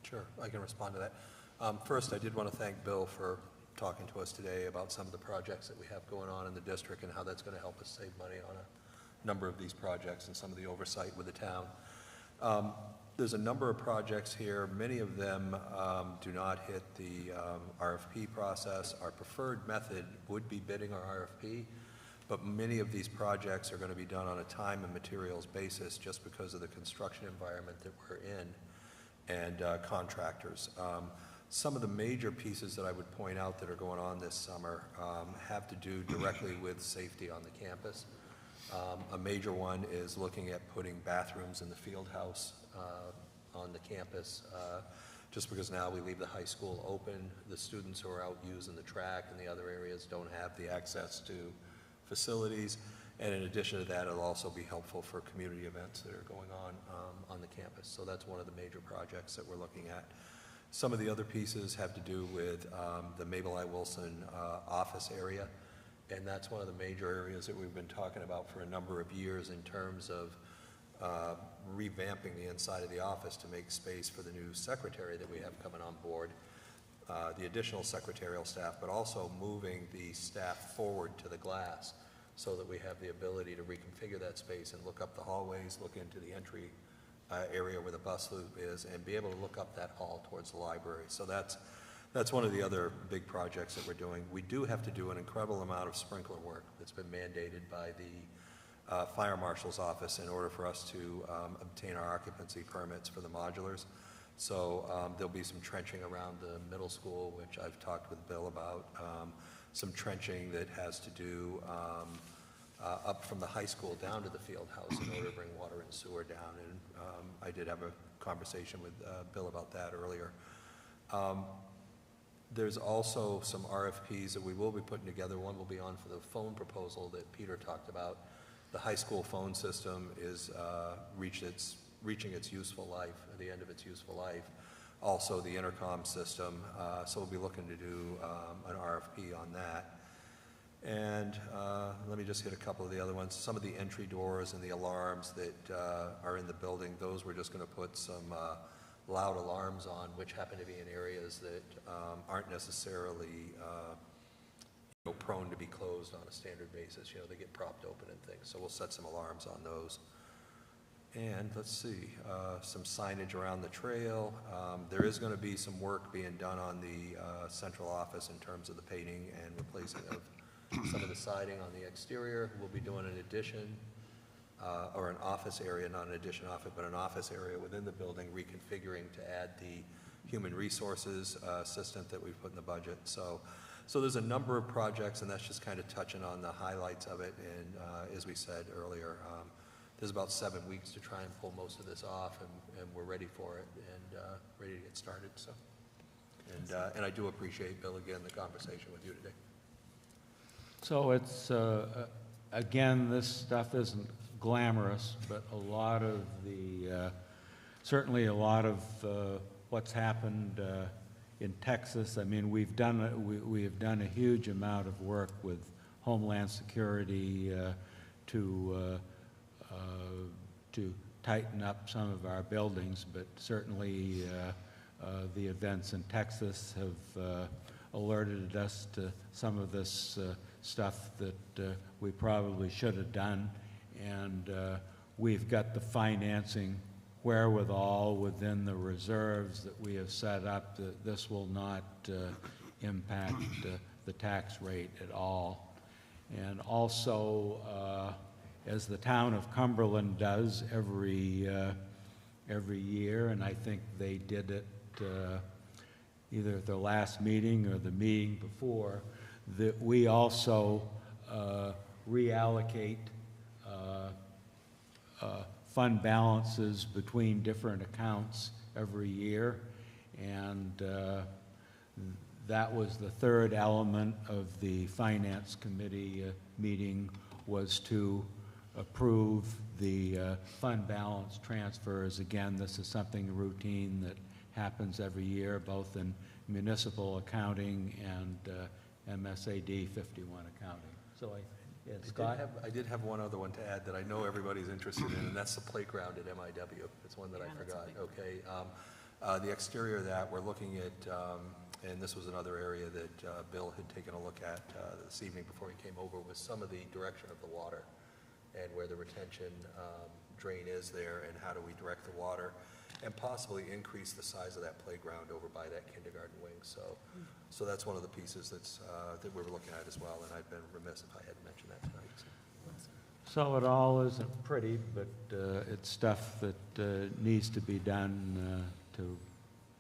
Sure, I can respond to that. First, I did want to thank Bill for talking to us today about some of the projects that we have going on in the district and how that's going to help us save money on a number of these projects and some of the oversight with the town. There's a number of projects here. Many of them do not hit the RFP process. Our preferred method would be bidding our RFP, but many of these projects are going to be done on a time and materials basis just because of the construction environment that we're in and contractors. Some of the major pieces that I would point out that are going on this summer have to do directly with safety on the campus. A major one is looking at putting bathrooms in the field house on the campus. Just because now we leave the high school open, the students who are out using the track and the other areas don't have the access to facilities. And in addition to that, it'll also be helpful for community events that are going on the campus. So that's one of the major projects that we're looking at. Some of the other pieces have to do with the Mabel I. Wilson office area. And that's one of the major areas that we've been talking about for a number of years in terms of revamping the inside of the office to make space for the new secretary that we have coming on board, the additional secretarial staff, but also moving the staff forward to the glass so that we have the ability to reconfigure that space and look up the hallways, look into the entry area where the bus loop is, and be able to look up that hall towards the library. So that's one of the other big projects that we're doing. We do have to do an incredible amount of sprinkler work that's been mandated by the fire marshal's office in order for us to obtain our occupancy permits for the modulars. So there'll be some trenching around the middle school, which I've talked with Bill about, some trenching that has to do up from the high school down to the field house in order to bring water and sewer down. And I did have a conversation with Bill about that earlier. There's also some RFPs that we will be putting together. One will be on for the phone proposal that Peter talked about. The high school phone system is reaching its useful life, at the end of its useful life. Also the intercom system, so we'll be looking to do an RFP on that. And let me just hit a couple of the other ones. Some of the entry doors and the alarms that are in the building, those we're just going to put some loud alarms on, which happen to be in areas that aren't necessarily prone to be closed on a standard basis. They get propped open and things. So we'll set some alarms on those. And let's see, some signage around the trail. There is going to be some work being done on the central office in terms of the painting and replacing of some of the siding on the exterior. We'll be doing an addition or an office area, not an addition office, but an office area within the building, reconfiguring to add the human resources assistant that we've put in the budget. So there's a number of projects, and that's just kind of touching on the highlights of it. And as we said earlier, there's about 7 weeks to try and pull most of this off, and we're ready for it and ready to get started. So, and I do appreciate, Bill, again, the conversation with you today. So it's, again, this stuff isn't glamorous, but a lot of the, certainly a lot of what's happened in Texas. I mean, we have done a huge amount of work with Homeland Security to tighten up some of our buildings, but certainly the events in Texas have alerted us to some of this stuff that we probably should have done, and we've got the financing wherewithal within the reserves that we have set up that this will not impact the tax rate at all. And also, as the town of Cumberland does every year, and I think they did it either at the last meeting or the meeting before, that we also reallocate fund balances between different accounts every year, and that was the third element of the Finance Committee meeting, was to approve the fund balance transfers. Again, this is something routine that happens every year, both in municipal accounting and MSAD 51 accounting. So Scott? I did have one other one to add that I know everybody's interested in, and that's the playground at MIW. It's one that I forgot. Okay. The exterior of that, we're looking at, and this was another area that Bill had taken a look at this evening before he came over, was some of the direction of the water and where the retention drain is there, and how do we direct the water, and possibly increase the size of that playground over by that kindergarten wing. So that's one of the pieces that's, that we're looking at as well, and I've been remiss if I hadn't mentioned that tonight. So it all isn't pretty, but it's stuff that needs to be done to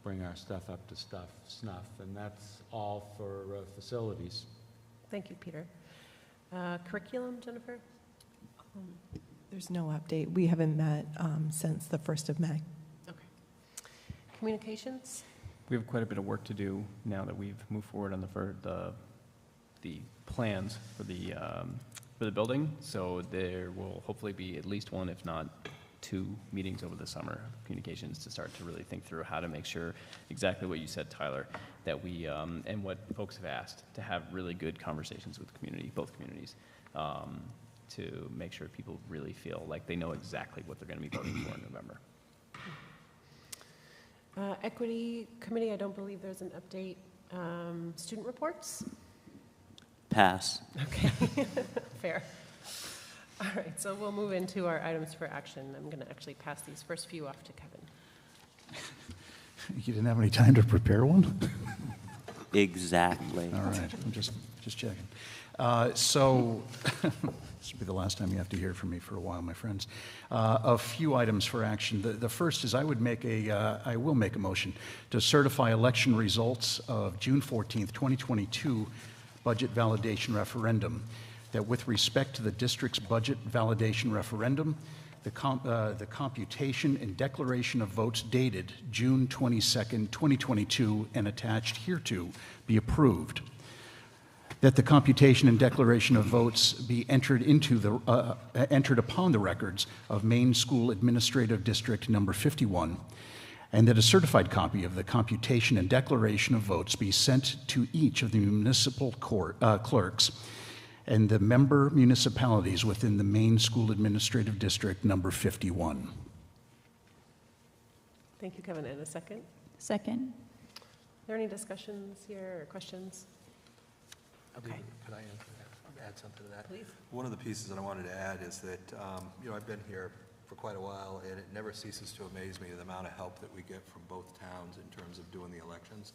bring our stuff up to snuff, and that's all for facilities. Thank you, Peter. Curriculum, Jennifer? There's no update. We haven't met since the 1st of May. Okay. Communications? We have quite a bit of work to do now that we've moved forward on the plans for the building. So there will hopefully be at least one, if not 2, meetings over the summer of communications to start to really think through how to make sure exactly what you said, Tyler, that we and what folks have asked, to have really good conversations with the community, both communities, to make sure people really feel like they know exactly what they're going to be voting for in November. Equity Committee, I don't believe there's an update. Student reports? Pass. Okay, fair. All right, so we'll move into our items for action. I'm going to actually pass these first few off to Kevin. You didn't have any time to prepare one? Exactly. All right, I'm just checking. So this will be the last time you have to hear from me for a while, my friends. A few items for action. The first is I will make a motion to certify election results of June 14th, 2022 budget validation referendum. that with respect to the district's budget validation referendum, the computation and declaration of votes dated June 22nd, 2022, and attached hereto be approved. That the computation and declaration of votes be entered upon the records of Maine School Administrative District Number 51, and that a certified copy of the computation and declaration of votes be sent to each of the municipal clerks and the member municipalities within the Maine School Administrative District Number 51. Thank you, Kevin. And a second? Second. Are there any discussions here or questions? Okay. Could I add something to that? Please. One of the pieces that I wanted to add is that, I've been here for quite a while, and it never ceases to amaze me the amount of help that we get from both towns in terms of doing the elections.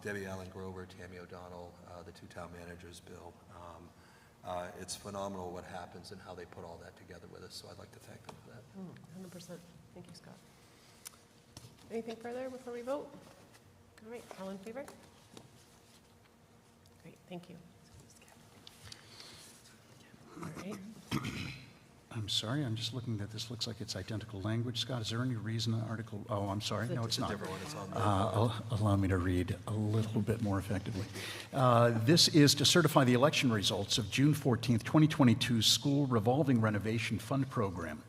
Debbie Allen Grover, Tammy O'Donnell, the two town managers, Bill. It's phenomenal what happens and how they put all that together with us, so I'd like to thank them for that. 100%. Thank you, Scott. Anything further before we vote? All right, all in favor? Great, thank you. All right. I'm sorry, I'm just looking that this looks like it's identical language. Scott, is there any reason the article, oh, I'm sorry, no, it's not. It's a different one, it's on there. Allow me to read a little bit more effectively. This is to certify the election results of June 14th, 2022 School Revolving Renovation Fund Program.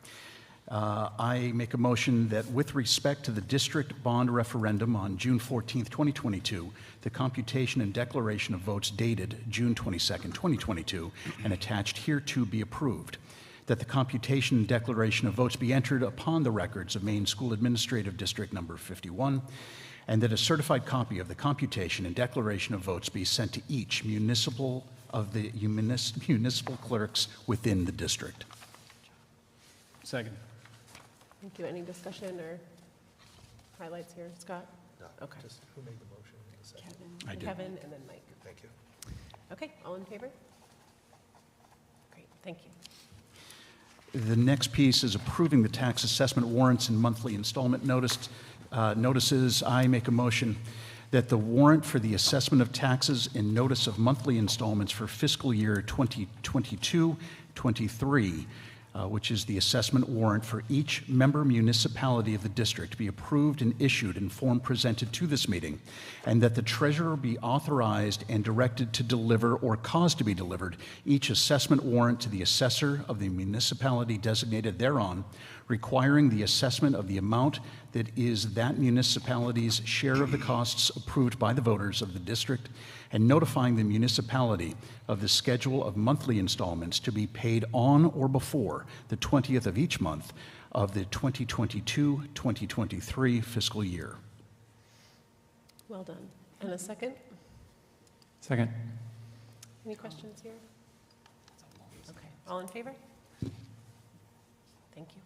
I make a motion that with respect to the district bond referendum on June 14th, 2022, the computation and declaration of votes dated June 22nd, 2022, and attached hereto be approved. That the computation and declaration of votes be entered upon the records of Maine School Administrative District Number 51, and that a certified copy of the computation and declaration of votes be sent to each municipal clerks within the district. Second. Thank you. Any discussion or highlights here? Scott? No, Okay. just who made the motion? in a second? Kevin. I did. Kevin and then Mike. Thank you. Okay, all in favor? Great, thank you. The next piece is approving the tax assessment warrants and monthly installment notices. I make a motion that the warrant for the assessment of taxes and notice of monthly installments for fiscal year 2022-23, which is the assessment warrant for each member municipality of the district, be approved and issued in form presented to this meeting, and that the treasurer be authorized and directed to deliver or cause to be delivered each assessment warrant to the assessor of the municipality designated thereon, requiring the assessment of the amount that is that municipality's share of the costs approved by the voters of the district, and notifying the municipality of the schedule of monthly installments to be paid on or before the 20th of each month of the 2022-2023 fiscal year. Well done. And a second? Second. Any questions here? Okay, all in favor? Thank you.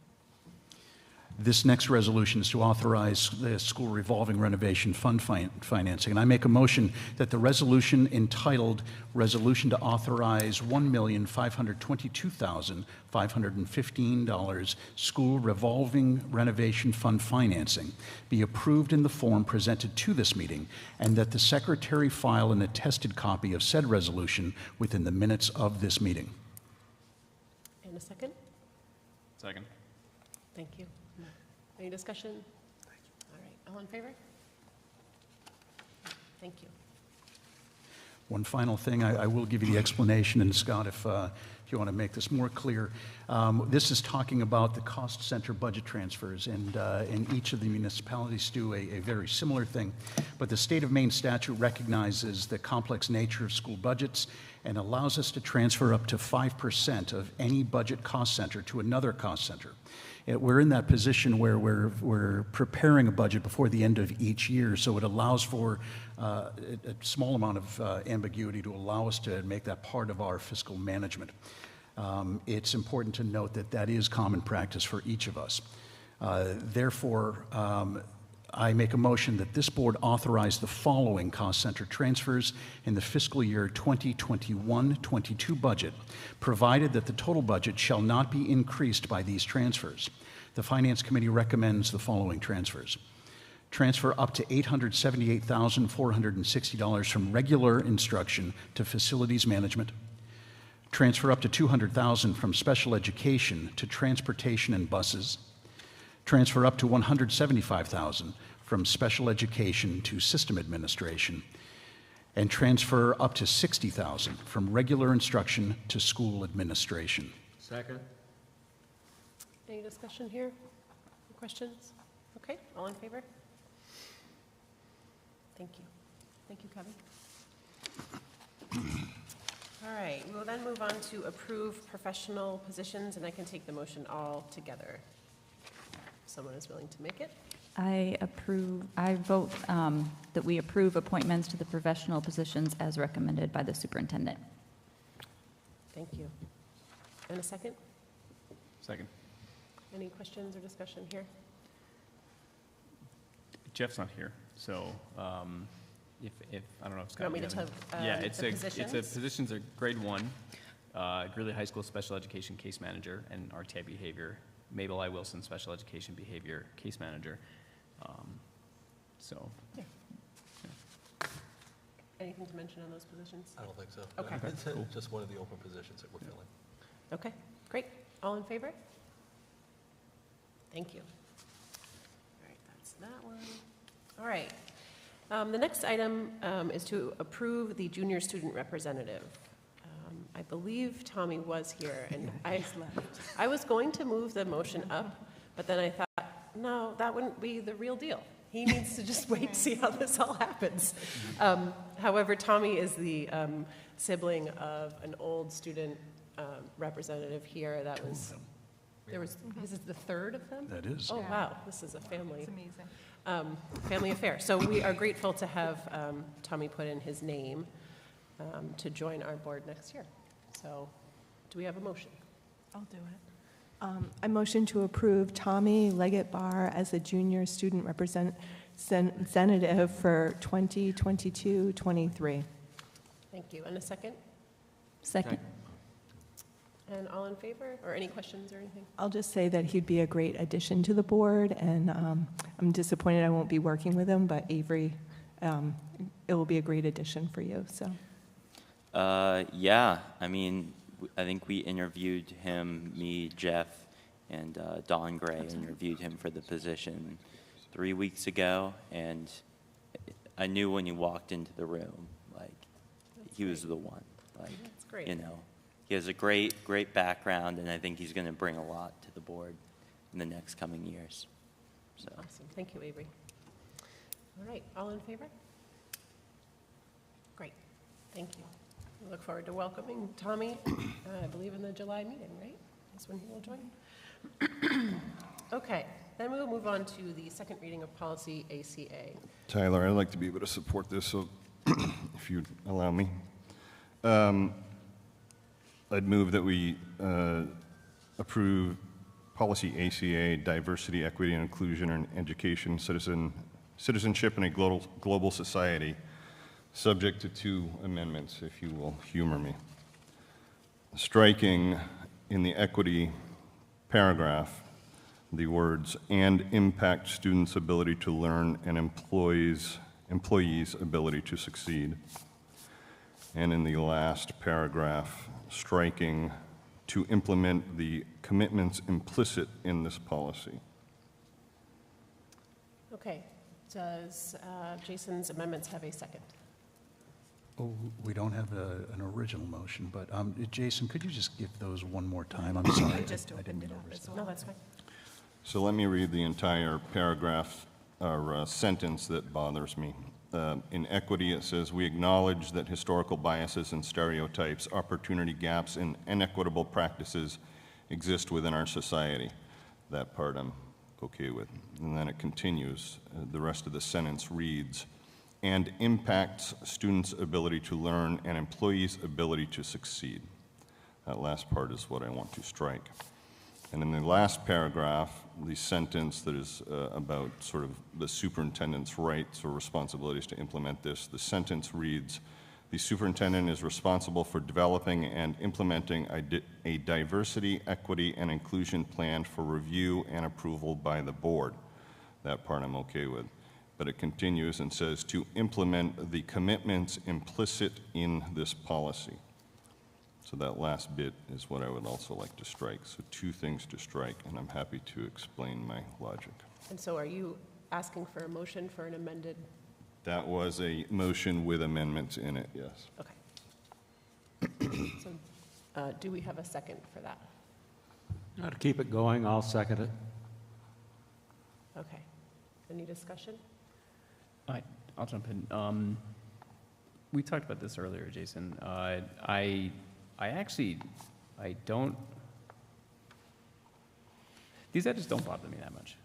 This next resolution is to authorize the school revolving renovation fund financing. And I make a motion that the resolution entitled Resolution to Authorize $1,522,515 School Revolving Renovation Fund Financing be approved in the form presented to this meeting, and that the secretary file an attested copy of said resolution within the minutes of this meeting. And a second? Second. Thank you. Any discussion? All right, all in favor? Thank you. One final thing, I will give you the explanation, and Scott, if you want to make this more clear, this is talking about the cost center budget transfers, and each of the municipalities do a very similar thing. But the state of Maine statute recognizes the complex nature of school budgets and allows us to transfer up to 5% of any budget cost center to another cost center. We're in that position where we're preparing a budget before the end of each year, so it allows for a small amount of ambiguity to allow us to make that part of our fiscal management. It's important to note that that is common practice for each of us. Therefore, I make a motion that this board authorize the following cost center transfers in the fiscal year 2021-22 budget, provided that the total budget shall not be increased by these transfers. The Finance Committee recommends the following transfers. Transfer up to $878,460 from regular instruction to facilities management. Transfer up to $200,000 from special education to transportation and buses. Transfer up to $175,000 from special education to system administration. And transfer up to $60,000 from regular instruction to school administration. Second. Any discussion here? Any questions? Okay, all in favor? Thank you. Thank you, Kevin. All right, we will then move on to approve professional positions, and I can take the motion all together. If someone is willing to make it. I vote that we approve appointments to the professional positions as recommended by the superintendent. Thank you. And a second? Second. Any questions or discussion here? Jeff's not here, so if I don't know if Scott. You want me to tell yeah, the it's a positions are grade 1, Greeley High School Special Education Case Manager and RTI Behavior, Mabel I. Wilson Special Education Behavior Case Manager. Yeah. Anything to mention on those positions? I don't think so. Okay. It's just one of the open positions that we're filling. Okay, great. All in favor? Thank you. All right, that's that one. All right. The next item is to approve the junior student representative. I believe Tommy was here, and I was going to move the motion up, but then I thought, no, that wouldn't be the real deal. He needs to just wait and see how this all happens. However, Tommy is the sibling of an old student representative here that was, this is the third of them? That is. Oh, wow, this is a family. It's amazing. Family affair. So we are grateful to have Tommy put in his name to join our board next year. So do we have a motion? I'll do it. I motion to approve Tommy Leggett-Barr as a junior student representative for 2022-23. Thank you. And a second? Second. And all in favor? Or any questions or anything? I'll just say that he'd be a great addition to the board, and I'm disappointed I won't be working with him, but Avery, it will be a great addition for you, so. Yeah, I mean, I think we interviewed him, me, Jeff, and Dawn Gray interviewed him for the position 3 weeks ago, and I knew when he walked into the room, like, he was the one. Like, that's great. You know, he has a great background, and I think he's going to bring a lot to the board in the next coming years. So. Awesome. Thank you, Avery. All right, all in favor? Great. Thank you. We look forward to welcoming Tommy, I believe in the July meeting, right? That's when he will join. Okay, then we will move on to the second reading of policy ACA. Tyler, I'd like to be able to support this, so if you'd allow me. I'd move that we approve policy ACA, diversity, equity, and inclusion in education, citizenship in a global society, subject to 2 amendments, if you will humor me. Striking in the equity paragraph the words, and impact students' ability to learn and employees' ability to succeed. And in the last paragraph, striking to implement the commitments implicit in this policy. Okay, does Jason's amendments have a second? Oh, we don't have an original motion, but Jason, could you just give those one more time? I'm sorry. I just opened it up as well. No, that's fine. So let me read the entire paragraph or sentence that bothers me. In equity, it says, we acknowledge that historical biases and stereotypes, opportunity gaps, and inequitable practices exist within our society. That part I'm okay with. And then it continues. The rest of the sentence reads, and impacts students' ability to learn and employees' ability to succeed. That last part is what I want to strike. And in the last paragraph, the sentence that is about sort of the superintendent's rights or responsibilities to implement this, the sentence reads, the superintendent is responsible for developing and implementing a diversity, equity, and inclusion plan for review and approval by the board. That part I'm okay with. But it continues and says to implement the commitments implicit in this policy. So that last bit is what I would also like to strike. So 2 things to strike, and I'm happy to explain my logic. And so are you asking for a motion for an amended? That was a motion with amendments in it, yes. Okay. So do we have a second for that? Now, to keep it going, I'll second it. Okay. Any discussion? I'll jump in. We talked about this earlier, Jason. I don't, these edits don't bother me that much.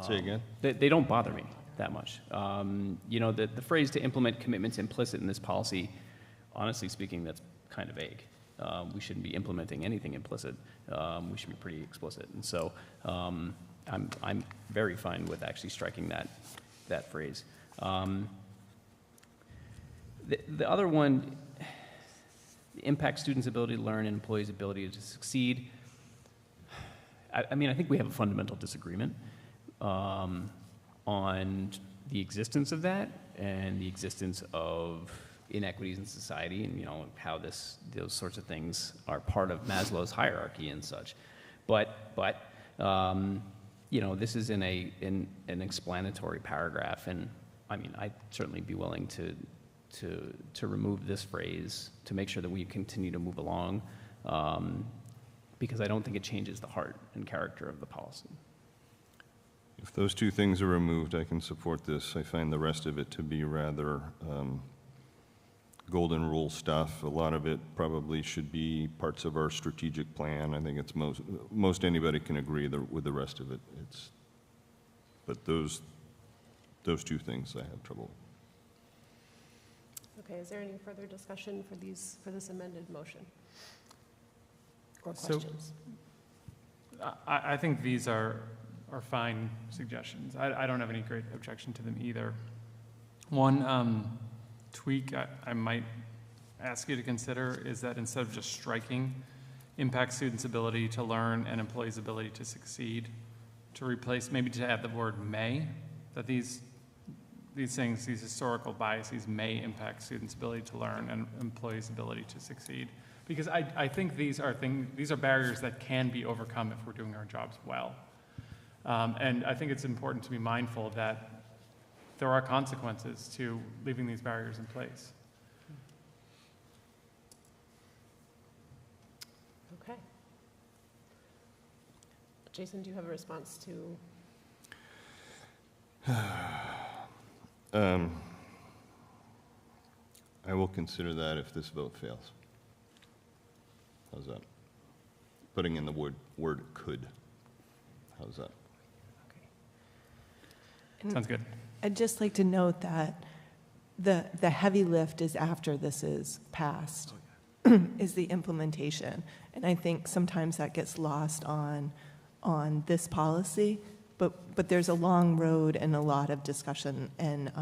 Say again? They don't bother me that much. You know, the phrase to implement commitments implicit in this policy, honestly speaking, that's kind of vague. We shouldn't be implementing anything implicit. We should be pretty explicit. And so I'm very fine with actually striking that phrase. The other one, impact students' ability to learn and employees' ability to succeed. I mean, I think we have a fundamental disagreement on the existence of that and the existence of inequities in society, and, you know, how those sorts of things are part of Maslow's hierarchy and such. But you know, this is in an explanatory paragraph, and I mean, I'd certainly be willing to remove this phrase to make sure that we continue to move along, because I don't think it changes the heart and character of the policy. If those 2 things are removed, I can support this. I find the rest of it to be rather golden rule stuff. A lot of it probably should be parts of our strategic plan. I think it's most anybody can agree with the rest of it. But those 2 things I have trouble with. Okay, is there any further discussion for this amended motion? Or questions? So, I think these are fine suggestions. I don't have any great objection to them either. One tweak I might ask you to consider is that instead of just striking impact students' ability to learn and employees' ability to succeed, to replace, maybe to add the word may, that these things, these historical biases may impact students' ability to learn and employees' ability to succeed. Because I think these are barriers that can be overcome if we're doing our jobs well. And I think it's important to be mindful that there are consequences to leaving these barriers in place. Okay. Jason, do you have a response to? I will consider that if this vote fails. How's that? Putting in the word could. How's that? Okay. Sounds good. I'd just like to note that the heavy lift is after this is passed, is the implementation. And I think sometimes that gets lost on this policy, but there's a long road and a lot of discussion and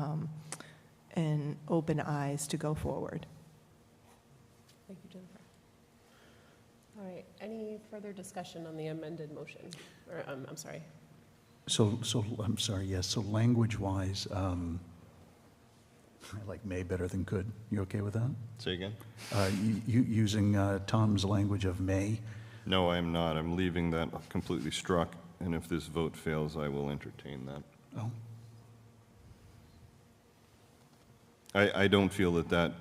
open eyes to go forward. Thank you, Jennifer. All right, any further discussion on the amended motion? Or, I'm sorry. So I'm sorry, yes, so language-wise, I like may better than could. You okay with that? Say again? Using Tom's language of may? No, I am not. I'm leaving that completely struck, and if this vote fails, I will entertain that. Oh. I don't feel that,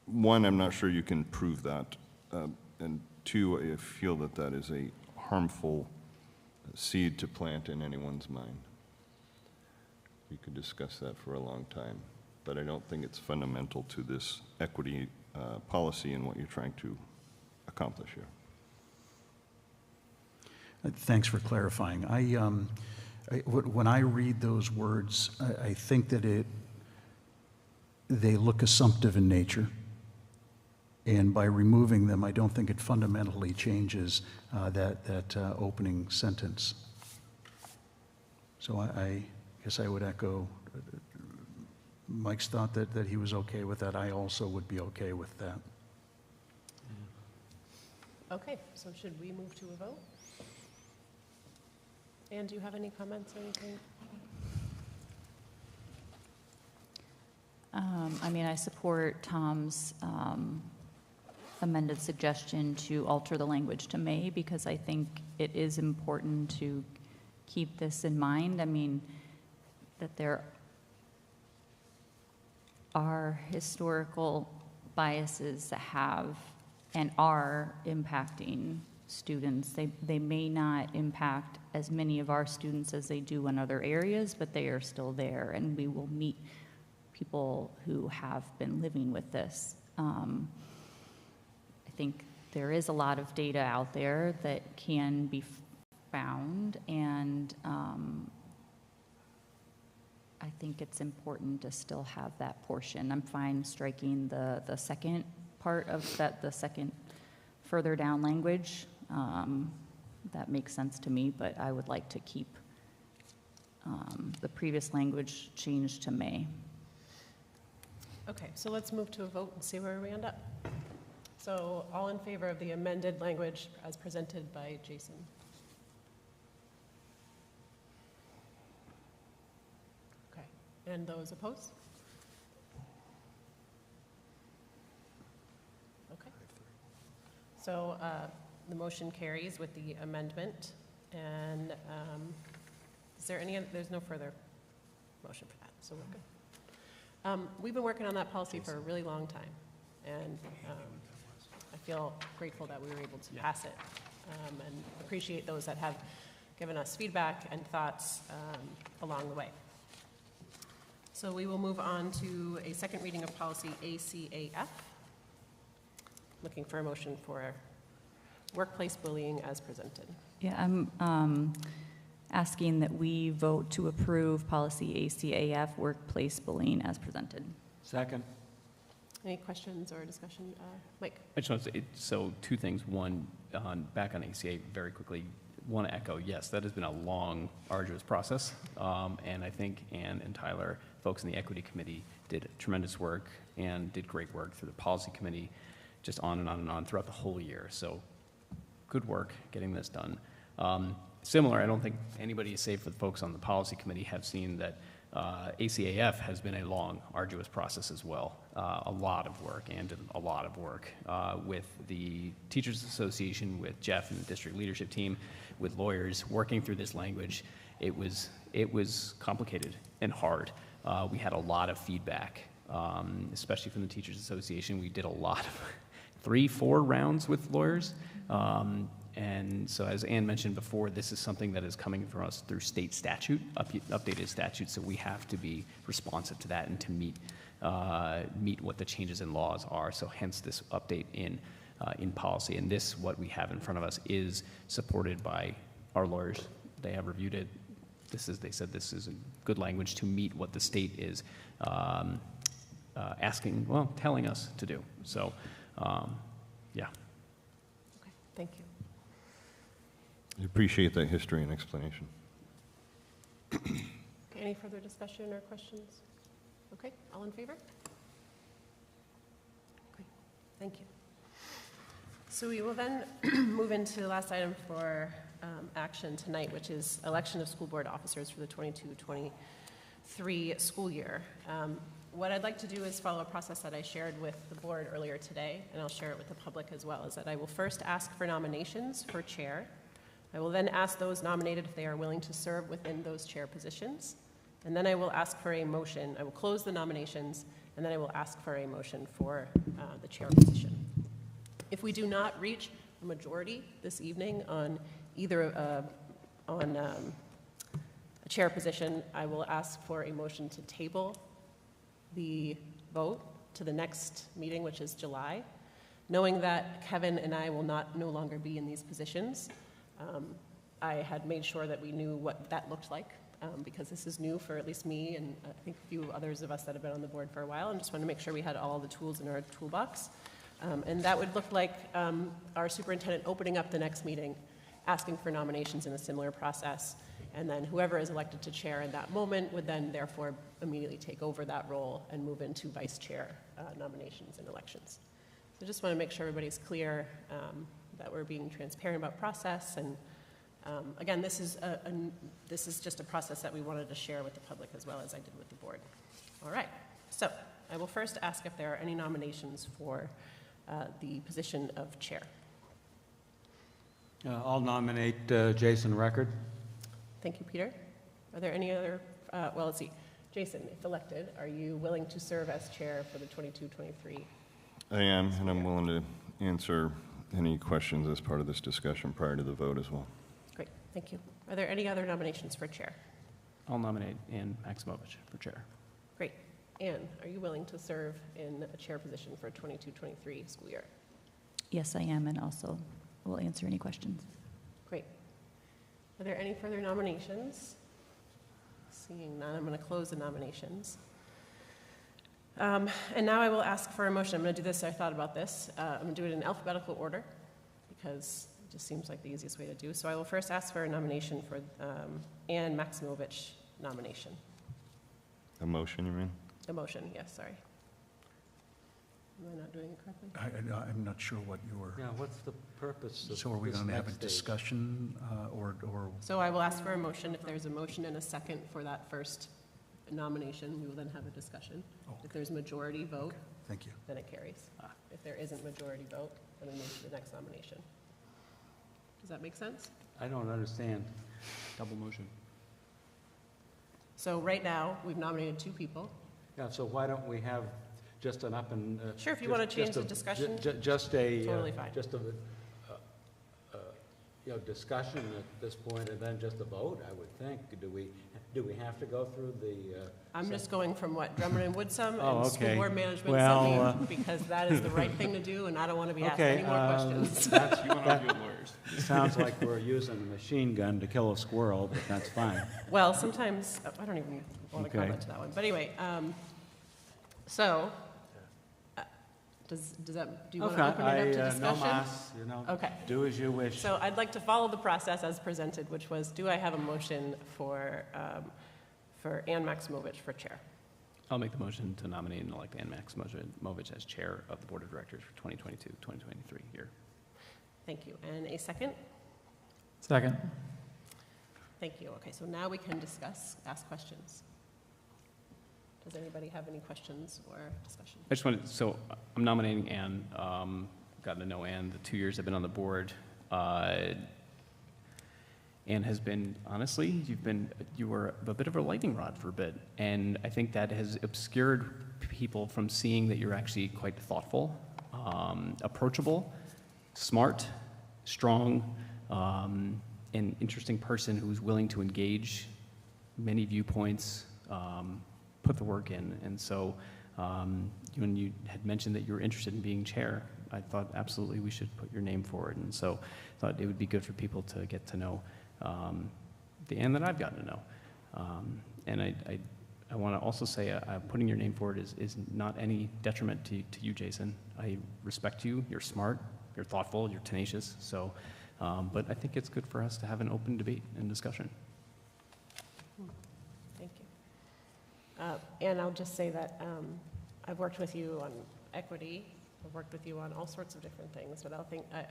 one, I'm not sure you can prove that, and 2, I feel that is a harmful seed to plant in anyone's mind. We could discuss that for a long time, but I don't think it's fundamental to this equity policy and what you're trying to accomplish here. Thanks for clarifying. When I read those words, I think that they look assumptive in nature. And by removing them, I don't think it fundamentally changes that opening sentence. So I guess I would echo Mike's thought that he was okay with that. I also would be okay with that. Okay, so should we move to a vote? Anne, do you have any comments or anything? I mean, I support Tom's amended suggestion to alter the language to may, because I think it is important to keep this in mind. I mean, that there are historical biases that have and are impacting students. They may not impact as many of our students as they do in other areas, but they are still there, and we will meet people who have been living with this. I think there is a lot of data out there that can be found, and I think it's important to still have that portion. I'm fine striking the second part of that, the second further down language. That makes sense to me, but I would like to keep the previous language changed to may. Okay, so let's move to a vote and see where we end up. So all in favor of the amended language as presented by Jason? Okay, and those opposed? Okay. So the motion carries with the amendment, and is there any, there's no further motion for that, so we're good. We've been working on that policy for a really long time, and I feel grateful that we were able to pass it, and appreciate those that have given us feedback and thoughts along the way. So we will move on to a second reading of policy ACAF. Looking for a motion for workplace bullying as presented. Yeah, I'm asking that we vote to approve policy ACAF, workplace bullying as presented. Second. Any questions or discussion? Mike? I just want to say, so two things. One, back on ACA very quickly, want to echo, yes, that has been a long, arduous process. And I think Ann and Tyler, folks in the equity committee, did tremendous work and did great work through the policy committee, just on and on and on throughout the whole year. So good work getting this done. Similar, I don't think anybody, save for the folks on the policy committee, have seen that ACAF has been a long, arduous process as well. A lot of work, and a lot of work with the Teachers Association, with Jeff and the district leadership team, with lawyers, working through this language. It was complicated and hard. We had a lot of feedback, especially from the Teachers Association. We did a lot of 3-4 rounds with lawyers. And so, as Ann mentioned before, this is something that is coming from us through state statute, updated statute, so we have to be responsive to that and to meet what the changes in laws are. So hence this update in policy. And this, what we have in front of us, is supported by our lawyers. They have reviewed it. They said this is a good language to meet what the state is asking, well, telling us to do. So, yeah. Okay, thank you. I appreciate that history and explanation. Okay, any further discussion or questions? Okay, all in favor? Okay, thank you. So we will then move into the last item for action tonight, which is election of school board officers for the 22-23 school year. What I'd like to do is follow a process that I shared with the board earlier today, and I'll share it with the public as well, is that I will first ask for nominations for chair. I will then ask those nominated if they are willing to serve within those chair positions. And then I will ask for a motion. I will close the nominations, and then I will ask for a motion for the chair position. If we do not reach a majority this evening on either a chair position, I will ask for a motion to table the vote to the next meeting, which is July, knowing that Kevin and I will no longer be in these positions. I had made sure that we knew what that looked like because this is new for at least me and I think a few others of us that have been on the board for a while, and just wanted to make sure we had all the tools in our toolbox. And that would look like our superintendent opening up the next meeting, asking for nominations in a similar process, and then whoever is elected to chair in that moment would then therefore immediately take over that role and move into vice chair nominations and elections. So just want to make sure everybody's clear that we're being transparent about process, and again, this is just a process that we wanted to share with the public as well as I did with the board. All right, so I will first ask if there are any nominations for the position of chair. I'll nominate Jason Record. Thank you, Peter. Are there any other, well, let's see. Jason, if elected, are you willing to serve as chair for the 22-23? I am, and I'm willing to answer any questions as part of this discussion prior to the vote as well. Great, thank you. Are there any other nominations for chair? I'll nominate Ann Maximovich for chair. Great. Anne, are you willing to serve in a chair position for 22-23 school year? Yes, I am, and also will answer any questions. Great. Are there any further nominations? Seeing none, I'm going to close the nominations. And now I will ask for a motion. I'm going to do this, I thought about this. I'm going to do it in alphabetical order because it just seems like the easiest way to do. So I will first ask for a nomination for Ann Maximovich nomination. A motion, you mean? A motion, yes, sorry. Am I not doing it correctly? I'm not sure what your... Yeah, what's the purpose of So are we this going to have a next stage? discussion or... So I will ask for a motion. If there's a motion and a second for that first nomination, we will then have a discussion. If there's majority vote, Thank you. then it carries. If there isn't majority vote, then we move to the next nomination. Does that make sense? I don't understand. Double motion. So right now, we've nominated 2 people. Yeah, so why don't we have just an up and... Sure, if you want to change the discussion, Just a... totally fine. Just a, discussion at this point and then just a vote, I would think. Do we have to go through the... I'm just going from what Drummond and Woodsum Oh, and school okay. board management Well, sent me, because that is the right thing to do, and I don't want to be asked Okay, any more questions. that's, You want to argue with lawyers. sounds like we're using a machine gun to kill a squirrel, but that's fine. Well, sometimes, I don't even want to Okay. comment to that one. But anyway, so, do you want to open it up to discussion? No mas, Okay. do as you wish. So I'd like to follow the process as presented, which was, do I have a motion for Ann Maximovich for chair? I'll make the motion to nominate and elect Ann Maximovich as chair of the Board of Directors for 2022-2023 year. Thank you. And a second? Second. Thank you. Okay, so now we can discuss, ask questions. Does anybody have any questions or discussion? I just wanted, so I'm nominating Ann. Gotten to know Ann the 2 years I've been on the board. Ann has been, honestly, you were a bit of a lightning rod for a bit. And I think that has obscured people from seeing that you're actually quite thoughtful, approachable, smart, strong, an interesting person who's willing to engage many viewpoints, put the work in. And so when you had mentioned that you were interested in being chair, I thought absolutely we should put your name forward. And so I thought it would be good for people to get to know the Ann that I've gotten to know. And I want to also say putting your name forward is not any detriment to you, Jason. I respect you. You're smart. You're thoughtful. You're tenacious. So, but I think it's good for us to have an open debate and discussion. Thank you. And I'll just say that I've worked with you on equity. I've worked with you on all sorts of different things, but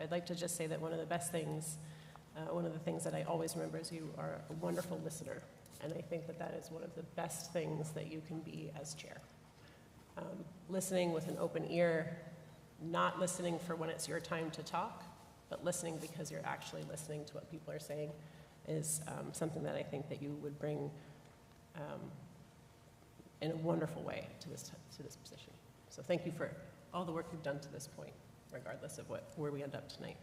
I'd like to just say that one of the best things, one of the things that I always remember is you are a wonderful listener, and I think that that is one of the best things that you can be as chair. Listening with an open ear, not listening for when it's your time to talk, but listening because you're actually listening to what people are saying is something that I think that you would bring in a wonderful way to this position. So thank you for all the work you've done to this point, regardless of where we end up tonight.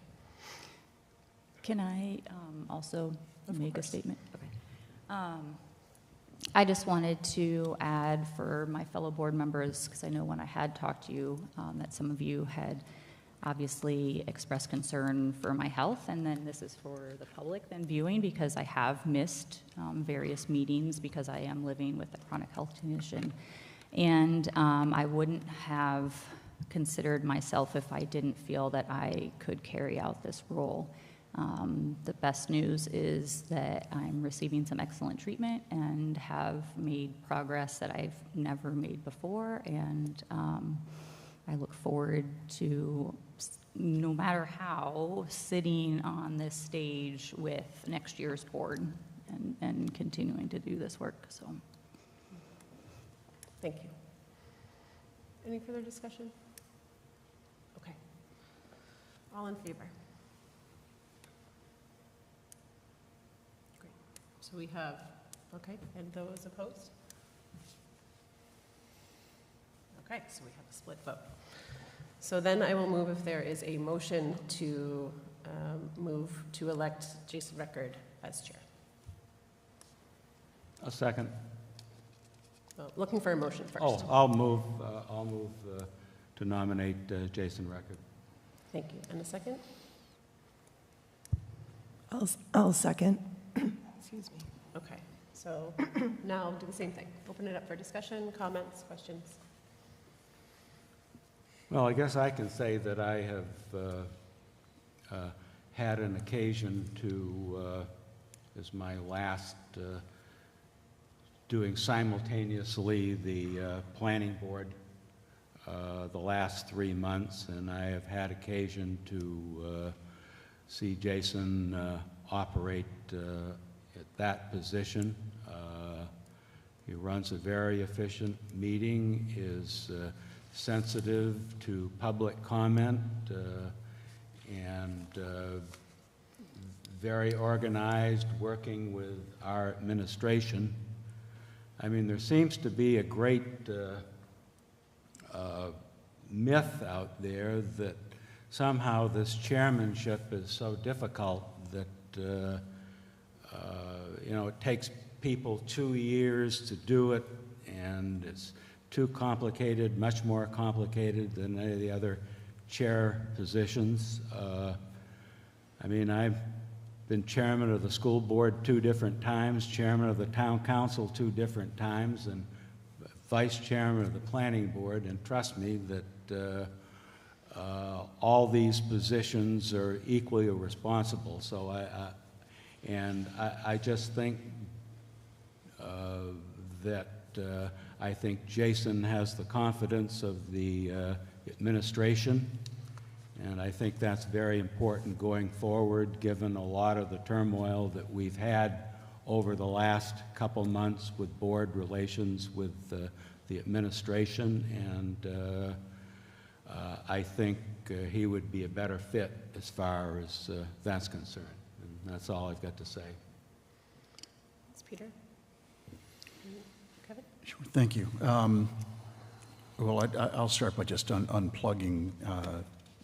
Can I also make a statement? Okay. I just wanted to add for my fellow board members, because I know when I had talked to you, that some of you had obviously expressed concern for my health, and then this is for the public then viewing, because I have missed various meetings because I am living with a chronic health condition. And I wouldn't have considered myself if I didn't feel that I could carry out this role. The best news is that I'm receiving some excellent treatment and have made progress that I've never made before, and I look forward to, no matter how, sitting on this stage with next year's board and continuing to do this work. So, thank you. Any further discussion? Okay. All in favor? Great. So we have, okay, and those opposed? Okay, so we have a split vote. So then I will move if there is a motion to move to elect Jason Record as chair. A second. Well, looking for a motion first. Oh, I'll move to nominate Jason Record. Thank you. And a second? I'll second. Excuse me. Okay, so now do the same thing. Open it up for discussion, comments, questions. Well, I guess I can say that I have had an occasion to, as my last, doing simultaneously the planning board the last 3 months, and I have had occasion to see Jason operate at that position. He runs a very efficient meeting, is sensitive to public comment, and very organized, working with our administration. I mean, there seems to be a great myth out there that somehow this chairmanship is so difficult that, you know, it takes people 2 years to do it, and it's too complicated, much more complicated than any of the other chair positions. I mean, I've been chairman of the school board 2 different times, chairman of the town council 2 different times, and vice chairman of the planning board, and trust me that all these positions are equally responsible. So I just think that I think Jason has the confidence of the administration, and I think that's very important going forward, given a lot of the turmoil that we've had over the last couple months with board relations with the administration, and I think he would be a better fit as far as that's concerned. And that's all I've got to say. It's Peter. Kevin? Sure, thank you. Well, I'll start by just unplugging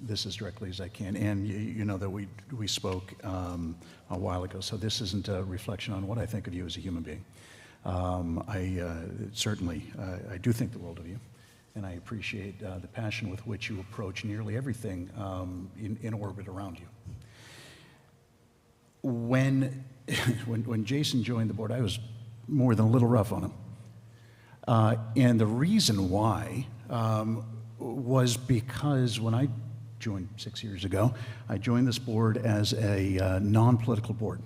this as directly as I can. And you know that we spoke a while ago, so this isn't a reflection on what I think of you as a human being. Certainly, I do think the world of you, and I appreciate the passion with which you approach nearly everything in orbit around you. When Jason joined the board, I was more than a little rough on him. And the reason why was because when I joined 6 years ago, I joined this board as a non-political board.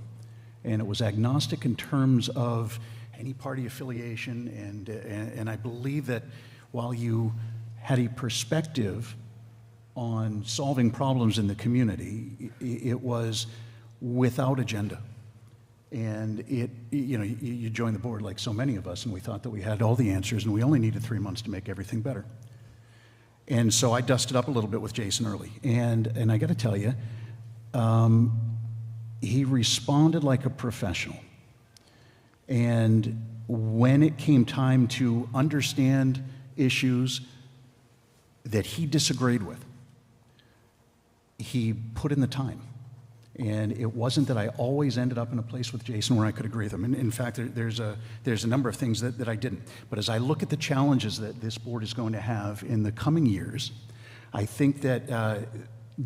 And it was agnostic in terms of any party affiliation, and I believe that while you had a perspective on solving problems in the community, it was without agenda. And you joined the board like so many of us, and we thought that we had all the answers, and we only needed 3 months to make everything better. And so I dusted up a little bit with Jason early, and I got to tell you, he responded like a professional. And when it came time to understand issues that he disagreed with, he put in the time. And it wasn't that I always ended up in a place with Jason where I could agree with him. And in fact, there's a number of things that I didn't. But as I look at the challenges that this board is going to have in the coming years, I think that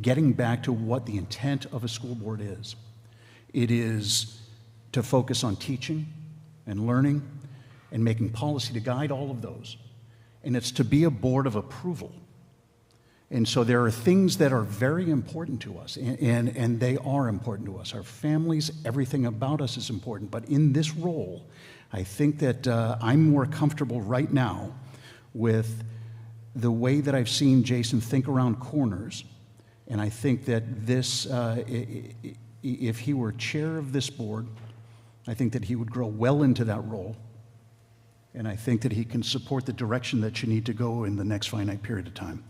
getting back to what the intent of a school board is, it is to focus on teaching and learning and making policy to guide all of those. And it's to be a board of approval. And so there are things that are very important to us, and they are important to us. Our families, everything about us is important. But in this role, I think that I'm more comfortable right now with the way that I've seen Jason think around corners. And I think that this, if he were chair of this board, I think that he would grow well into that role. And I think that he can support the direction that you need to go in the next finite period of time.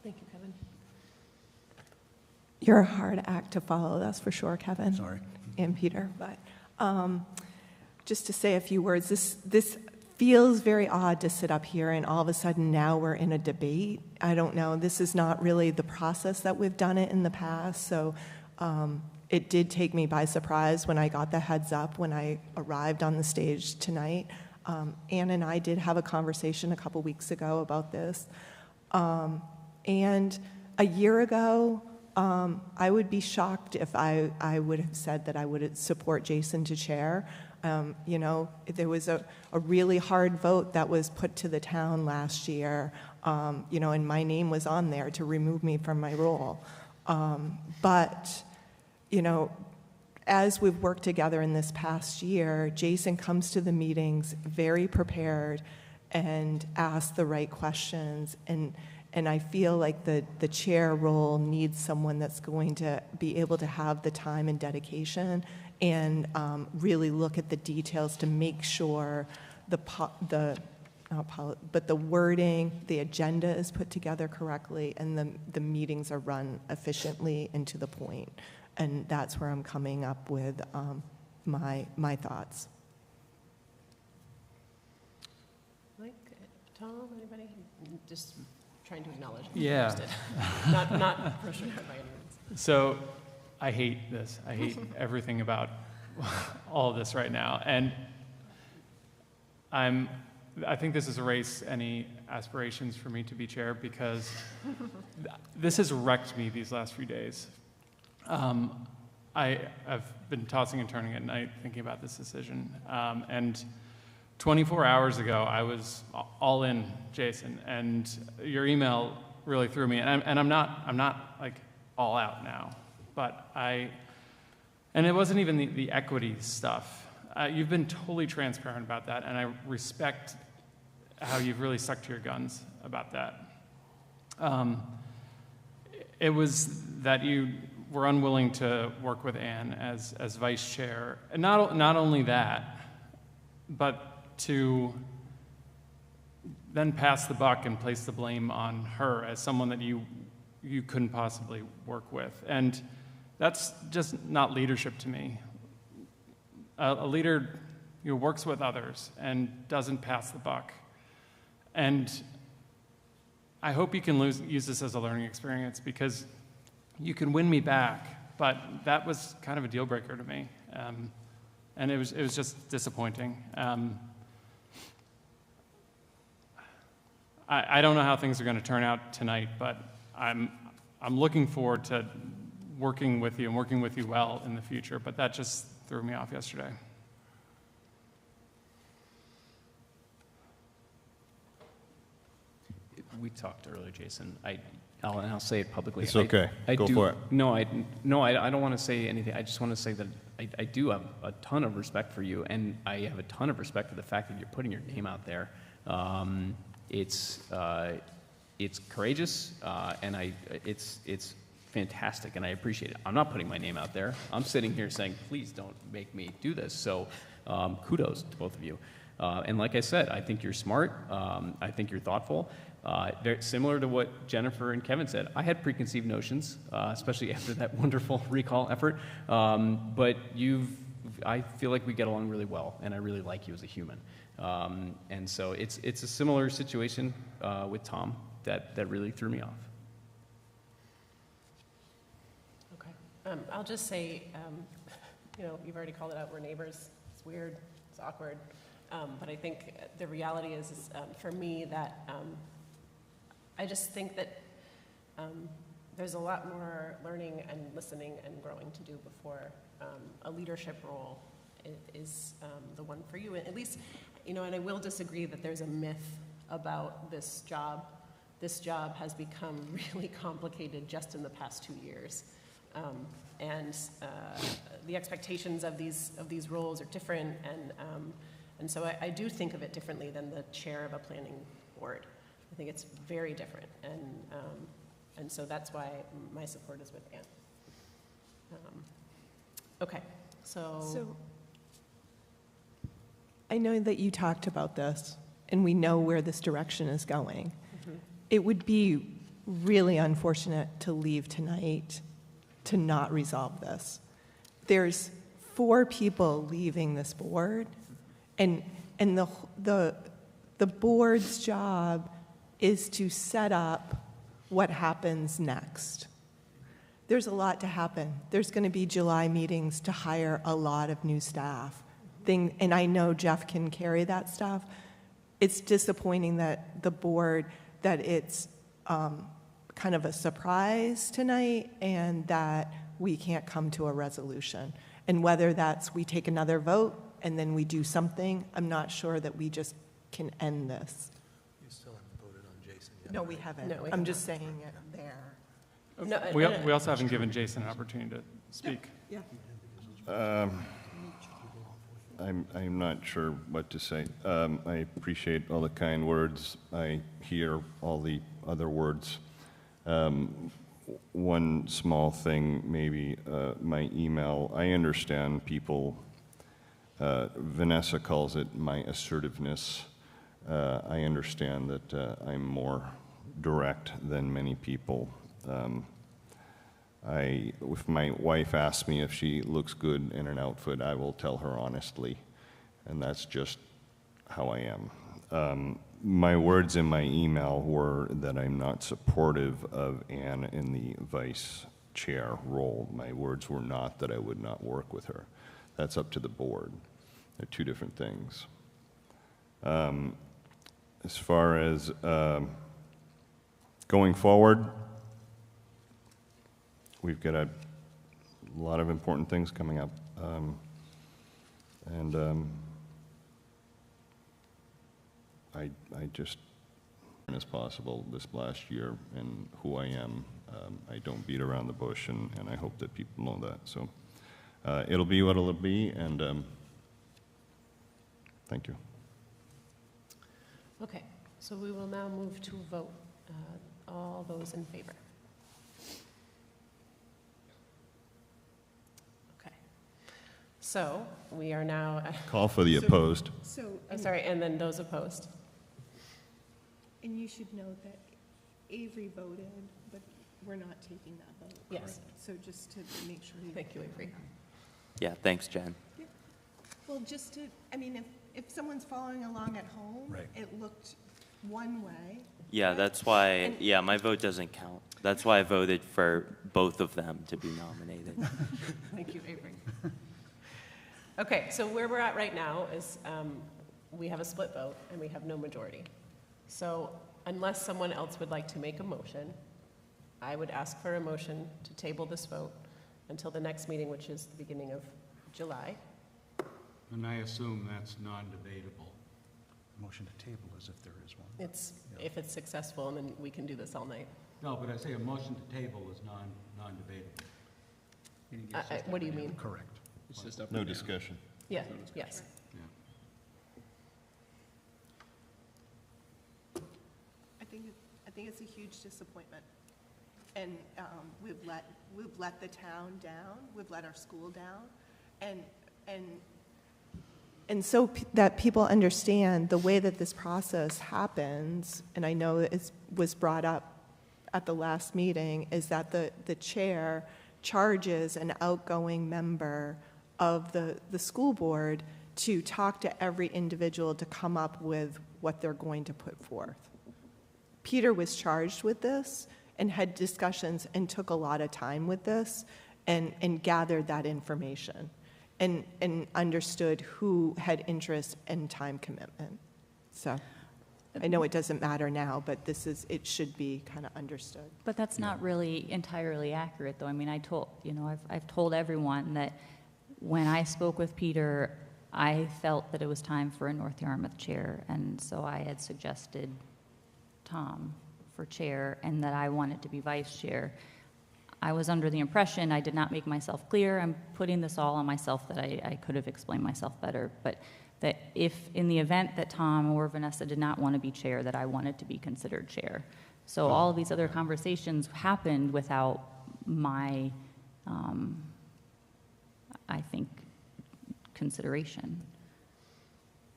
Thank you, Kevin. You're a hard act to follow, that's for sure, Kevin. Sorry. And Peter, but just to say a few words, this feels very odd to sit up here and all of a sudden now we're in a debate. I don't know, this is not really the process that we've done it in the past, so it did take me by surprise when I got the heads up when I arrived on the stage tonight. Ann and I did have a conversation a couple weeks ago about this. And a year ago, I would be shocked if I would have said that I would support Jason to chair. You know, there was a really hard vote that was put to the town last year, you know, and my name was on there to remove me from my role. But, you know, as we've worked together in this past year, Jason comes to the meetings very prepared and asks the right questions. And I feel like the chair role needs someone that's going to be able to have the time and dedication and really look at the details to make sure the wording, the agenda is put together correctly, and the meetings are run efficiently and to the point. And that's where I'm coming up with my thoughts. Mike, Tom, anybody? Just trying to acknowledge. Yeah. Not frustrated by any means. So I hate this. I hate everything about all of this right now. And I think this has erased any aspirations for me to be chair because this has wrecked me these last few days. I've been tossing and turning at night thinking about this decision. And 24 hours ago, I was all in, Jason, and your email really threw me. And I'm not like all out now, but and it wasn't even the equity stuff. You've been totally transparent about that, and I respect how you've really stuck to your guns about that. It was that you were unwilling to work with Ann as vice chair, and not only that, but to then pass the buck and place the blame on her as someone that you couldn't possibly work with. And that's just not leadership to me. A leader who works with others and doesn't pass the buck. And I hope you can use this as a learning experience because you can win me back, but that was kind of a deal breaker to me. And it was just disappointing. I don't know how things are going to turn out tonight, but I'm looking forward to working with you and working with you well in the future, but that just threw me off yesterday. We talked earlier, Jason. I'll say it publicly. It's okay. Go for it. No, I don't want to say anything. I just want to say that I do have a ton of respect for you, and I have a ton of respect for the fact that you're putting your name out there. It's courageous, and it's fantastic, and I appreciate it. I'm not putting my name out there. I'm sitting here saying, please don't make me do this. So kudos to both of you. And like I said, I think you're smart. I think you're thoughtful. Very similar to what Jennifer and Kevin said. I had preconceived notions, especially after that wonderful recall effort. But I feel like we get along really well, and I really like you as a human. And so it's a similar situation with Tom that really threw me off. Okay. I'll just say, you know, you've already called it out. We're neighbors. It's weird. It's awkward. But I think the reality is for me, that I just think that there's a lot more learning and listening and growing to do before a leadership role is the one for you. At least, you know, and I will disagree that there's a myth about this job. This job has become really complicated just in the past 2 years. And the expectations of these roles are different, and so I do think of it differently than the chair of a planning board. I think it's very different, and so that's why my support is with Ann. Okay, so I know that you talked about this, and we know where this direction is going. Mm-hmm. It would be really unfortunate to leave tonight to not resolve this. There's 4 people leaving this board, and the board's job is to set up what happens next. There's a lot to happen. There's going to be July meetings to hire a lot of new staff. And I know Jeff can carry that stuff. It's disappointing that the board, that it's kind of a surprise tonight and that we can't come to a resolution. And whether that's we take another vote and then we do something, I'm not sure that we just can end this. You still haven't voted on Jason yet. No, we haven't. No, we I'm have just not. saying it there. No, We also haven't given Jason an opportunity to speak. Yeah. I'm not sure what to say. I appreciate all the kind words. I hear all the other words. One small thing, maybe my email. I understand people. Vanessa calls it my assertiveness. I understand that I'm more direct than many people. If my wife asks me if she looks good in an outfit, I will tell her honestly, and that's just how I am. My words in my email were that I'm not supportive of Anne in the vice chair role. My words were not that I would not work with her. That's up to the board. They're 2 different things. As far as going forward, we've got a lot of important things coming up. I just, as possible this last year and who I am, I don't beat around the bush, and I hope that people know that. So it'll be what it'll be, and thank you. Okay, so we will now move to a vote. All those in favor? Okay. So we are now. Call for the opposed. I'm sorry, and then those opposed. And you should note that Avery voted, but we're not taking that vote. Yes. So just to make sure. Thank you, Avery. Yeah, thanks, Jen. Yeah. Well, just to, I mean, if someone's following along at home, Right. It looked one way. Yeah, that's why, yeah, my vote doesn't count. That's why I voted for both of them to be nominated. Thank you, Avery. Okay, so where we're at right now is we have a split vote and we have no majority. So unless someone else would like to make a motion, I would ask for a motion to table this vote until the next meeting, which is the beginning of July. And I assume that's non-debatable. Motion to table as if there is one. It's, if it's successful, and then we can do this all night. No, but I say a motion to table is non-debatable. What do you mean? Correct. It's just up No and down. discussion. Yeah, yes. I think it's a huge disappointment. And we've let the town down, we've let our school down, and so that people understand the way that this process happens, and I know it was brought up at the last meeting, is that the chair charges an outgoing member of the school board to talk to every individual to come up with what they're going to put forth. Peter was charged with this and had discussions and took a lot of time with this and gathered that information and understood who had interest and time commitment. So I know it doesn't matter now, but it should be kind of understood. But that's not really entirely accurate, though. I mean, I've told everyone that when I spoke with Peter, I felt that it was time for a North Yarmouth chair, and so I had suggested Tom for chair, and that I wanted to be vice chair. I was under the impression, I did not make myself clear, I'm putting this all on myself, that I could have explained myself better, but that if in the event that Tom or Vanessa did not want to be chair, that I wanted to be considered chair. So all of these other conversations happened without my, I think, consideration.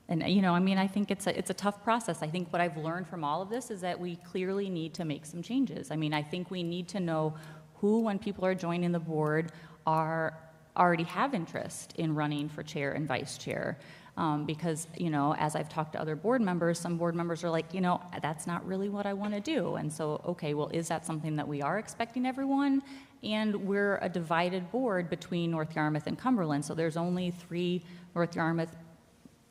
And, I mean, I think it's a tough process. I think what I've learned from all of this is that we clearly need to make some changes. I mean, I think we need to know who, when people are joining the board, already have interest in running for chair and vice chair. Because, you know, as I've talked to other board members, some board members are like, you know, that's not really what I want to do. And so, okay, well, is that something that we are expecting everyone? And we're a divided board between North Yarmouth and Cumberland, so there's only 3 North Yarmouth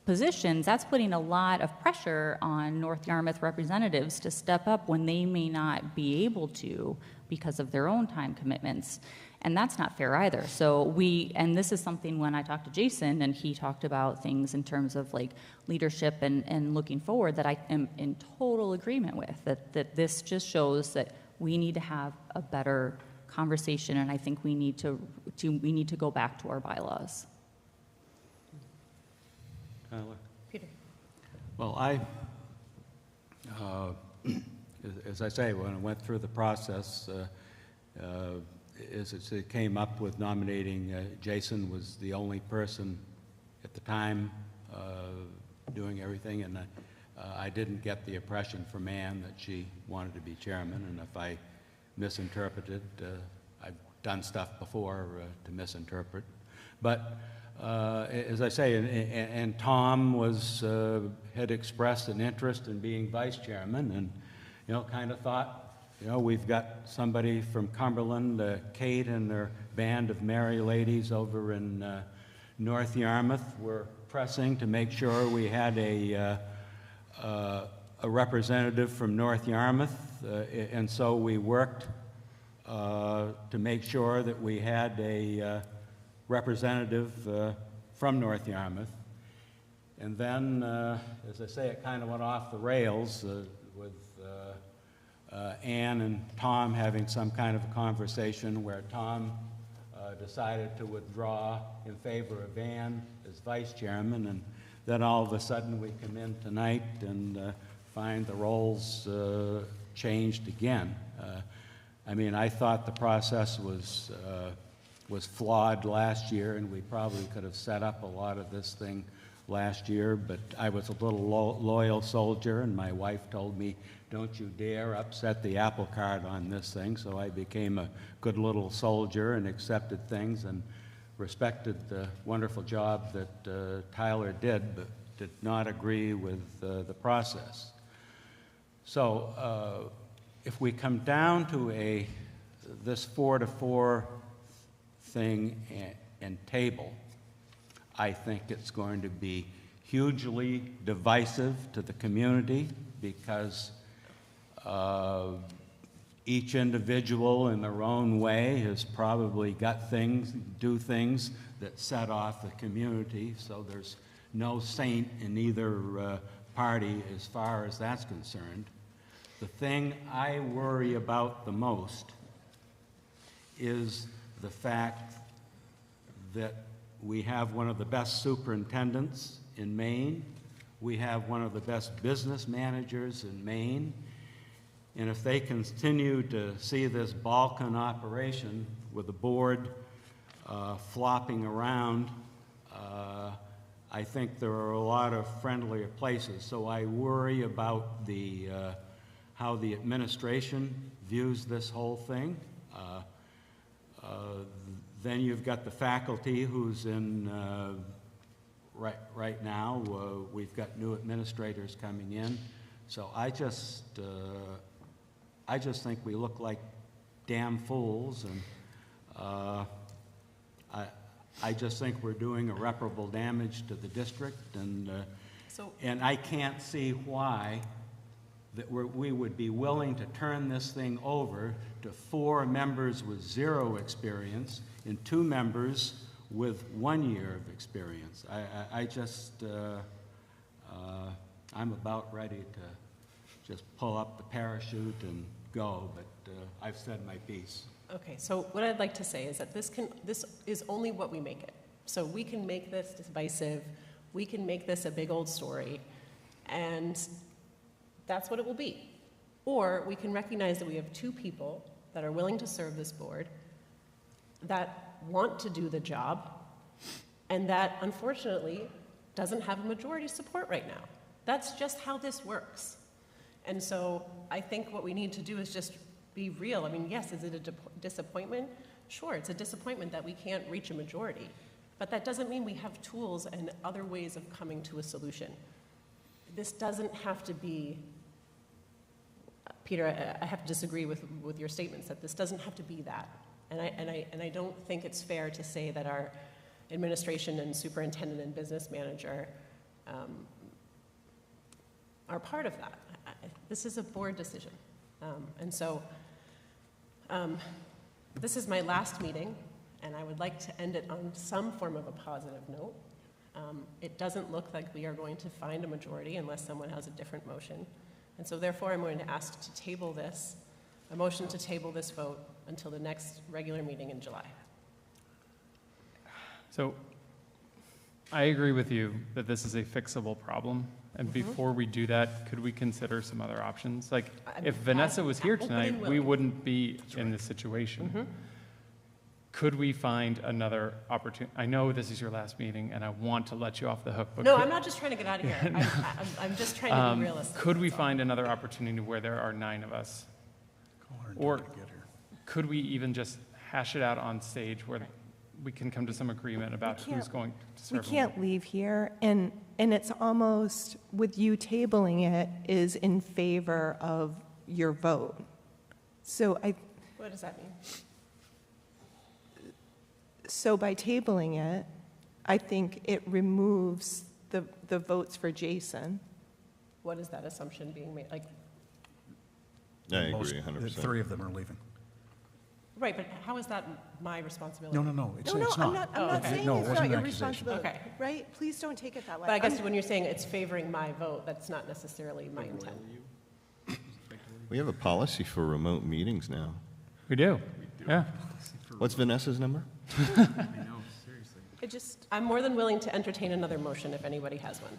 positions. That's putting a lot of pressure on North Yarmouth representatives to step up when they may not be able to because of their own time commitments. And that's not fair either. So and this is something when I talked to Jason and he talked about things in terms of like leadership and looking forward that I am in total agreement with, that this just shows that we need to have a better conversation, and I think we need to go back to our bylaws. Tyler? Peter. Well, as I say, when I went through the process, it came up with nominating Jason was the only person at the time doing everything, and I didn't get the impression from Ann that she wanted to be chairman, and if I misinterpreted, I've done stuff before to misinterpret. But as I say, and Tom had expressed an interest in being vice chairman, and you know, kind of thought, you know, we've got somebody from Cumberland, Kate and their band of merry ladies over in North Yarmouth. We're pressing to make sure we had a representative from North Yarmouth, and so we worked to make sure that we had a representative from North Yarmouth. And then, as I say, it kind of went off the rails with Ann and Tom having some kind of a conversation where Tom decided to withdraw in favor of Ann as vice chairman, and then all of a sudden we come in tonight and find the roles changed again. I mean, I thought the process was flawed last year, and we probably could have set up a lot of this thing last year, but I was a little loyal soldier, and my wife told me, don't you dare upset the apple cart on this thing, so I became a good little soldier and accepted things and respected the wonderful job that Tyler did, but did not agree with the process. So if we come down to this 4-to-4 thing and table, I think it's going to be hugely divisive to the community because each individual in their own way has probably got do things that set off the community, so there's no saint in either party as far as that's concerned. The thing I worry about the most is the fact that we have one of the best superintendents in Maine. We have one of the best business managers in Maine. And if they continue to see this Balkan operation with the board flopping around, I think there are a lot of friendlier places. So I worry about how the administration views this whole thing. Then you've got the faculty who's in right now. We've got new administrators coming in. So I just think we look like damn fools, and I just think we're doing irreparable damage to the district, and I can't see why that we would be willing to turn this thing over to 4 members with 0 experience and 2 members with 1 year of experience. I'm about ready to just pull up the parachute and go, but I've said my piece. Okay, so what I'd like to say is that this is only what we make it. So we can make this divisive, we can make this a big old story, and that's what it will be. Or we can recognize that we have 2 people that are willing to serve this board, that want to do the job, and that unfortunately doesn't have a majority support right now. That's just how this works. And so I think what we need to do is just be real. I mean, yes, is it a disappointment? Sure, it's a disappointment that we can't reach a majority, but that doesn't mean we have tools and other ways of coming to a solution. This doesn't have to be, Peter, I have to disagree with your statements that this doesn't have to be that. And I don't think it's fair to say that our administration and superintendent and business manager are part of that. This is a board decision. And so this is my last meeting, and I would like to end it on some form of a positive note. It doesn't look like we are going to find a majority unless someone has a different motion. And so therefore, I'm going to ask to table this, a motion to table this vote until the next regular meeting in July. So I agree with you that this is a fixable problem. And before we do that, could we consider some other options? Like, if Vanessa was here tonight, we wouldn't be in this situation. Could we find another opportunity? I know this is your last meeting, and I want to let you off the hook. But no, I'm not just trying to get out of here. I'm just trying to be realistic. Could we find another opportunity where there are 9 of us? Or could we even just hash it out on stage where we can come to some agreement about who's going to serve? We can't leave here, and it's almost, with you tabling it, is in favor of your vote. So What does that mean? So by tabling it, I think it removes the votes for Jason. What is that assumption being made? Like, I agree 100%. 3 of them are leaving. right, but how is that my responsibility? No, it's No, not. I'm not saying No, it it's wasn't not your an accusation. responsibility, Okay. right? Please don't take it that way. But I guess when you're saying it's favoring my vote, that's not necessarily my intent. We have a policy for remote meetings now. We do, yeah. What's Vanessa's number? I'm more than willing to entertain another motion if anybody has one.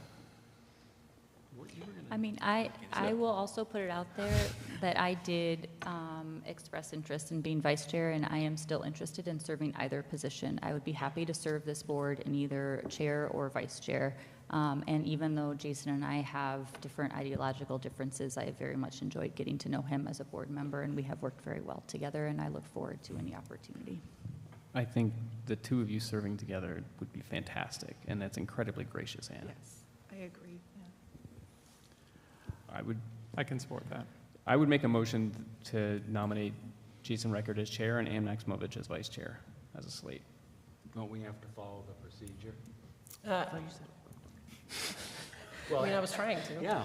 I mean, I will also put it out there that I did express interest in being vice chair, and I am still interested in serving either position. I would be happy to serve this board in either chair or vice chair. And even though Jason and I have different ideological differences, I have very much enjoyed getting to know him as a board member, and we have worked very well together, and I look forward to any opportunity. I think the 2 of you serving together would be fantastic, and that's incredibly gracious, Anna. Yes, I agree. I can support that. I would make a motion to nominate Jason Reichert as chair and Ann Maximowicz as vice chair as a slate. Don't we have to follow the procedure? I mean, I was trying to. Yeah.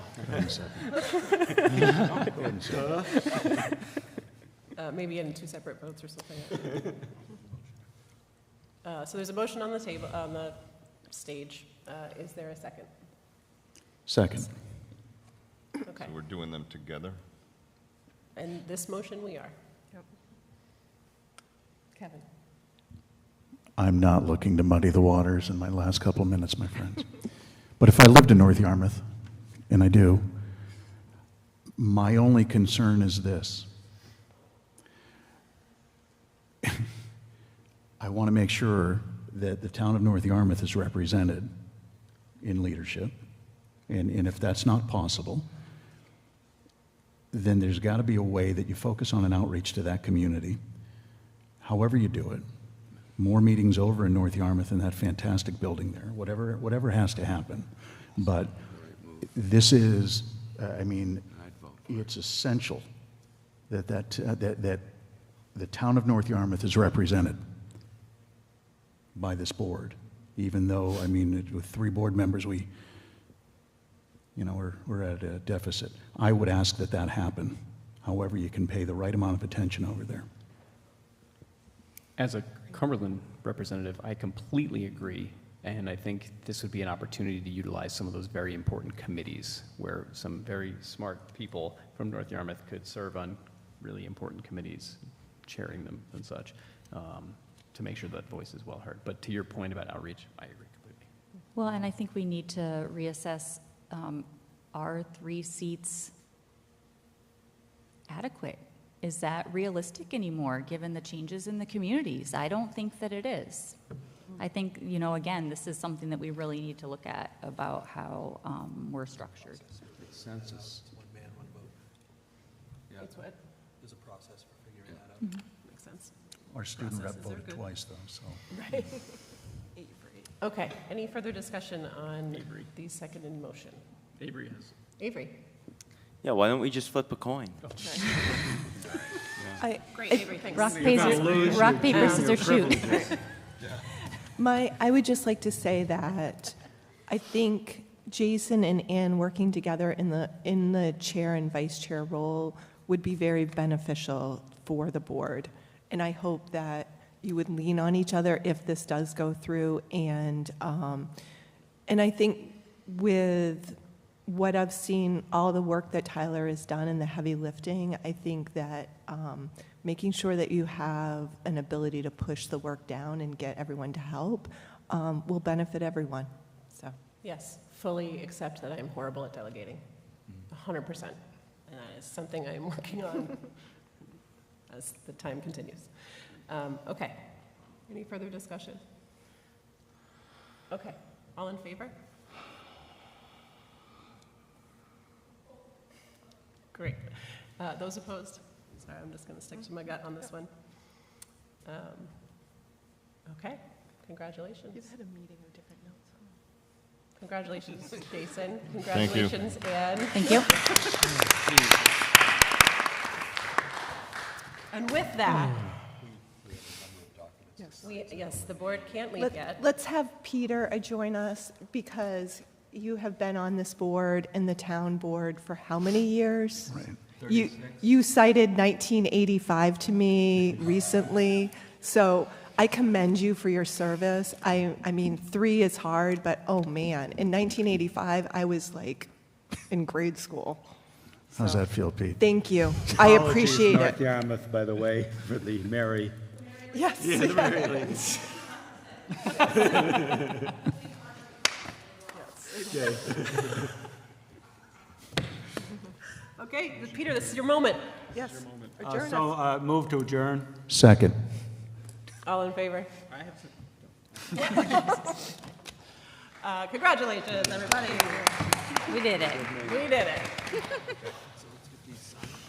Maybe in 2 separate votes or something. So there's a motion on the table, on the stage. Is there a second? Second. Okay. So we're doing them together? And this motion we are. Yep. Kevin. I'm not looking to muddy the waters in my last couple of minutes, my friends. But if I lived in North Yarmouth, and I do, my only concern is this. I want to make sure that the town of North Yarmouth is represented in leadership. And if that's not possible, then there's got to be a way that you focus on an outreach to that community, however you do it. More meetings over in North Yarmouth in that fantastic building there, whatever has to happen. But this is, I mean, it's essential that the town of North Yarmouth is represented by this board, even though, I mean, with 3 board members, we're at a deficit. I would ask that happen. However, you can pay the right amount of attention over there. As a Cumberland representative, I completely agree, and I think this would be an opportunity to utilize some of those very important committees where some very smart people from North Yarmouth could serve on really important committees, chairing them and such, to make sure that voice is well heard. But to your point about outreach, I agree completely. Well, and I think we need to reassess, are 3 seats adequate? Is that realistic anymore, given the changes in the communities? I don't think that it is. I think, again, this is something that we really need to look at about how we're structured. Census. It's what? there's a process for figuring that out. Makes sense. Our student rep Processes are voted good. twice, though, so. Right. Okay, any further discussion on the seconded motion? Avery has. Avery? Yeah, why don't we just flip a coin? Great, Avery, thanks. Rock, paper, scissors, shoot. I would just like to say that I think Jason and Ann working together in the chair and vice chair role would be very beneficial for the board. And I hope that you would lean on each other if this does go through. And I think with what I've seen, all the work that Tyler has done and the heavy lifting, I think that making sure that you have an ability to push the work down and get everyone to help will benefit everyone. So. Yes, fully accept that I am horrible at delegating, 100%. And that is something I am working on as the time continues. Okay, any further discussion? Okay, all in favor? Great. Those opposed? Sorry, I'm just going to stick to my gut on this one. Okay, congratulations. You've had a meeting of different notes. Congratulations, Jason. Congratulations, Anne. Thank you. And with that, yes, the board can't leave yet. Let's have Peter join us because you have been on this board and the town board for how many years? Right. You cited 1985 to me recently, so I commend you for your service. I mean, 3 is hard, but oh man, in 1985, I was like in grade school. How's that feel, Pete? Thank you. I appreciate it. North Yarmouth, by the way, for the Mary. Yes. Yeah, the Mary Lanes. Okay, Peter, this is your moment. Yes. Adjourn us. So move to adjourn. Second. All in favor? Congratulations, everybody. We did it. We did it.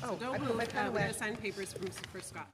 So don't move. We're going to sign papers for Scott.